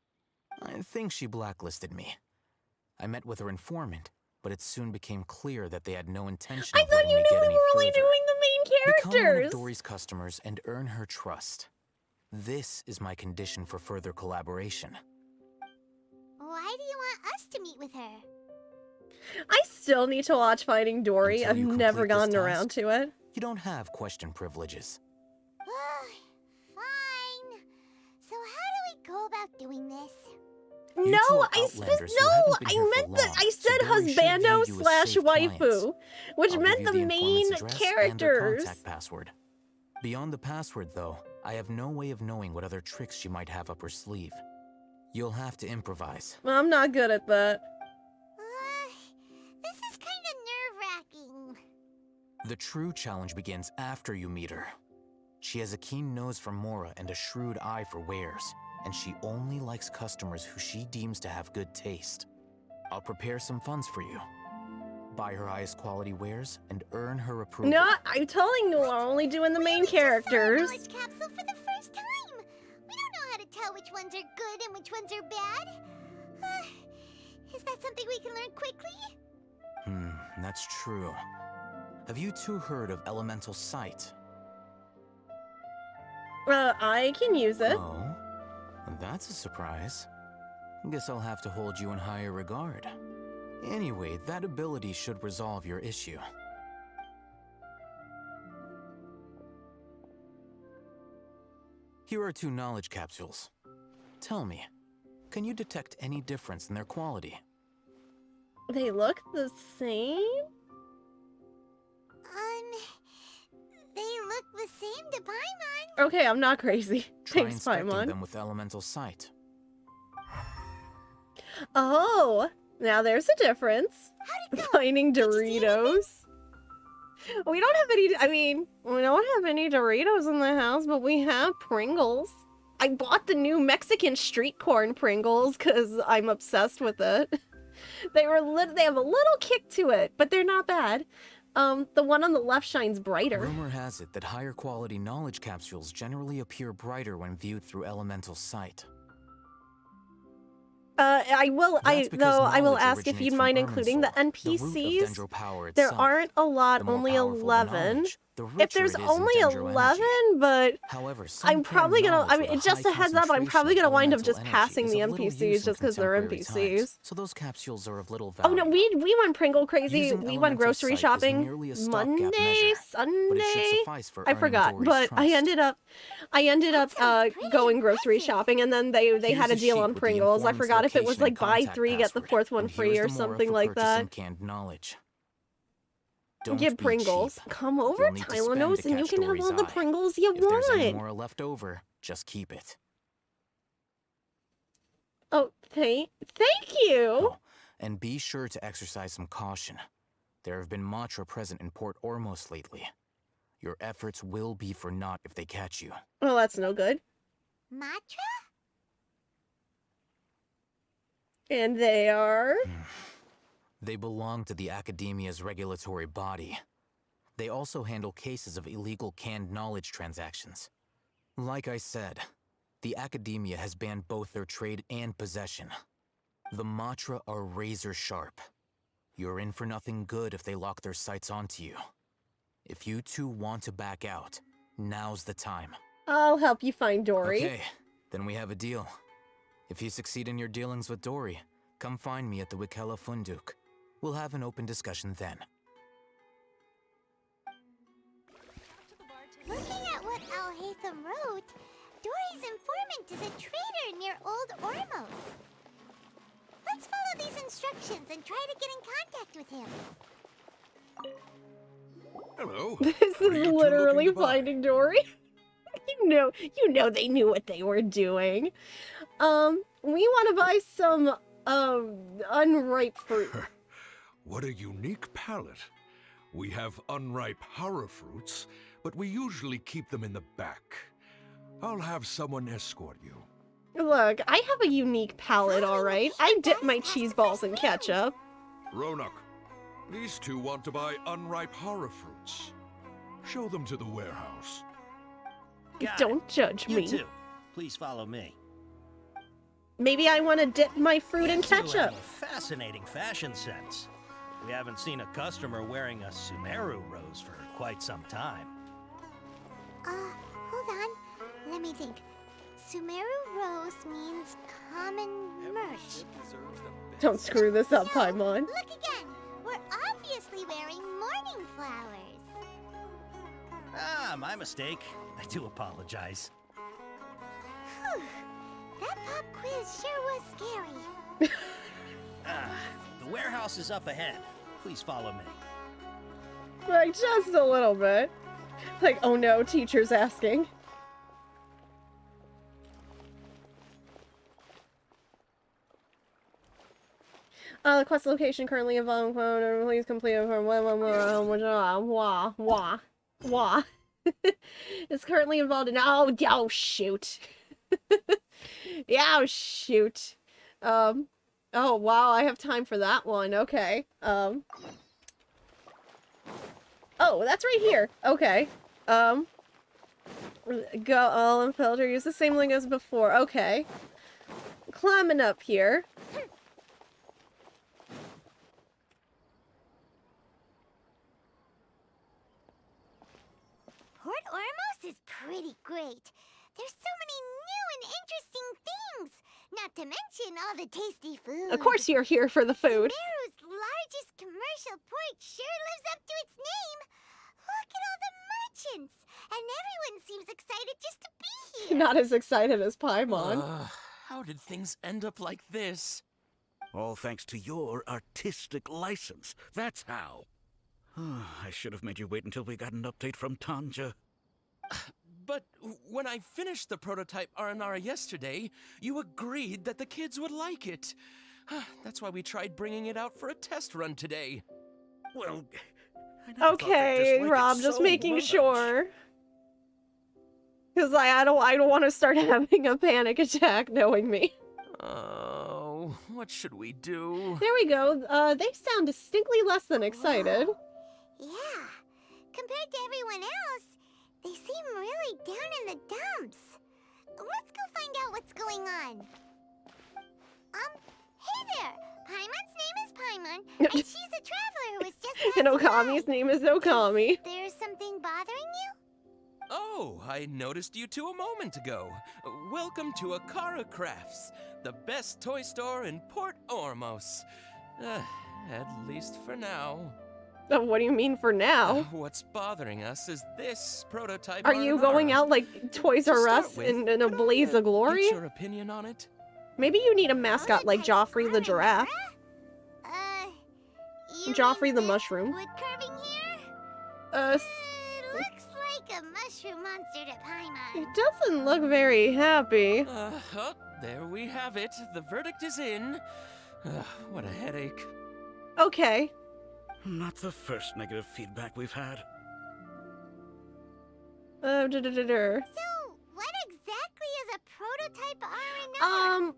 I think she blacklisted me. I met with her informant, but it soon became clear that they had no intention I of thought letting you me knew get we any were only further. doing the main Become one of characters. Dory's customers and earn her trust. This is my condition for further collaboration. Why do you want us to meet with her? I still need to watch Finding Dory. Until I've you never complete this gotten around task, to it. You don't have question privileges. Fine. So how do we go about doing this? You No, two are I outlanders who haven't been here for meant that long, I so said Dory should husbando view you as slash safe clients. waifu, which I'll meant give you the main informant's address and their characters. contact password. Beyond the password, though, I have no way of knowing what other tricks she might have up her sleeve. You'll have to improvise. I'm not good at that. This is kind of nerve-wracking. The true challenge begins after you meet her. She has a keen nose for Mora and a shrewd eye for wares, and she only likes customers who she deems to have good taste. I'll prepare some funds for you. Buy her highest quality wares and earn her approval. No, I'm telling you, I'm only doing the main characters. Knowledge capsule for the first time. We don't know how to tell which ones are good and which ones are bad. Is that something we can learn quickly? That's true. Have you two heard of elemental sight? I can use it. Oh, that's a surprise. Guess I'll have to hold you in higher regard. Anyway, that ability should resolve your issue. Here are 2 knowledge capsules. Tell me, can you detect any difference in their quality? They look the same? They look the same to Paimon. Okay, I'm not crazy. Try Thanks, inspecting Paimon. them with elemental sight. Oh, now there's a difference. Finding Doritos. We don't have any, I mean, we don't have any Doritos in the house, but we have Pringles. I bought the new Mexican street corn Pringles because I'm obsessed with it. They have a little kick to it, but they're not bad. The one on the left shines brighter. Rumor has it that higher quality knowledge capsules generally appear brighter when viewed through elemental sight. I will knowledge ask if originates you'd from mind Ermin's including the soul, the root of NPCs. dendropower There itself. aren't a lot, The more only powerful the 11. knowledge, the If richer there's it is in only dendro 11, energy. but However, some I'm probably paired gonna, I knowledge mean, with a just a high heads up, I'm probably concentration gonna of wind up elemental just energy passing is the of little use NPCs in just because they're contemporary NPCs. times, so those capsules are of little value. Oh no, we went Pringle crazy. Using We went elemental grocery sight is shopping merely a stopgap Monday, measure, but it should Sunday. suffice for I earning forgot, Dory's but I trust. ended up going grocery shopping, and then they had Here's a a deal sheet on with the Pringles. I informant's forgot if it was location like and buy contact 3 get the password, 4th one and free here's or the Mora something for like purchasing that. canned knowledge. Don't Get be Pringles. cheap. Come over, You'll need to spend Tylenose, to and you catch can have Dory's all the eye. Pringles you If there's any want. more left over, just keep it. Oh, thank you. And be sure to exercise some caution. There have been Matra present in Port Ormos lately. Your efforts will be for naught if they catch you. Well, that's no good. Matra? And they are... They belong to the Academia's regulatory body. They also handle cases of illegal canned knowledge transactions. Like I said, the Academia has banned both their trade and possession. The Matra are razor sharp. You're in for nothing good if they lock their sights onto you. If you two want to back out, now's the time. I'll help you find Dory. Okay, then we have a deal. If you succeed in your dealings with Dory, come find me at the Wikela Funduk. We'll have an open discussion then. Looking at what Al-Haytham wrote, Dory's informant is a trader near Old Ormos. Let's follow these instructions and try to get in contact with him. Hello. This is literally Finding Dory. you know they knew what they were doing. We want to buy some unripe fruit. What a unique palate. We have unripe hara fruits, but we usually keep them in the back. I'll have someone escort you. Look, I have a unique palate, alright. I dip my cheese balls in ketchup. Ronak, these two want to buy unripe hara fruits. Show them to the warehouse. Don't judge You me. too. Please follow me. Maybe I want to dip my fruit in You two have ketchup. a fascinating fashion sense. We haven't seen a customer wearing a Sumeru rose for quite some time. Hold on. Let me think. Sumeru Rose means common merch. Don't screw this up, Paimon. Look again. We're obviously wearing morning flowers. Ah, my mistake. I do apologize. Whew. That pop quiz sure was scary. The warehouse is up ahead. Please follow me. Like, just a little bit. Like, oh no, teacher's asking. The quest location currently involving please complete it for wah. It's currently involved in oh shoot. Yeah, oh shoot. Oh wow, I have time for that one. Okay. Oh, that's right here. Okay. Go all and filter. Use the same link as before. Okay. Climbing up here. Port Ormos is pretty great. There's so many new and interesting things. Not to mention all the tasty food. Of course you're here for the food. Sumeru's largest commercial port sure lives up to its name. Look at all the merchants. And everyone seems excited just to be here. Not as excited as Paimon. How did things end up like this? All thanks to your artistic license. That's how. I should have made you wait until we got an update from Tanja. But when I finished the prototype Aranara yesterday, you agreed that the kids would like it. That's why we tried bringing it out for a test run today. Well, Okay, Rob, just making sure. Because I don't want to start having a panic attack knowing me. Oh, what should we do? There we go. They sound distinctly less than excited. Yeah. Compared to everyone else, they seem really down in the dumps. Let's go find out what's going on. Hey there! Paimon's name is Paimon, and she's a traveler who was just And Okami's name is Okami. There's something bothering you? Oh, I noticed you two a moment ago. Welcome to Akara Crafts, the best toy store in Port Ormos. At least for now. What do you mean for now? What's bothering us is this prototype. Are you going out like Toys R Us in a blaze of glory? Get your opinion on it? Maybe you need a mascot like Joffrey the giraffe. Joffrey the mushroom. Wood carving here? Looks like a mushroom monster to Paimon. It doesn't look very happy. There we have it. The verdict is in. What a headache. Okay. Not the first negative feedback we've had. So, what exactly is a prototype Aranara?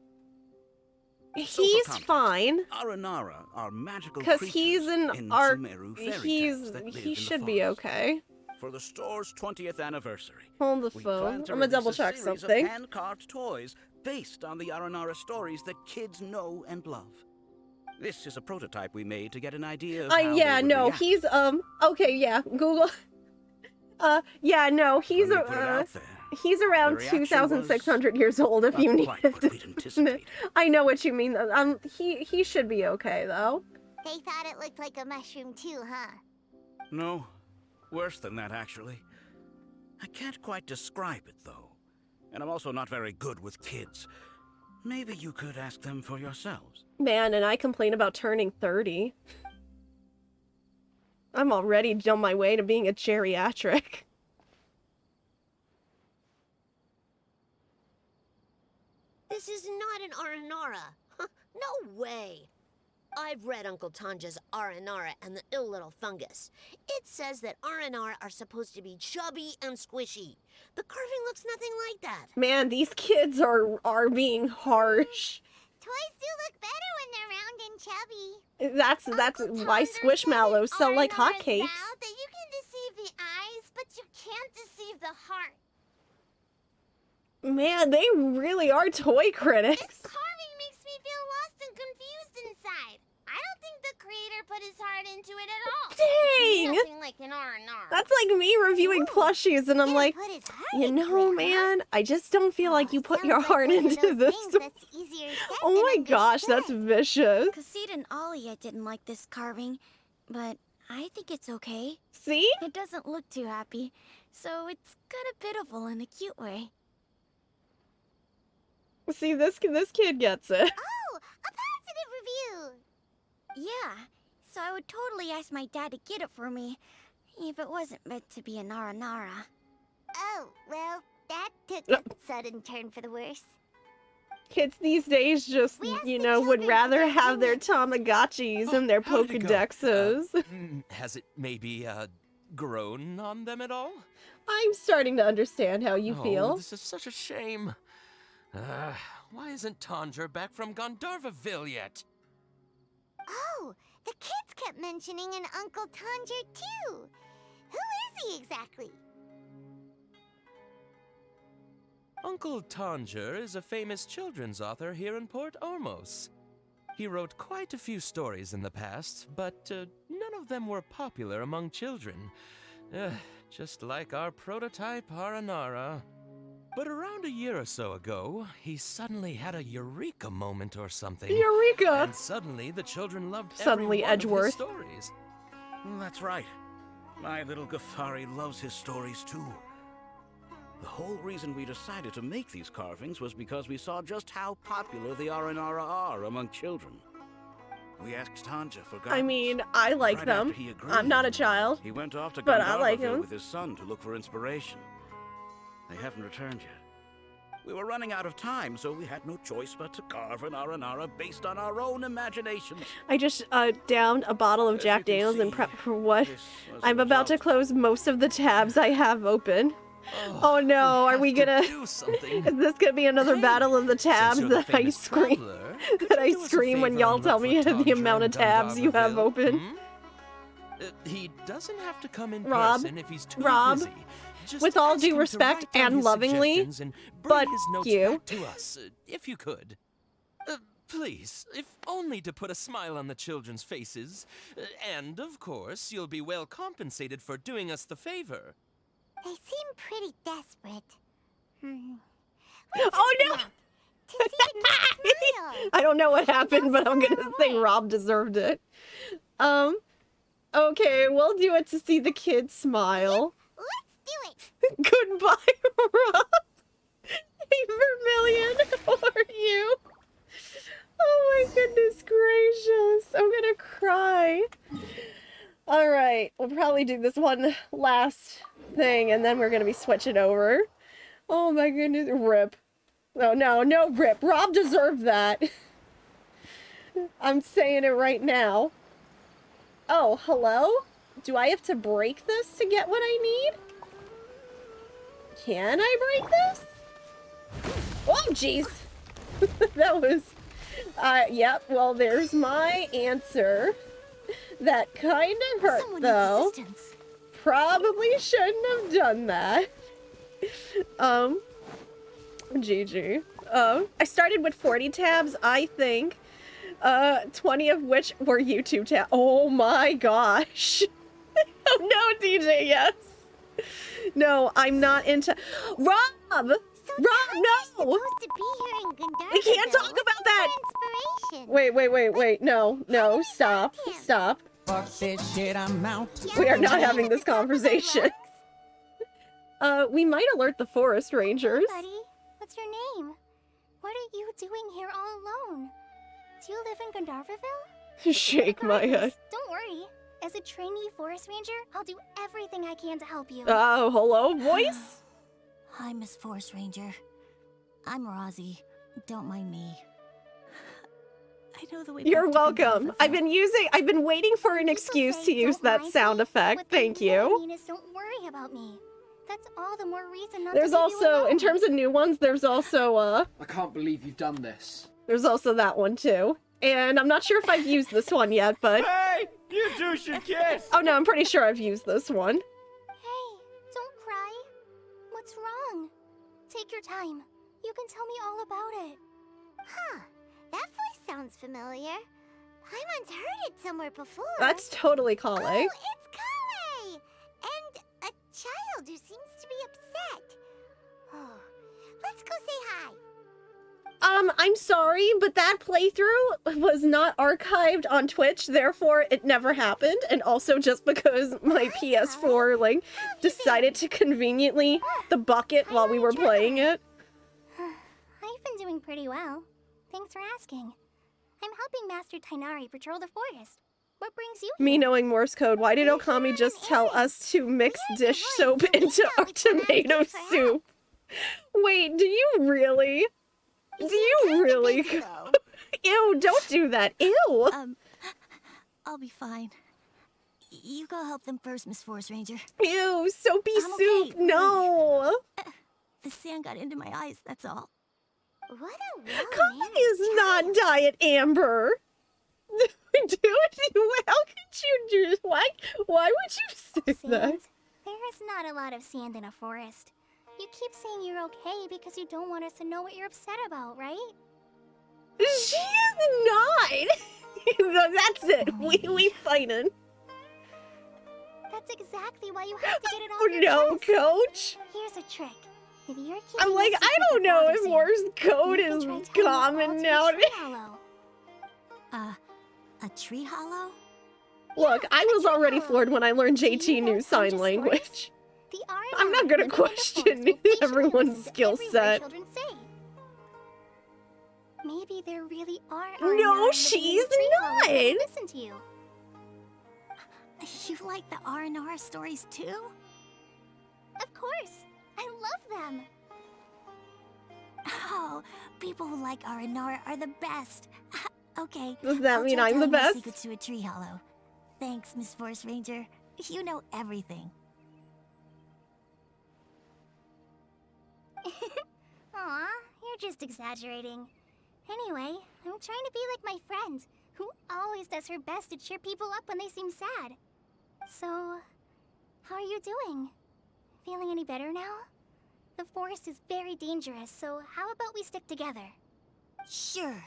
He's fine. Aranara are magical Because creatures he's an in art. Sumeru fairy tales that live He in the should be forest. okay. For the store's 20th anniversary, Hold the we phone. plan to I'm gonna double release a check series something. of hand-carved toys based on the Aranara stories that kids know and love. This is a prototype we made to get an idea of how Yeah, they would no, react. he's okay, yeah, Google. Yeah, no, he's When we put it out there, he's around the reaction 2,600 years old. If not you need quite what we'd anticipated. I know what you mean. He should be okay though. They thought it looked like a mushroom too, huh? No, worse than that actually. I can't quite describe it though, and I'm also not very good with kids. Maybe you could ask them for yourselves. Man, and I complain about turning 30. I'm already on my way to being a geriatric. This is not an Aranara. No way. I've read Uncle Tanja's Aranara and the Ill Little Fungus. It says that Aranara are supposed to be chubby and squishy. The carving looks nothing like that. Man, these kids are being harsh. Toys do look better when they're round and chubby. That's why Squishmallows sell like hotcakes. That you can deceive the eyes, but Man, they really are toy critics. This carving makes me feel lost and confused inside. I don't think the creator put his heart into it at all. Dang! It's nothing like an R&R. That's like me reviewing plushies, and I'm like, you know, man, I just don't feel like you put your heart into this. Oh my gosh, that's vicious. Kassid and Alia didn't like this carving, but I think it's okay. See? It doesn't look too happy, so it's kind of pitiful in a cute way. See, this kid gets it. Oh, a positive review! Yeah, so I would totally ask my dad to get it for me, if it wasn't meant to be a Nara. Oh, well, that took a sudden turn for the worse. Kids these days just, you know, would rather have their Tamagotchis and their How did it go? Pokedexes. Has it maybe, grown on them at all? I'm starting to understand how you feel. This is such a shame. Why isn't Tanger back from Gandharvaville yet? Oh, the kids kept mentioning an Uncle Tanger too. Who is he exactly? Uncle Tanger is a famous children's author here in Port Ormos. He wrote quite a few stories in the past, but none of them were popular among children. Just like our prototype Aranara. But around a year or so ago, he suddenly had a eureka moment or something. Eureka! And suddenly the children loved Suddenly every one of Edgeworth. his stories. That's right. My little Ghaffari loves his stories too. The whole reason we decided to make these carvings was because we saw just how popular the Aranara are among children. We asked Tanger for guidance. I mean, I like Right them. after he agreed, I'm not a child. He went off to but I like Gandharvaville him. with his son to look for inspiration. They haven't returned yet. We were running out of time, so we had no choice but to carve an Aranara based on our own imagination. I just downed a bottle of Jack Daniels and prep for what? I'm about to close most of the tabs I have open. Oh no, are we gonna... Is this gonna be another battle of the tabs you're the that I famous scream? traveler, That I do us a scream when favor y'all and tell look me for the Tanger amount of in tabs you have Gandharvaville? open? He doesn't have to come in Rob, person if he's too Rob, busy. Just with all ask due him to respect write down and his lovingly, suggestions and bring but his notes you. back to us, if you could. Please, if only to put a smile on the children's faces. And, of course, you'll be well compensated for doing us the favor. They seem pretty desperate. Oh no! I don't know what happened, but I'm gonna say Rob deserved it. Okay, we'll do it to see the kids smile. Let's do it. Goodbye, Rob. Hey, Vermilion, how are you? Oh my goodness gracious, I'm gonna cry. All right, we'll probably do this one last thing, and then we're gonna be switching over. Oh my goodness, rip. No, rip. Rob deserved that. I'm saying it right now. Oh, hello? Do I have to break this to get what I need? Can I break this? Oh, jeez. That was... yep, well, there's my answer. That kind of hurt, though. Probably shouldn't have done that. GG. I started with 40 tabs, I think. 20 of which were YouTube tabs. Oh my gosh. Oh no, DJ, yes. No, I'm not into... Rob! Rob, no! We can't talk about that! Wait. No, stop. Fuck this shit, I'm out. We are not having this conversation. We might alert the forest rangers. Buddy, what's your name? What are you doing here all alone? Do you live in Gandharvaville? Shake my head. Don't worry. As a trainee forest ranger, I'll do everything I can to help you. Oh, hello, voice? Hi, Miss Forest Ranger. I'm Rozzy. Don't mind me. I know the way. You're welcome. I've been waiting for an excuse to use that sound effect. Thank you. Don't worry about me. That's all the more reason not There's to leave you also, alone. in terms of new ones, there's also, I can't believe you've done this. There's also that one too. And I'm not sure if I've used this one yet, but... Hey! You two should kiss! Oh no, I'm pretty sure I've used this one. Hey, don't cry. What's wrong? Take your time. You can tell me all about it. Huh. That voice sounds familiar. Paimon's heard it somewhere before. That's totally Kale. Oh, it's Kale! And a child who seems to be upset. Oh, let's go say hi. I'm sorry, but that playthrough was not archived on Twitch, therefore it never happened. And also just because my PS4, like, decided to conveniently the bucket while we were playing it. I've been doing pretty well. Thanks for asking. I'm helping Master Tainari patrol the forest. What brings you Me knowing Morse code, why did Okami just tell us to mix dish soap into our tomato soup? Wait, do you really? Do you really? Ew, don't do that. Ew. I'll be fine. You go help them first, Miss Forest Ranger. Ew, soapy soup, no. The sand got into my eyes, that's all. What a Coffee is not Diet Amber. Dude, how could you do? Why would you say that? There is not a lot of sand in a forest. You keep saying you're okay because you don't want us to know what you're upset about, right? She is not. That's it. We fighting. That's exactly why you have to get it Oh off your no, chest. Coach. Here's a trick. If you're I'm like, I don't know if Morse code is common now. A tree hollow? Look, I was already floored when I learned JT knew sign language. I'm not gonna question everyone's skill set. Maybe there really are. No, she's not. Listen to you. You like the R&R stories too? Of course. I love them. Oh, people who like R&R are the best. Okay. Does that I'll mean try I'm the telling my best? secrets to a tree hollow. Thanks, Miss Forest Ranger. You know everything. Aw, you're just exaggerating. Anyway, I'm trying to be like my friend, who always does her best to cheer people up when they seem sad. So, how are you doing? Feeling any better now? The forest is very dangerous, so how about we stick together? Sure.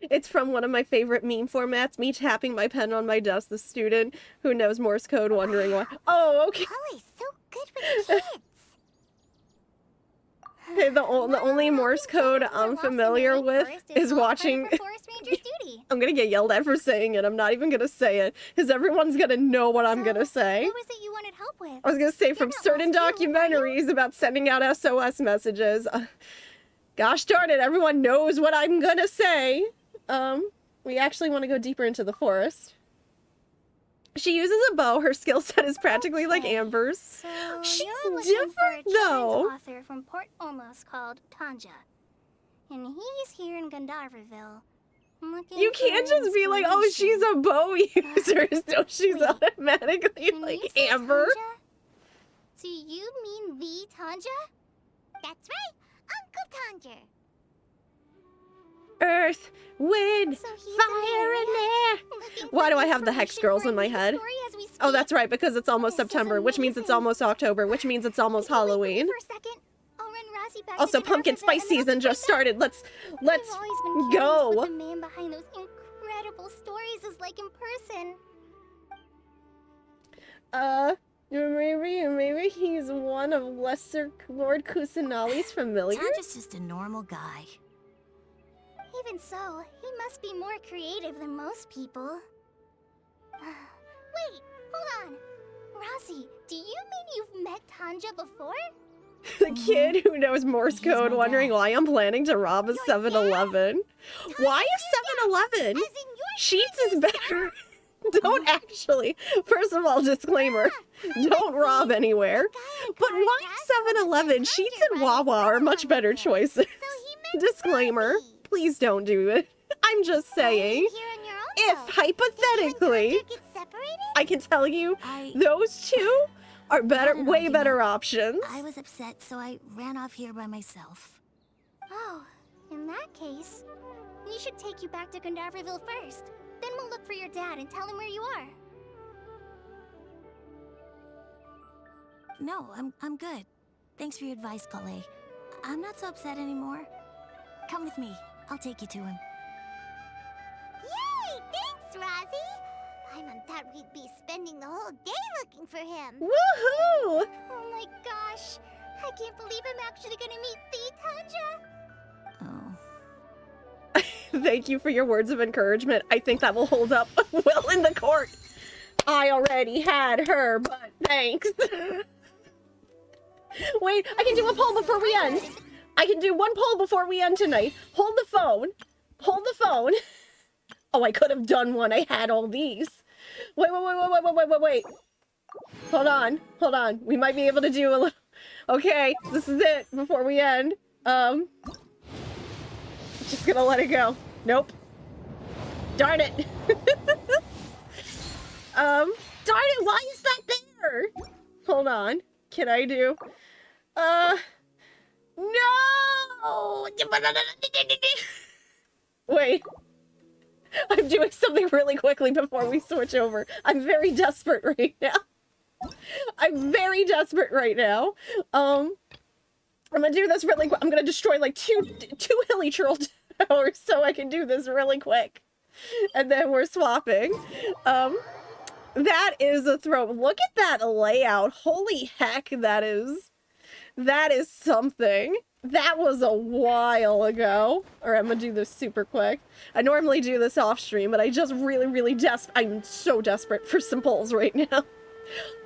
It's from one of my favorite meme formats, me tapping my pen on my desk, the student who knows Morse code wondering why. Oh, okay. Chloe's so good with kids. Hey, the only Morse code I'm familiar with is watching... I'm gonna get yelled at for saying it. I'm not even gonna say it, because everyone's gonna know what I'm gonna say. What was it you wanted help with? I was gonna say from certain documentaries about sending out SOS messages. Gosh darn it, everyone knows what I'm gonna say. We actually want to go deeper into the forest. She uses a bow. Her skill set is practically like Amber's. So She's you're looking for a different, children's though. author from Port Olmos called Tanja. And he's here in Gandharville. You can't just be like, oh, she's a bow user, so she's automatically like Amber. Tanja? Do you mean the Tanja? That's right, Uncle Tanja. Earth, wind, fire, and air. Why do I have the Hex Girls in my head? Oh, that's right, because it's almost September, which means it's almost October, which means it's almost Halloween. Also, pumpkin spice season just started. Let's go. What the man behind those incredible stories is like in person. Maybe he's one of Lesser Lord Kusanali's familiars? Tanja's just a normal guy. Even so, he must be more creative than most people. Wait, hold on. Rossi, do you mean you've met Tanja before? The kid who knows Morse code wondering why I'm planning to rob a 7-Eleven. Why a 7-Eleven? Sheets is better. Don't actually. First of all, disclaimer. Don't rob anywhere. But why 7-Eleven? Sheets and Wawa are much better choices. Disclaimer. Please don't do it. I'm just saying. If, hypothetically, I can tell you, those two are better, way better options. I was upset, so I ran off here by myself. Oh, in that case, we should take you back to Gandharville first. Then we'll look for your dad and tell him where you are. No, I'm good. Thanks for your advice, Kale. I'm not so upset anymore. Come with me. I'll take you to him. Yay! Thanks, Rosie! Paimon thought we'd be spending the whole day looking for him. Woohoo! Oh my gosh! I can't believe I'm actually gonna meet the Tundra! Oh. Thank you for your words of encouragement. I think that will hold up well in the court. I already had her, but thanks. Wait, I can do a poll before we end. I can do one poll before we end tonight. Hold the phone. Hold the phone. Oh, I could have done one. I had all these. Wait. Hold on. We might be able to do a little... Okay, this is it before we end. Just gonna let it go. Nope. Darn it. Darn it, why is that there? Hold on. Can I do... No! Wait. I'm doing something really quickly before we switch over. I'm very desperate right now. I'm gonna do this really quick. I'm gonna destroy like two hilly troll towers so I can do this really quick. And then we're swapping. That is a throw. Look at that layout. Holy heck, that is something. That was a while ago. Alright, I'm gonna do this super quick. I normally do this off stream, but I just really I'm so desperate for some polls right now.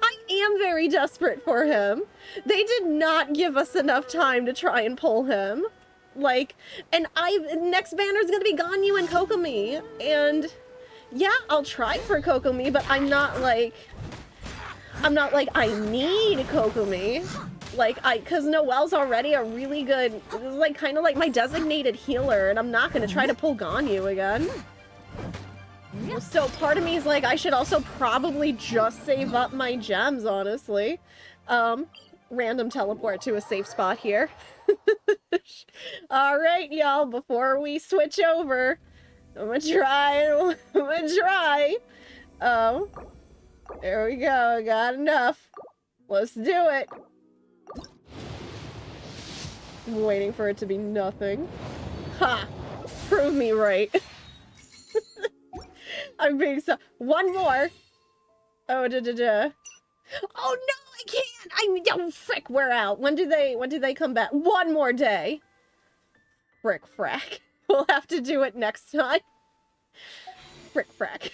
I am very desperate for him. They did not give us enough time to try and pull him. Like, and next banner is gonna be Ganyu and Kokomi. And yeah, I'll try for Kokomi, but I'm not like I need Kokomi. Like, cause Noelle's already a really good, like, kind of like my designated healer, and I'm not gonna try to pull Ganyu again. So part of me is like, I should also probably just save up my gems, honestly. Random teleport to a safe spot here. Alright, y'all, before we switch over, I'm gonna try. There we go, I got enough. Let's do it. I'm waiting for it to be nothing. Ha! Prove me right. I'm being so... One more! Oh, Oh no, I can't! Oh, frick, we're out. When do they come back? One more day. Frick, frack. We'll have to do it next time. Frick, frack.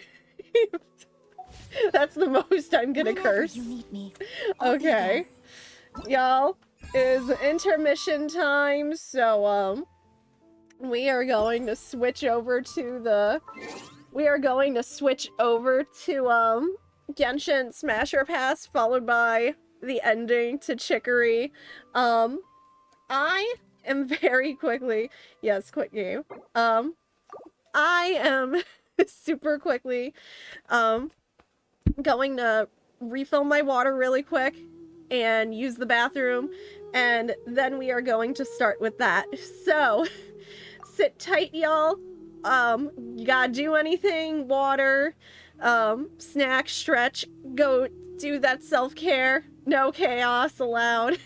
That's the most I'm gonna curse. You need me. Okay. Y'all, is intermission time, so, we are going to switch over to Genshin Smasher Pass, followed by the ending to Chicory. I am very quickly... Yes, quick game. I am super quickly, going to refill my water really quick and use the bathroom, and then we are going to start with that. So, sit tight, y'all. You gotta do anything, water, snack, stretch, go do that self-care, no chaos allowed.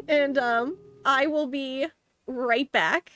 And, I will be right back.